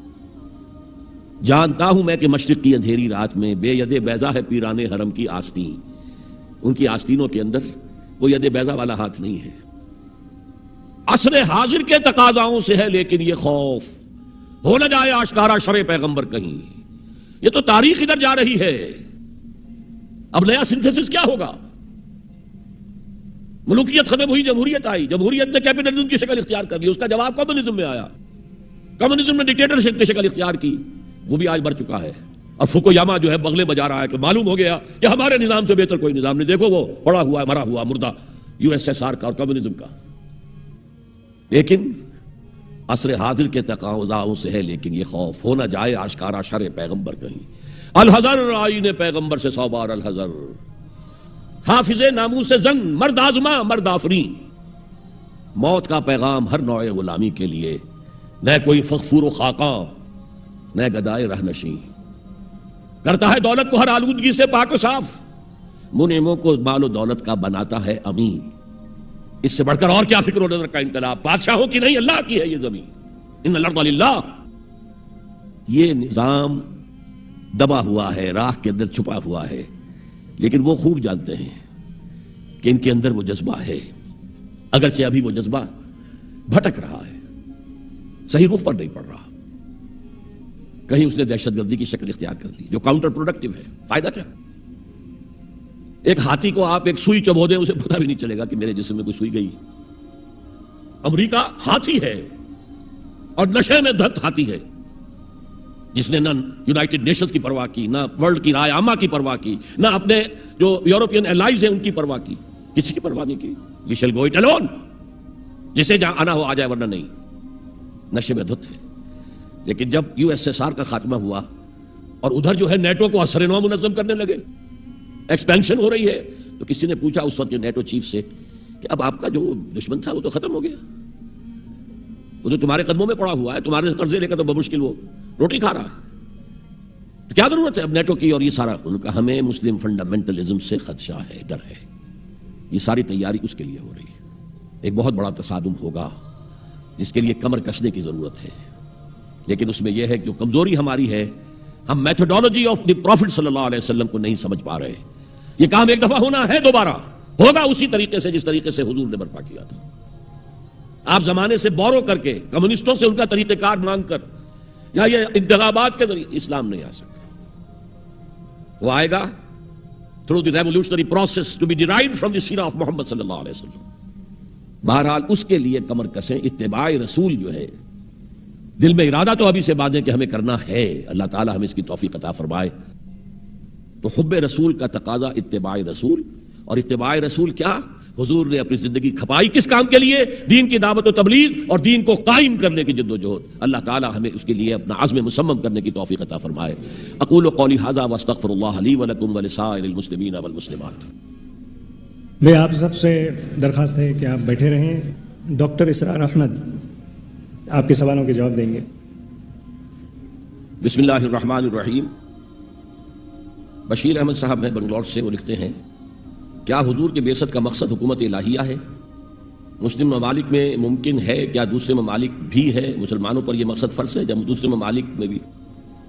جانتا ہوں میں کہ مشرق کی اندھیری رات میں بے ید بیضا ہے پیران حرم کی آستین، ان کی آستینوں کے اندر وہ ید بیضا والا ہاتھ نہیں ہے۔ عصر حاضر کے تقاضاؤں سے ہے لیکن یہ خوف ہو نہ جائے آشکارا شرع پیغمبر کہیں، یہ تو تاریخ ادھر جا رہی ہے، اب نیا سنتھیسس کیا ہوگا؟ ملوکیت ختم ہوئی، جمہوریت آئی، جمہوریت نے کیپٹلزم کی شکل اختیار کر لی، اس کا جواب کمیونزم میں آیا، کمیونزم نے ڈکٹیٹرشپ کی شکل اختیار کی، وہ بھی آج بڑھ چکا ہے۔ اور فوکویاما جو ہے بغلے بجا رہا ہے کہ معلوم ہو گیا کہ ہمارے نظام سے بہتر کوئی نظام نہیں، دیکھو وہ پڑا ہوا ہے مرا ہوا مردہ یو ایس ایس آر کا اور کمیونزم کا۔ لیکن عصر حاضر کے تقاضاؤں سے ہے لیکن یہ خوف ہو نہ جائے آشکارا شرع پیغمبر کہیں، الحذر آئین پیغمبر سے 100 بار الحذر، حافظ ناموس زن مرد آزما مرد آفرین۔ موت کا پیغام ہر نوع غلامی کے لیے، نہ کوئی فغفور و خاقاں نہ گدائے رہنشیں، کرتا ہے دولت کو ہر آلودگی سے پاک و صاف، منعموں کو مال و دولت کا بناتا ہے امین۔ اس سے بڑھ کر اور کیا فکر و نظر کا انقلاب، بادشاہوں کی نہیں اللہ کی ہے یہ زمین، ان الارض للہ۔ یہ نظام دبا ہوا ہے، راکھ کے اندر چھپا ہوا ہے، لیکن وہ خوب جانتے ہیں کہ ان کے اندر وہ جذبہ ہے، اگرچہ ابھی وہ جذبہ بھٹک رہا ہے، صحیح رخ پر نہیں پڑ رہا، کہیں اس نے دہشت گردی کی شکل اختیار کر لی جو کاؤنٹر پروڈکٹیو ہے۔ فائدہ کیا؟ ایک ہاتھی کو آپ ایک سوئی چبو دیں اسے پتہ بھی نہیں چلے گا کہ میرے جسم میں کوئی سوئی گئی۔ امریکہ ہاتھی ہے اور نشے میں دھت ہاتھی ہے، جس نے نہ یونائٹڈ نیشنز کی پرواہ کی، نہ ورلڈ کی رائے عامہ کی پرواہ کی، نہ اپنے جو یورپین الائز ہیں ان کی پرواہ کی، کسی کی پرواہ نہیں کی۔ وی شل گو اٹ الون، جسے جہاں آنا ہو آ جائے ورنہ نہیں، نشے میں دھت ہے۔ لیکن جب یو ایس ایس آر کا خاتمہ ہوا اور ادھر جو ہے نیٹو کو اثر نو منظم کرنے لگے، ایکسپینشن ہو رہی ہے، تو کسی نے پوچھا اس وقت نیٹو چیف سے کہ اب آپ کا جو دشمن تھا وہ تو ختم ہو گیا، وہ تو تمہارے قدموں میں پڑا ہوا ہے، تمہارے قرضے لے کر تو بمشکل وہ روٹی کھا رہا ہے، تو کیا ضرورت ہے اب نیٹو کی اور یہ سارا؟ ان کا ہمیں مسلم فنڈامنٹلزم سے خدشہ ہے، ڈر ہے، یہ ساری تیاری اس کے لیے ہو رہی ہے۔ ایک بہت بڑا تصادم ہوگا جس کے لیے کمر کسنے کی ضرورت ہے، لیکن اس میں یہ ہے کہ جو کمزوری ہماری ہے، ہم میتھڈولوجی آف دی پروفٹ صلی اللہ علیہ وسلم کو نہیں سمجھ پا رہے۔ یہ کام ایک دفعہ ہونا ہے، دوبارہ ہوگا اسی طریقے سے جس طریقے سے حضور نے برپا کیا تھا۔ آپ زمانے سے بورو کر کے کمیونسٹوں سے ان کا طریقہ کار مانگ کر یا یہ انتخابات کے ذریعے اسلام نہیں آ سکتا، وہ آئے گا through the revolutionary process to be derived from the سیرہ of محمد صلی اللہ علیہ وسلم۔ بہرحال اس کے لیے کمر کسیں، اتباع رسول جو ہے، دل میں ارادہ تو ابھی سے باندھیں کہ ہمیں کرنا ہے، اللہ تعالی ہمیں اس کی توفیق عطا فرمائے۔ تو حب رسول کا تقاضا اتباع رسول، اور اتباع رسول کیا؟ حضور نے اپنی زندگی کھپائی کس کام کے لیے؟ دین کی دعوت و تبلیغ اور دین کو قائم کرنے کی جد و جہد. اللہ تعالی ہمیں اس کے لیے اپنا عزم مصمم کرنے کی توفیق عطا فرمائے. اقول قولی ھذا واستغفر اللہ لی ولکم ولسائر المسلمین والمسلمات. میں آپ سب سے درخواست ہے کہ آپ بیٹھے رہیں. ڈاکٹر اسرار احمد آپ کے سوالوں کے جواب دیں گے. بسم اللہ الرحمن الرحیم. بشیر احمد صاحب ہیں بنگلور سے. وہ لکھتے ہیں کیا حضور کے بعثت کا مقصد حکومت الہیہ ہے؟ مسلم ممالک میں ممکن ہے؟ کیا دوسرے ممالک بھی ہے؟ مسلمانوں پر یہ مقصد فرض ہے جب دوسرے ممالک میں بھی؟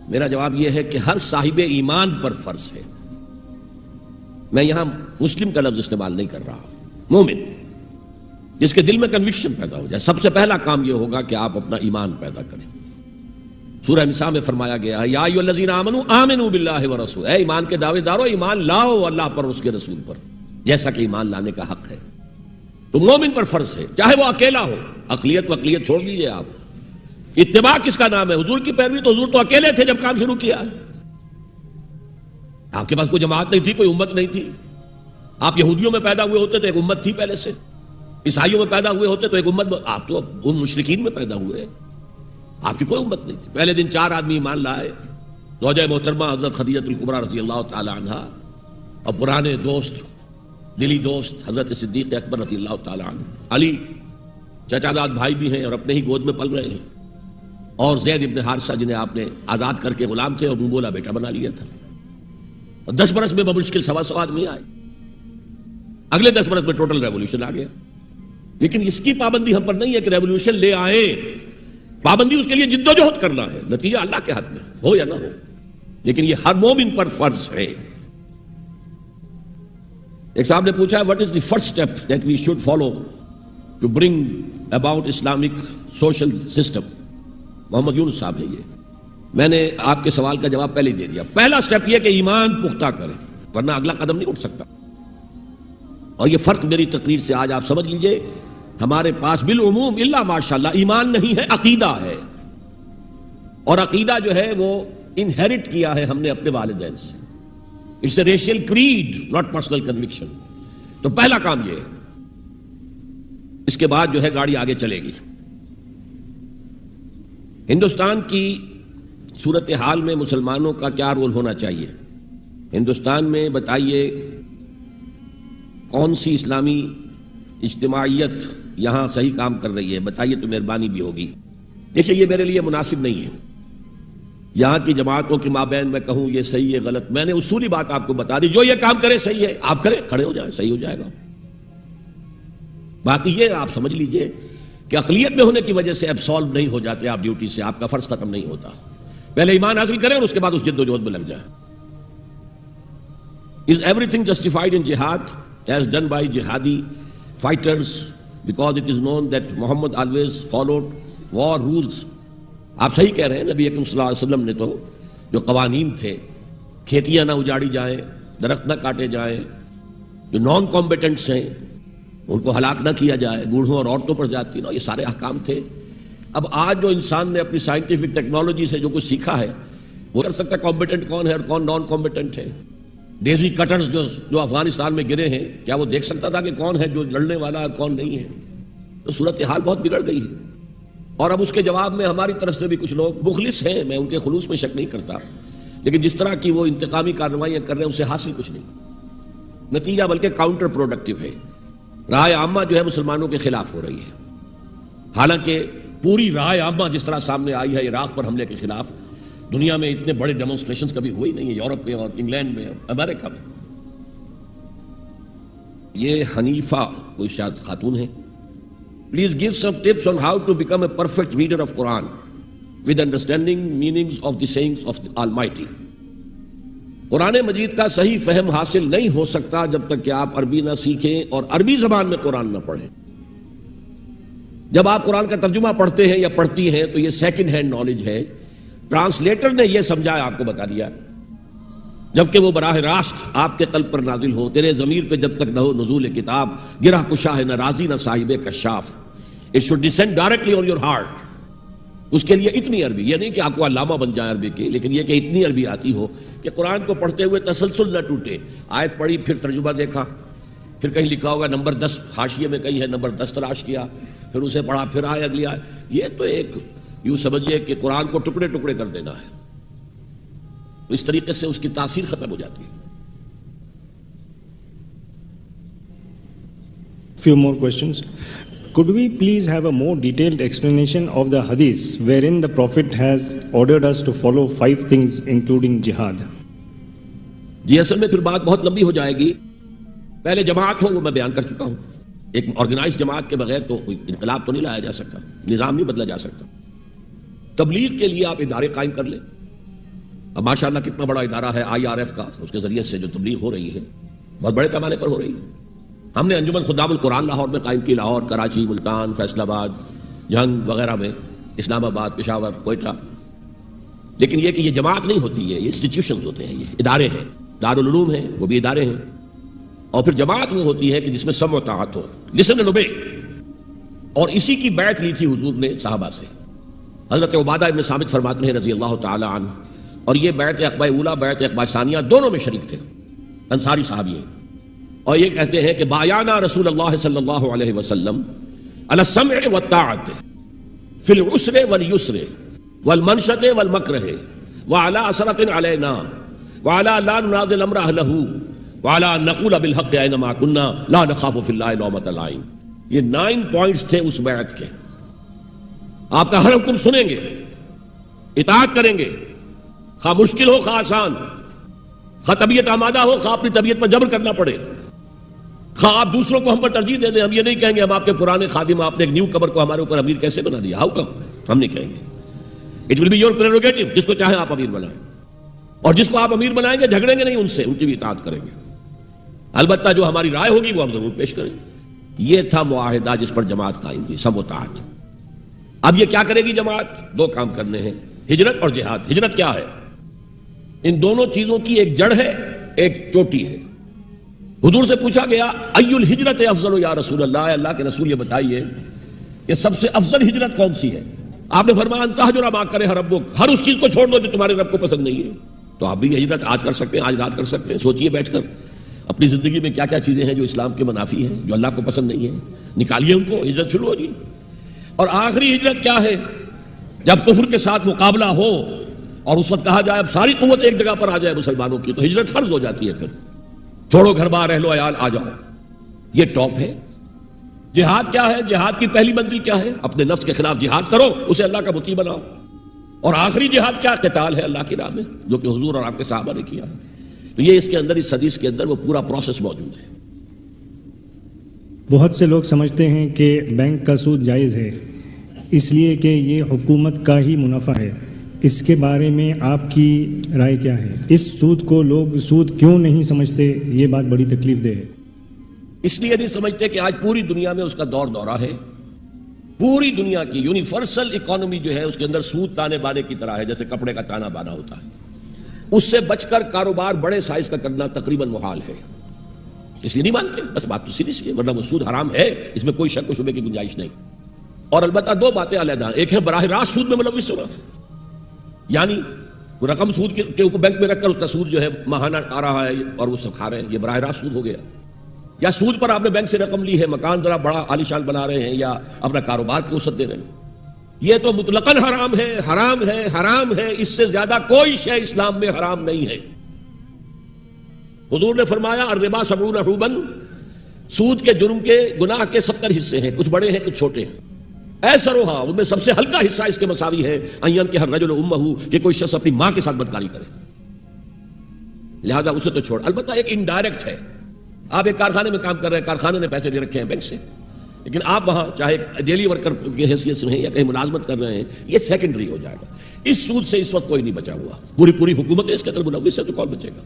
میرا جواب یہ ہے کہ ہر صاحب ایمان پر فرض ہے. میں یہاں مسلم کا لفظ استعمال نہیں کر رہا. مومن جس کے دل میں کنوکشن پیدا ہو جائے. سب سے پہلا کام یہ ہوگا کہ آپ اپنا ایمان پیدا کریں. سورہ نساء میں فرمایا گیا ہے یا ایھا الذین آمنوا آمنوا باللہ ورسولہ. اے ایمان کے دعوے دارو ایمان لاؤ اللہ پر اور اس کے رسول پر جیسا کہ ایمان لانے کا حق ہے. تو مومن پر فرض ہے چاہے وہ اکیلا ہو. اقلیت و اقلیت چھوڑ دیجئے آپ. اتباع کس کا نام ہے؟ حضور کی پیروی. تو حضور تو اکیلے تھے جب کام شروع کیا. آپ کے پاس کوئی جماعت نہیں تھی, کوئی امت نہیں تھی. آپ یہودیوں میں پیدا ہوئے ہوتے تو ایک امت تھی پہلے سے. عیسائیوں میں پیدا ہوئے ہوتے تو ایک امت. آپ تو ان مشرکین میں پیدا ہوئے, آپ کی کوئی امت نہیں تھی. پہلے دن 4 آدمی ایمان لائے. زوجہ محترمہ حضرت خدیجہ الکبریٰ رضی اللہ تعالی عنہا اور پرانے دوست دلی دوست حضرت صدیق اکبر رضی اللہ تعالی عنہ. علی چچا داد بھائی بھی ہیں اور اپنے ہی گود میں پل رہے ہیں. اور زید ابن حارثہ جنہیں آپ نے آزاد کر کے غلام تھے اور منہ بولا بیٹا بنا لیا تھا. اور 10 برس میں بمشکل 125 آدمی آئے. اگلے 10 برس میں ٹوٹل ریولوشن آ گیا. لیکن اس کی پابندی ہم پر نہیں ہے کہ ریولوشن لے آئیں. پابندی اس کے لیے جد و جہد کرنا ہے. نتیجہ اللہ کے ہاتھ میں ہو یا نہ ہو, لیکن یہ ہر مومن پر فرض ہے. ایک صاحب نے پوچھا what is the first step that we should follow to bring about Islamic social system. محمد یونس صاحب ہے یہ. میں نے آپ کے سوال کا جواب پہلے ہی دے دیا. پہلا سٹیپ یہ کہ ایمان پختہ کریں, ورنہ اگلا قدم نہیں اٹھ سکتا. اور یہ فرق میری تقریر سے آج آپ سمجھ لیجئے. ہمارے پاس بالعموم الا ماشاءاللہ ایمان نہیں ہے, عقیدہ ہے. اور عقیدہ جو ہے وہ انہیرٹ کیا ہے ہم نے اپنے والدین سے. It's a racial creed not personal conviction. تو پہلا کام یہ ہے. اس کے بعد جو ہے گاڑی آگے چلے گی. ہندوستان کی صورتحال میں مسلمانوں کا کیا رول ہونا چاہیے؟ ہندوستان میں بتائیے کون سی اسلامی اجتماعیت یہاں صحیح کام کر رہی ہے, بتائیے تو مہربانی بھی ہوگی. دیکھیے یہ میرے لیے مناسب نہیں ہے یہاں کی جماعتوں کے مابین میں کہوں یہ صحیح ہے غلط. میں نے اصولی بات آپ کو بتا دی. جو یہ کام کرے صحیح ہے آپ کریں, کھڑے ہو جائیں, صحیح ہو جائے گا. باقی یہ آپ سمجھ لیجئے کہ اقلیت میں ہونے کی وجہ سے ایبسالو نہیں ہو جاتے آپ ڈیوٹی سے. آپ کا فرض ختم نہیں ہوتا. پہلے ایمان حاصل کریں اور اس کے بعد اس جد و جہد میں لگ جائیں. Is everything justified in jihad as done by jihadi fighters because it is known that Muhammad always followed war rules. آپ صحیح کہہ رہے ہیں. نبی اکرم صلی اللہ علیہ وسلم نے تو جو قوانین تھے, کھیتیاں نہ اجاڑی جائیں, درخت نہ کاٹے جائیں, جو نان کمبیٹنٹس ہیں ان کو ہلاک نہ کیا جائے, بوڑھوں اور عورتوں پر زیادتی نہ, یہ سارے احکام تھے. اب آج جو انسان نے اپنی سائنٹیفک ٹیکنالوجی سے جو کچھ سیکھا ہے وہ کر سکتا ہے کمبیٹنٹ کون ہے اور کون نان کمبیٹنٹ ہے. ڈیزی کٹرز جو افغانستان میں گرے ہیں, کیا وہ دیکھ سکتا تھا کہ کون ہے جو لڑنے والا اور کون نہیں ہے؟ تو صورتحال بہت بگڑ گئی ہے. اور اب اس کے جواب میں ہماری طرف سے بھی کچھ لوگ مخلص ہیں, میں ان کے خلوص میں شک نہیں کرتا, لیکن جس طرح کی وہ انتقامی کارروائیاں کر رہے ہیں اسے حاصل کچھ نہیں. نتیجہ بلکہ کاؤنٹر پروڈکٹیو ہے. رائے عامہ جو ہے مسلمانوں کے خلاف ہو رہی ہے. حالانکہ پوری رائے عامہ جس طرح سامنے آئی ہے عراق پر حملے کے خلاف, دنیا میں اتنے بڑے ڈیمونسٹریشنز کبھی ہوئی نہیں ہے, یورپ میں اور انگلینڈ میں اور امریکہ میں. یہ حنیفہ کوئی شاید خاتون ہے. Please give some tips on how to become a perfect reader of Quran with understanding meanings of the sayings of the Almighty. قرآن مجید کا صحیح فہم حاصل نہیں ہو سکتا جب تک کہ آپ عربی نہ سیکھیں اور عربی زبان میں قرآن نہ پڑھیں. جب آپ قرآن کا ترجمہ پڑھتے ہیں یا پڑھتی ہیں تو یہ سیکنڈ ہینڈ نالج ہے. ٹرانسلیٹر نے یہ سمجھایا, آپ کو بتا دیا, جبکہ وہ براہ راست آپ کے قلب پر نازل ہو. تیرے ضمیر پہ جب تک نہ ہو نزول کتاب, گرہ کشا ہے نہ رازی نہ صاحب کشاف. It should descend directly on your heart. اس کے لیے اتنی عربی, یہ نہیں کہ آپ کو علامہ بن جائے عربی کی, لیکن یہ کہ اتنی عربی آتی ہو کہ قرآن کو پڑھتے ہوئے تسلسل نہ ٹوٹے. آیت پڑھی پھر ترجمہ دیکھا, پھر کہیں لکھا ہوگا نمبر 10 حاشیے میں کہیں ہے نمبر 10 تلاش کیا، پھر اسے پڑھا، پھر آئے اگلی آئے. یہ تو ایک یوں سمجھیے کہ قرآن کو ٹکڑے ٹکڑے کر دینا ہے. اس طریقے سے اس کی تاثیر ختم ہو جاتی ہے. Few more questions. Could we please have a more detailed explanation of the hadith wherein the Prophet has ordered us to follow 5 things including jihad? جی اصل میں پھر بات بہت لمبی ہو جائے گی. پہلے جماعت ہو وہ میں بیان کر چکا ہوں. ایک آرگنائز جماعت کے بغیر تو کوئی انقلاب تو نہیں لایا جا سکتا، نظام نہیں بدلا جا سکتا. تبلیغ کے لیے آپ ادارے قائم کر لیں. اب ماشاءاللہ کتنا بڑا ادارہ ہے IRF کا، اس کے ذریعے سے جو تبلیغ ہو رہی ہے بہت بڑے پیمانے پر ہو رہی ہے. ہم نے انجمن خدام القرآن لاہور میں قائم کی، لاہور، کراچی، ملتان، فیصل آباد، جھنگ وغیرہ میں، اسلام آباد، پشاور، کوئٹہ. لیکن یہ کہ یہ جماعت نہیں ہوتی ہے، یہ انسٹیٹیوشنز ہوتے ہیں، یہ ادارے ہیں. دارالعلوم ہیں وہ بھی ادارے ہیں. اور پھر جماعت وہ ہوتی ہے کہ جس میں سمع و طاعت ہو، لسن اینڈ اوبے. اور اسی کی بیعت لی تھی حضور نے صحابہ سے. حضرت عبادہ ابن ثابت فرماتے ہیں رضی اللہ تعالی عنہ، اور یہ بیعت عقبہ اولیٰ، بیعت عقبہ ثانیہ دونوں میں شریک تھے، انصاری صحابی ہیں. اور یہ کہتے ہیں کہ بایعنا رسول اللہ صلی اللہ علیہ وسلم علی السمع والطاعت فی العسر والیسر والمنشط والمکرہ وعلی اثرۃ علینا وعلی لا ننازع الامر اہلہ وعلی ان نقول بالحق اینما کنا لا نخاف فی اللہ لومۃ لائم. یہ 9 پوائنٹس تھے اس بیعت کے. آپ کا ہر حکم سنیں گے، اطاعت کریں گے، خواہ مشکل ہو خواہ آسان، خواہ طبیعت آمادہ ہو خواہ اپنی طبیعت پر جبر کرنا پڑے، خواہ آپ دوسروں کو ہم پر ترجیح دے دیں. ہم یہ نہیں کہیں گے ہم آپ کے پرانے خادم، آپ نے ایک نیو کمر کو ہمارے اوپر امیر کیسے بنا دیا، ہاؤ کم. ہم نہیں کہیں گے. It will be your prerogative, جس کو چاہیں آپ امیر بنائیں، اور جس کو آپ امیر بنائیں گے جھگڑیں گے نہیں ان سے، ان کی بھی اطاعت کریں گے. البتہ جو ہماری رائے ہوگی وہ ہم ضرور پیش کریں گے. یہ تھا معاہدہ جس پر جماعت قائم ہوئی، سب اطاعت. اب یہ کیا کرے گی جماعت؟ 2 کام کرنے ہیں، ہجرت اور جہاد. ہجرت کیا ہے؟ ان دونوں چیزوں کی ایک جڑ ہے، ایک چوٹی ہے. حضور سے پوچھا گیا ای الہجرت افضل یا رسول اللہ، اللہ کے رسول یہ بتائیے کہ سب سے افضل ہجرت کون سی ہے؟ آپ نے فرمایا ان تہجر ما کرہ ربک، ہر اس چیز کو چھوڑ دو جو تمہارے رب کو پسند نہیں ہے. تو آپ بھی ہجرت آج کر سکتے ہیں، آج رات کر سکتے ہیں. سوچئے بیٹھ کر اپنی زندگی میں کیا کیا چیزیں ہیں جو اسلام کے منافی ہیں، جو اللہ کو پسند نہیں ہیں، نکالیے ان کو، ہجرت شروع ہو جی. اور آخری ہجرت کیا ہے؟ جب کفر کے ساتھ مقابلہ ہو اور اس وقت کہا جائے اب ساری قوت ایک جگہ پر آ جائے مسلمانوں کی، تو ہجرت فرض ہو جاتی ہے. پھر چھوڑو گھر بار اہل و عیال، آ جاؤ. یہ ٹاپ ہے. جہاد کیا ہے؟ جہاد کی پہلی منزل کیا ہے؟ اپنے نفس کے خلاف جہاد کرو، اسے اللہ کا مطیع بناؤ. اور آخری جہاد کیا؟ قتال ہے اللہ کی راہ میں، جو کہ حضور اور آپ کے صحابہ نے کیا. تو یہ اس کے اندر، اس حدیث کے اندر وہ پورا پروسیس موجود ہے. بہت سے لوگ سمجھتے ہیں کہ بینک کا سود جائز ہے اس لیے کہ یہ حکومت کا ہی منافع ہے. اس کے بارے میں آپ کی رائے کیا ہے؟ اس سود کو لوگ سود کیوں نہیں سمجھتے؟ یہ بات بڑی تکلیف دہ ہے. اس لیے نہیں سمجھتے کہ آج پوری دنیا میں اس کا دور دورہ ہے. پوری دنیا کی یونیورسل اکانومی جو ہے اس کے اندر سود تانے بانے کی طرح ہے، جیسے کپڑے کا تانا بانا ہوتا ہے. اس سے بچ کر کاروبار بڑے سائز کا کرنا تقریباً محال ہے. اس لیے نہیں مانتے، بس بات تو سیدھی سی ہے، ورنہ وہ سود حرام ہے، اس میں کوئی شک و شبے کی گنجائش نہیں. اور البتہ 2 باتیں علیحدہ، ایک ہے براہ راست سود میں ملوث ہونا، یعنی رقم سود کے اوپر بینک میں رکھ کر اس کا سود جو ہے ماہانہ آ رہا ہے اور وہ سب کھا رہے ہیں، یہ براہ راست سود ہو گیا. یا سود پر آپ نے بینک سے رقم لی ہے، مکان ذرا بڑا عالیشان بنا رہے ہیں یا اپنا کاروبار کی وسعت دے رہے ہیں، یہ تو مطلقاً حرام ہے، حرام ہے، حرام ہے. اس سے زیادہ کوئی شے اسلام میں حرام نہیں ہے. حضور نے فرمایا الربا 70 حوبا، سود کے جرم کے گناہ کے 70 حصے ہیں، کچھ بڑے ہیں کچھ چھوٹے ہیں. ایسروہا، ان میں سب سے ہلکا حصہ اس کے مساوی ہے ان کہ ہر رجل امہ، کہ کوئی شخص اپنی ماں کے ساتھ بدکاری کرے، لہذا اسے تو چھوڑ. البتہ ایک انڈائریکٹ ہے، آپ ایک کارخانے میں کام کر رہے ہیں، کارخانے نے پیسے دے رکھے ہیں بینک سے، لیکن آپ وہاں چاہے ڈیلی ورکر کی حیثیت سے ہیں یا کہیں ملازمت کر رہے ہیں، یہ سیکنڈری ہو جائے گا. اس سود سے اس وقت کوئی نہیں بچا ہوا، پوری حکومت اس کے اندر ملوث ہے، تو کون بچے گا؟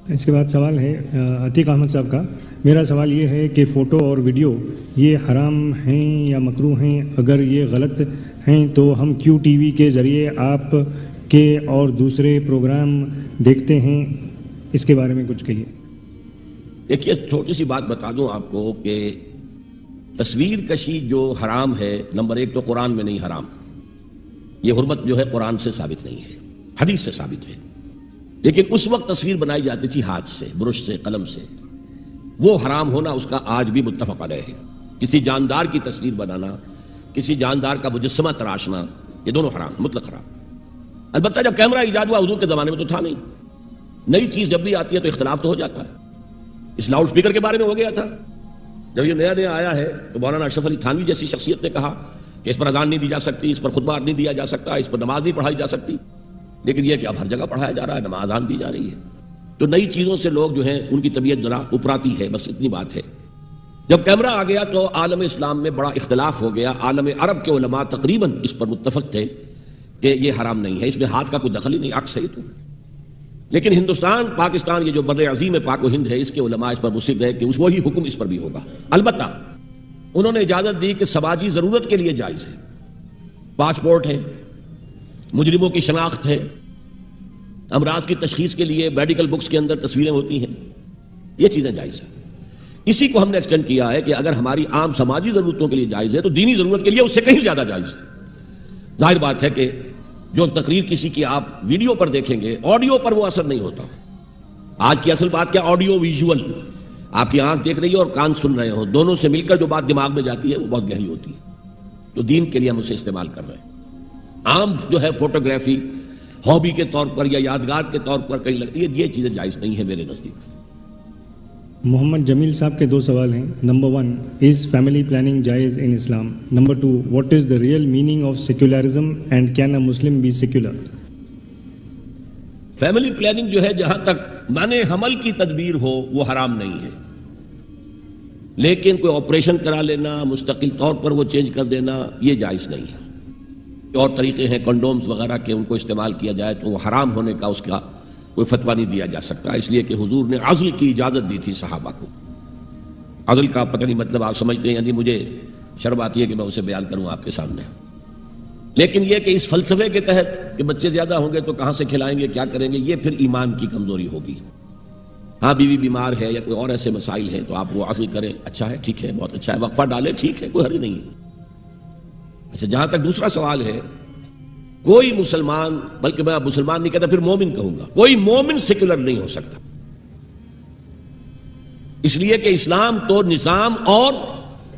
اس کے بعد سوال ہے عتیق احمد صاحب کا. میرا سوال یہ ہے کہ فوٹو اور ویڈیو یہ حرام ہیں یا مکروہ ہیں؟ اگر یہ غلط ہیں تو ہم کیوں ٹی وی کے ذریعے آپ کے اور دوسرے پروگرام دیکھتے ہیں؟ اس کے بارے میں کچھ کہیے. دیکھیے، چھوٹی سی بات بتا دوں آپ کو کہ تصویر کشی جو حرام ہے، نمبر 1 تو قرآن میں نہیں حرام. یہ حرمت جو ہے قرآن سے ثابت نہیں ہے، حدیث سے ثابت ہے. لیکن اس وقت تصویر بنائی جاتی تھی ہاتھ سے، برش سے، قلم سے. وہ حرام ہونا اس کا آج بھی متفق علیہ ہے. کسی جاندار کی تصویر بنانا، کسی جاندار کا مجسمہ تراشنا، یہ دونوں حرام، مطلق حرام. البتہ جب کیمرہ ایجاد ہوا حضور کے زمانے میں تو تھا نہیں. نئی چیز جب بھی آتی ہے تو اختلاف تو ہو جاتا ہے. اس لاؤڈ اسپیکر کے بارے میں ہو گیا تھا. جب یہ نیا نیا آیا ہے تو مولانا اشرف علی تھانوی جیسی شخصیت نے کہا کہ اس پر اذان نہیں دی جا سکتی، اس پر خطبہ نہیں دیا جا سکتا، اس پر نماز نہیں پڑھائی جا سکتی. لیکن یہ کہ اب ہر جگہ پڑھایا جا رہا ہے، نماز اذان دی جا رہی ہے. تو نئی چیزوں سے لوگ جو ہیں ان کی طبیعت ذرا اپراتی ہے، بس اتنی بات ہے. جب کیمرہ آ گیا تو عالم اسلام میں بڑا اختلاف ہو گیا. عالم عرب کے علماء تقریباً اس پر متفق تھے کہ یہ حرام نہیں ہے، اس میں ہاتھ کا کوئی دخل ہی نہیں، عکس ہے. تو لیکن ہندوستان، پاکستان، یہ جو بر عظیم پاک و ہند ہے، اس کے علماء اس پر مصر رہے کہ وہی حکم اس پر بھی ہوگا. البتہ انہوں نے اجازت دی کہ سماجی ضرورت کے لیے جائز ہے. پاسپورٹ ہے، مجرموں کی شناخت ہے، امراض کی تشخیص کے لیے میڈیکل بکس کے اندر تصویریں ہوتی ہیں، یہ چیزیں جائز ہیں. اسی کو ہم نے ایکسٹینڈ کیا ہے کہ اگر ہماری عام سماجی ضرورتوں کے لیے جائز ہے تو دینی ضرورت کے لیے اس سے کہیں زیادہ جائز ہے. ظاہر بات ہے کہ جو تقریر کسی کی آپ ویڈیو پر دیکھیں گے، آڈیو پر وہ اثر نہیں ہوتا. آج کی اصل بات کیا، آڈیو ویژول. آپ کی آنکھ دیکھ رہی ہے اور کان سن رہے ہو، دونوں سے مل کر جو بات دماغ میں جاتی ہے وہ بہت گہری ہوتی ہے. تو دین کے لیے ہم اسے استعمال کر رہے ہیں. عام جو ہے فوٹوگرافی ہابی کے طور پر یا یادگار کے طور پر کہیں لگتی ہے، یہ چیزیں جائز نہیں ہیں میرے نزدیک. محمد جمیل صاحب کے 2 سوال ہیں. نمبر 1، از فیملی پلاننگ جائز in Islam? Number 2، what is the real meaning of secularism and can a Muslim be secular? Family planning جو ہے جہاں تک منع حمل کی تدبیر ہو وہ حرام نہیں ہے. لیکن کوئی آپریشن کرا لینا، مستقل طور پر وہ چینج کر دینا، یہ جائز نہیں ہے. اور طریقے ہیں کنڈومز وغیرہ کے، ان کو استعمال کیا جائے تو وہ حرام ہونے کا اس کا کوئی فتویٰ نہیں دیا جا سکتا. اس لیے کہ حضور نے عزل کی اجازت دی تھی صحابہ کو. عزل کا پتہ نہیں مطلب آپ سمجھتے ہیں، یعنی مجھے شرم آتی ہے کہ میں اسے بیان کروں آپ کے سامنے. لیکن یہ کہ اس فلسفے کے تحت کہ بچے زیادہ ہوں گے تو کہاں سے کھلائیں گے، کیا کریں گے، یہ پھر ایمان کی کمزوری ہوگی. ہاں بیوی بیمار ہے یا کوئی اور ایسے مسائل ہیں تو آپ وہ عزل کریں، اچھا ہے، ٹھیک ہے، بہت اچھا ہے، وقفہ ڈالیں، ٹھیک ہے، کوئی حرج نہیں ہے. اچھا، جہاں تک دوسرا سوال ہے، کوئی مسلمان، بلکہ میں مسلمان نہیں کہتا، پھر مومن کہوں گا، کوئی مومن سیکولر نہیں ہو سکتا. اس لیے کہ اسلام تو نظام اور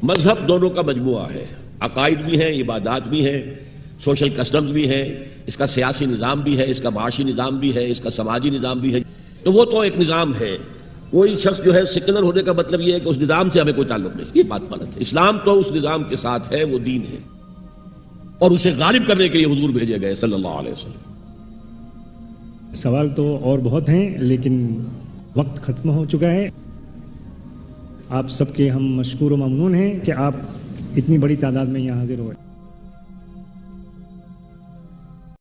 مذہب دونوں کا مجموعہ ہے. عقائد بھی ہیں، عبادات بھی ہیں، سوشل کسٹمز بھی ہیں، اس کا سیاسی نظام بھی ہے، اس کا معاشی نظام بھی ہے، اس کا سماجی نظام بھی ہے. تو وہ تو ایک نظام ہے. کوئی شخص جو ہے سیکولر ہونے کا مطلب یہ ہے کہ اس نظام سے ہمیں کوئی تعلق نہیں، یہ بات غلط ہے. اسلام تو اس نظام کے ساتھ ہے، وہ دین ہے، اور اسے غالب کرنے کے لیے حضور بھیجے گئے صلی اللہ علیہ وسلم. سوال تو اور بہت ہیں لیکن وقت ختم ہو چکا ہے. آپ سب کے ہم مشکور و ممنون ہیں کہ آپ اتنی بڑی تعداد میں یہاں حاضر ہوئے.